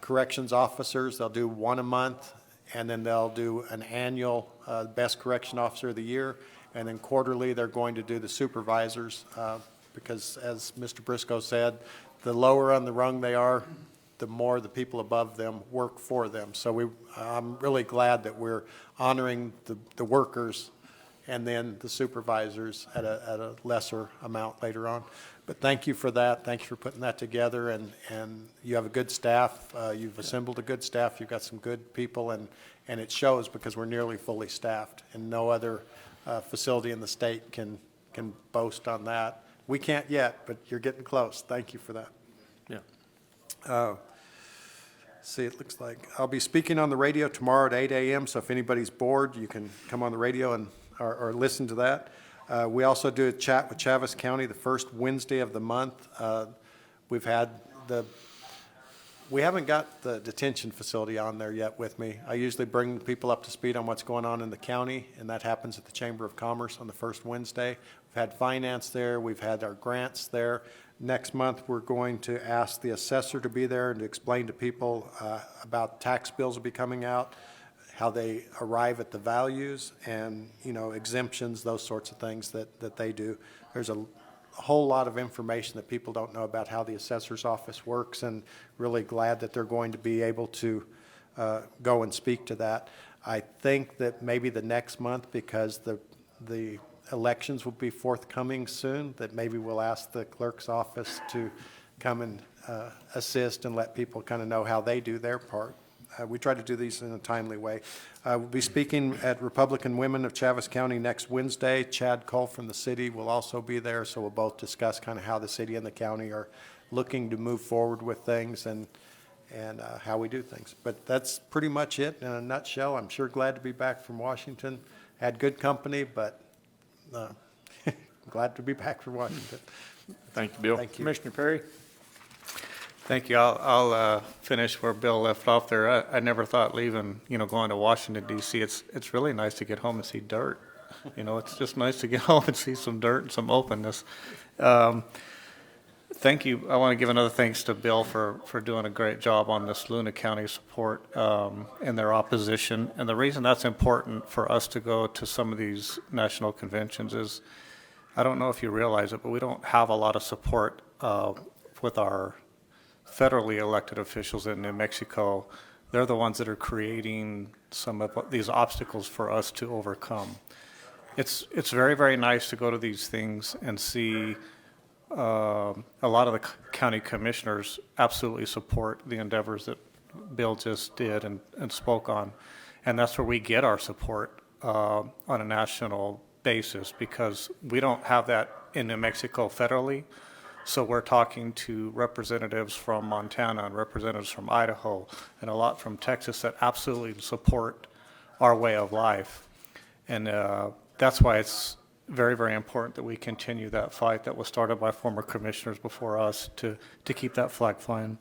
corrections officers. They'll do one a month, and then they'll do an annual Best Correction Officer of the Year, and then quarterly they're going to do the supervisors because, as Mr. Briscoe said, the lower on the rung they are, the more the people above them work for them. So I'm really glad that we're honoring the workers and then the supervisors at a lesser amount later on. But thank you for that. Thank you for putting that together. And you have a good staff. You've assembled a good staff. You've got some good people, and it shows because we're nearly fully staffed, and no other facility in the state can boast on that. We can't yet, but you're getting close. Thank you for that. Yeah. See, it looks like I'll be speaking on the radio tomorrow at 8 a.m., so if anybody's bored, you can come on the radio or listen to that. We also do a chat with Chaves County the first Wednesday of the month. We haven't got the detention facility on there yet with me. I usually bring people up to speed on what's going on in the county, and that happens at the Chamber of Commerce on the first Wednesday. We've had finance there. We've had our grants there. Next month, we're going to ask the assessor to be there and to explain to people about tax bills will be coming out, how they arrive at the values, and, you know, exemptions, those sorts of things that they do. There's a whole lot of information that people don't know about how the assessor's office works, and really glad that they're going to be able to go and speak to that. I think that maybe the next month, because the elections will be forthcoming soon, that maybe we'll ask the clerk's office to come and assist and let people kind of know how they do their part. We try to do these in a timely way. We'll be speaking at Republican Women of Chaves County next Wednesday. Chad Cole from the city will also be there, so we'll both discuss kind of how the city and the county are looking to move forward with things and how we do things. But that's pretty much it in a nutshell. I'm sure glad to be back from Washington. Had good company, but glad to be back from Washington. Thank you, Bill. Thank you. Commissioner Perry? Thank you. I'll finish where Bill left off there. I never thought leaving, going to Washington, D.C., it's really nice to get home and see dirt. It's just nice to get home and see some dirt and some openness. Thank you. I want to give another thanks to Bill for doing a great job on this Luna County support and their opposition. And the reason that's important for us to go to some of these national conventions is, I don't know if you realize it, but we don't have a lot of support with our federally elected officials in New Mexico. They're the ones that are creating some of these obstacles for us to overcome. It's very, very nice to go to these things and see a lot of the county commissioners absolutely support the endeavors that Bill just did and spoke on. And that's where we get our support on a national basis, because we don't have that in New Mexico federally. So we're talking to representatives from Montana and representatives from Idaho and a lot from Texas that absolutely support our way of life. And that's why it's very, very important that we continue that fight that was started by former commissioners before us to keep that flag flying.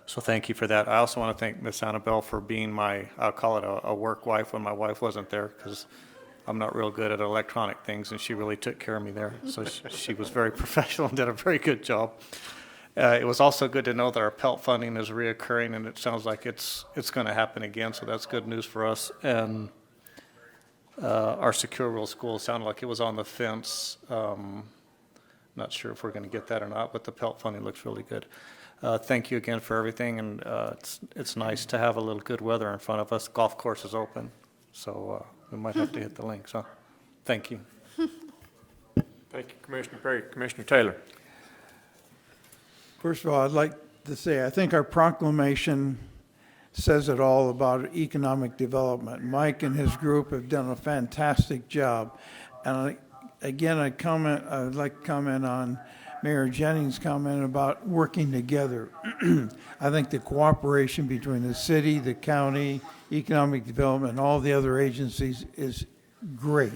So thank you for that. I also want to thank Miss Annabelle for being I'll call it a work wife when my wife wasn't there, because I'm not real good at electronic things, and she really took care of me there. So she was very professional and did a very good job. It was also good to know that our PELT funding is reoccurring, and it sounds like it's going to happen again, so that's good news for us. And our Secure Rural School sounded like it was on the fence. Not sure if we're going to get that or not, but the PELT funding looks really good. Thank you again for everything, and it's nice to have a little good weather in front of us. Golf course is open, so we might have to hit the links, huh? Thank you. Thank you, Commissioner Perry. Commissioner Taylor. First of all, I'd like to say I think our proclamation says it all about economic development. Mike and his group have done a fantastic job. And again, I'd like to comment on Mayor Jennings' comment about working together. I think the cooperation between the city, the county, economic development, and all the other agencies is great.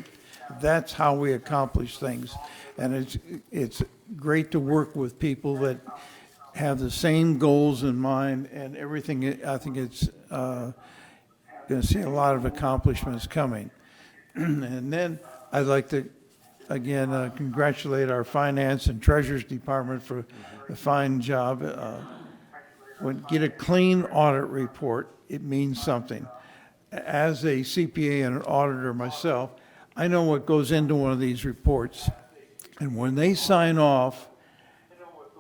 That's how we accomplish things. And it's great to work with people that have the same goals in mind and everything. I think it's going to see a lot of accomplishments coming. And then I'd like to again, congratulate our Finance and Treasurer's Department for the fine job. When get a clean audit report, it means something. As a CPA and an auditor myself, I know what goes into one of these reports. And when they sign off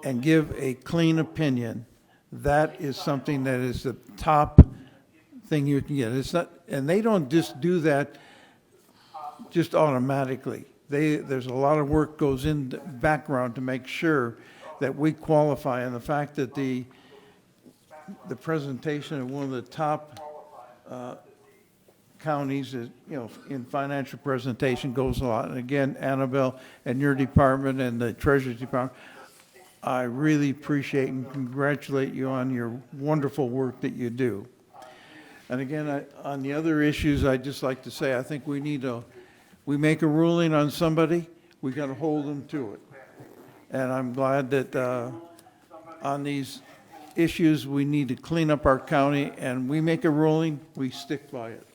and give a clean opinion, that is something that is the top thing you can get. It's not, and they don't just do that just automatically. There's a lot of work goes in the background to make sure that we qualify, and the fact that the presentation of one of the top counties is, in financial presentation goes a lot. And again, Annabelle and your department and the Treasury Department, I really appreciate and congratulate you on your wonderful work that you do. And again, on the other issues, I'd just like to say I think we make a ruling on somebody, we got to hold them to it. And I'm glad that on these issues, we need to clean up our county, and we make a ruling, we stick by it.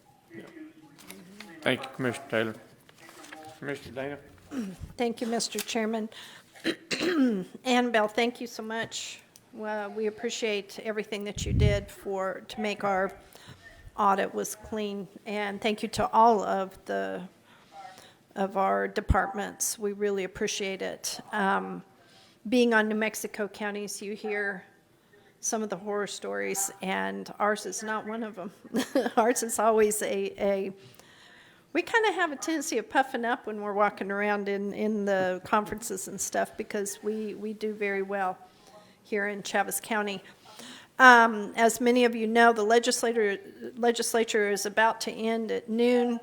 Thank you, Commissioner Taylor. Commissioner Dana? Thank you, Mr. Chairman. Annabelle, thank you so much. Well, we appreciate everything that you did to make our audit was clean, and thank you to all of our departments. We really appreciate it. Being on New Mexico counties, you hear some of the horror stories, and ours is not one of them. Ours is always we kind of have a tendency of puffing up when we're walking around in the conferences and stuff, because we do very well here in Chaves County. As many of you know, the legislature is about to end at noon.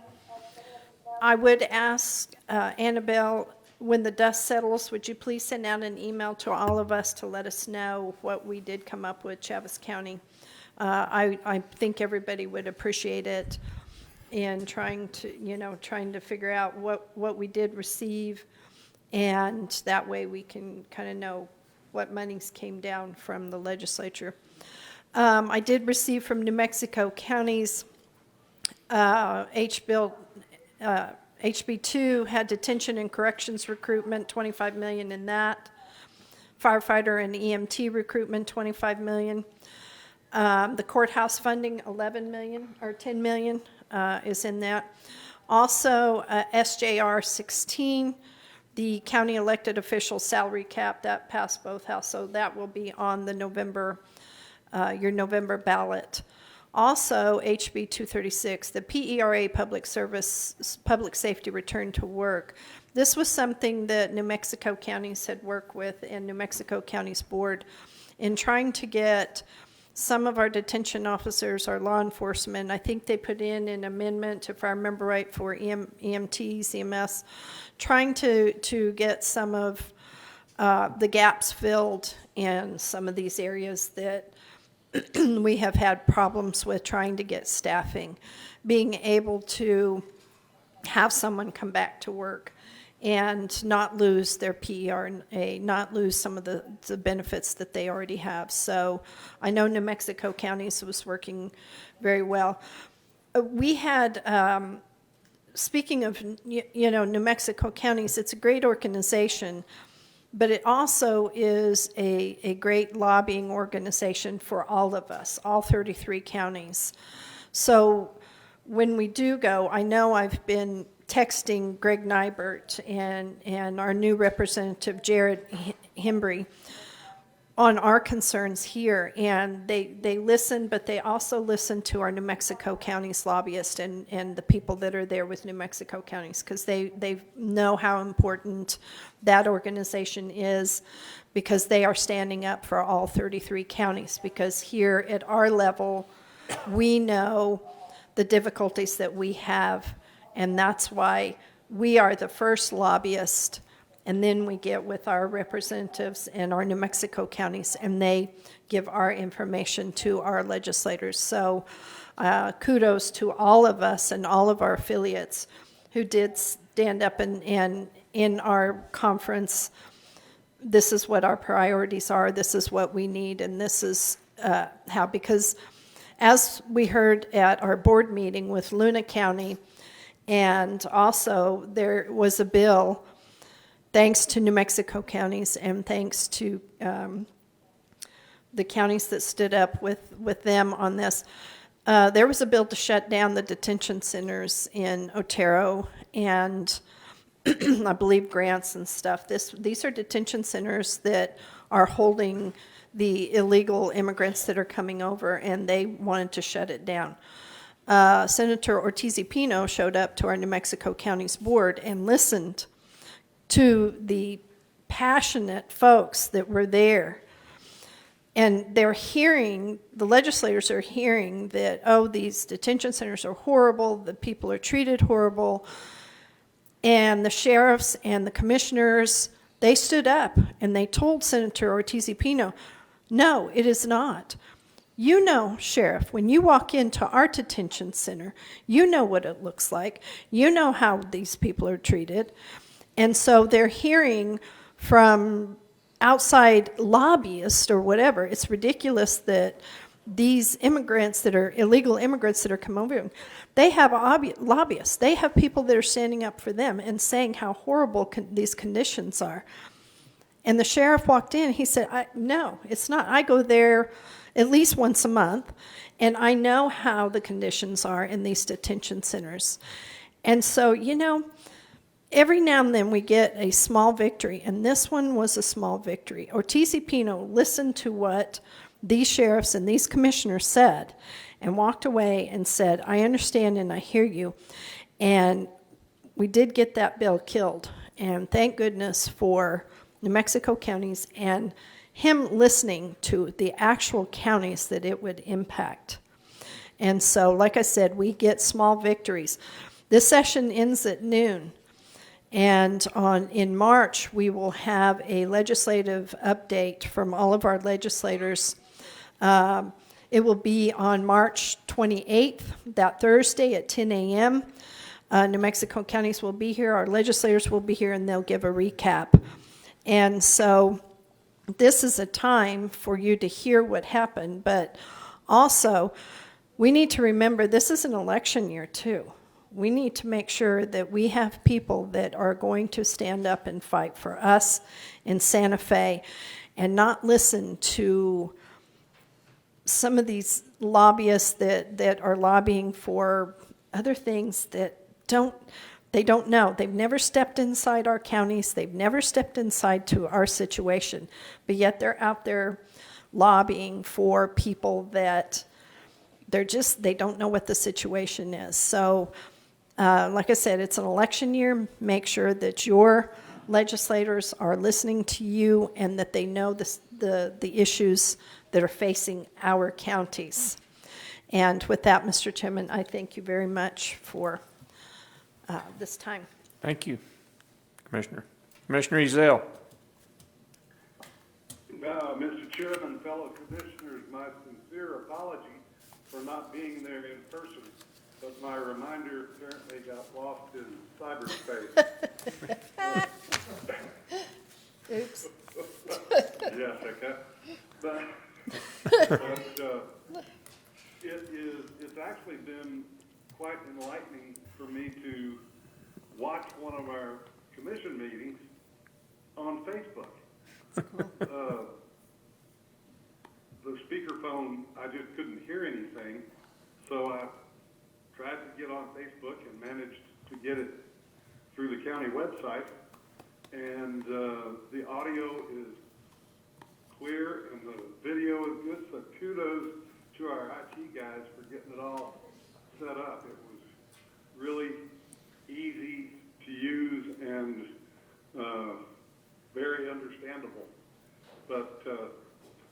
I would ask Annabelle, when the dust settles, would you please send out an email to all of us to let us know what we did come up with Chaves County? I think everybody would appreciate it in trying to figure out what we did receive, and that way we can kind of know what monies came down from the legislature. I did receive from New Mexico counties, HB2 had detention and corrections recruitment, $25 million in that. Firefighter and EMT recruitment, $25 million. The courthouse funding, $11 million or $10 million is in that. Also, SJR 16, the county elected official salary cap, that passed both houses, so that will be on the your November ballot. Also, HB 236, the PERA public safety return to work. This was something that New Mexico counties had worked with, and New Mexico County's board in trying to get some of our detention officers, our law enforcement. I think they put in an amendment, if I remember right, for EMTs, EMS, trying to get some of the gaps filled in some of these areas that we have had problems with trying to get staffing, being able to have someone come back to work and not lose their PERA, not lose some of the benefits that they already have. So I know New Mexico counties was working very well. We had, speaking of, New Mexico counties, it's a great organization, but it also is a great lobbying organization for all of us, all 33 counties. So when we do go, I know I've been texting Greg Nybert and our new representative, Jared Hembry, on our concerns here, and they listen, but they also listen to our New Mexico counties lobbyists and the people that are there with New Mexico counties, because they know how important that organization is, because they are standing up for all 33 counties, because here at our level, we know the difficulties that we have, and that's why we are the first lobbyist. And then we get with our representatives in our New Mexico counties, and they give our information to our legislators. So kudos to all of us and all of our affiliates who did stand up and in our conference. This is what our priorities are. This is what we need. And this is how, because as we heard at our board meeting with Luna County, and also there was a bill, thanks to New Mexico counties and thanks to the counties that stood up with them on this. There was a bill to shut down the detention centers in Otero and I believe Grants and stuff. These are detention centers that are holding the illegal immigrants that are coming over, and they wanted to shut it down. Senator Ortiz-Pino showed up to our New Mexico counties board and listened to the passionate folks that were there. And they're hearing, the legislators are hearing that, oh, these detention centers are horrible, the people are treated horrible. And the sheriffs and the commissioners, they stood up and they told Senator Ortiz-Pino, no, it is not. You know, Sheriff, when you walk into our detention center, you know what it looks like. You know how these people are treated. And so they're hearing from outside lobbyists or whatever. It's ridiculous that these immigrants that are illegal immigrants that are coming over, they have lobbyists. They have people that are standing up for them and saying how horrible these conditions are. And the sheriff walked in. He said, no, it's not. I go there at least once a month, and I know how the conditions are in these detention centers. And so, you know, every now and then we get a small victory, and this one was a small victory. Ortiz y Pino listened to what these sheriffs and these commissioners said and walked away and said, I understand and I hear you. And we did get that bill killed. And thank goodness for New Mexico counties and him listening to the actual counties that it would impact. And so, like I said, we get small victories. This session ends at noon. And in March, we will have a legislative update from all of our legislators. It will be on March 28th, that Thursday at 10 a.m. New Mexico counties will be here, our legislators will be here, and they'll give a recap. And so this is a time for you to hear what happened, but also we need to remember this is an election year too. We need to make sure that we have people that are going to stand up and fight for us in Santa Fe and not listen to some of these lobbyists that are lobbying for other things that they don't know. They've never stepped inside our counties. They've never stepped inside to our situation, but yet they're out there lobbying for people that they don't know what the situation is. So, like I said, it's an election year. Make sure that your legislators are listening to you and that they know the issues that are facing our counties. And with that, Mr. Chairman, I thank you very much for this time. Thank you, Commissioner. Commissioner Ezell. Mr. Chairman, fellow commissioners, my sincere apology for not being there in person, but my reminder apparently got lost in cyberspace. Oops. Yes, okay. But it's actually been quite enlightening for me to watch one of our commission meetings on Facebook. The speakerphone, I just couldn't hear anything, so I tried to get on Facebook and managed to get it through the county website, and the audio is clear and the video is good, so kudos to our IT guys for getting it all set up. It was really easy to use and very understandable. But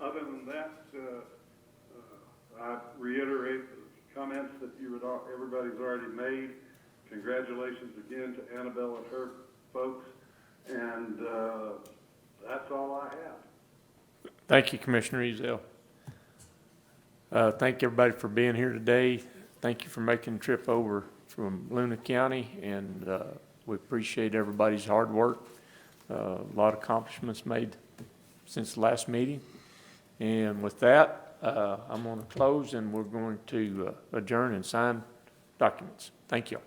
other than that, I reiterate the comments that everybody's already made. Congratulations again to Annabelle and her folks, and that's all I have. Thank you, Commissioner Ezell. Thank everybody for being here today. Thank you for making the trip over from Luna County, and we appreciate everybody's hard work. A lot of accomplishments made since the last meeting. And with that, I'm going to close, and we're going to adjourn and sign documents. Thank you.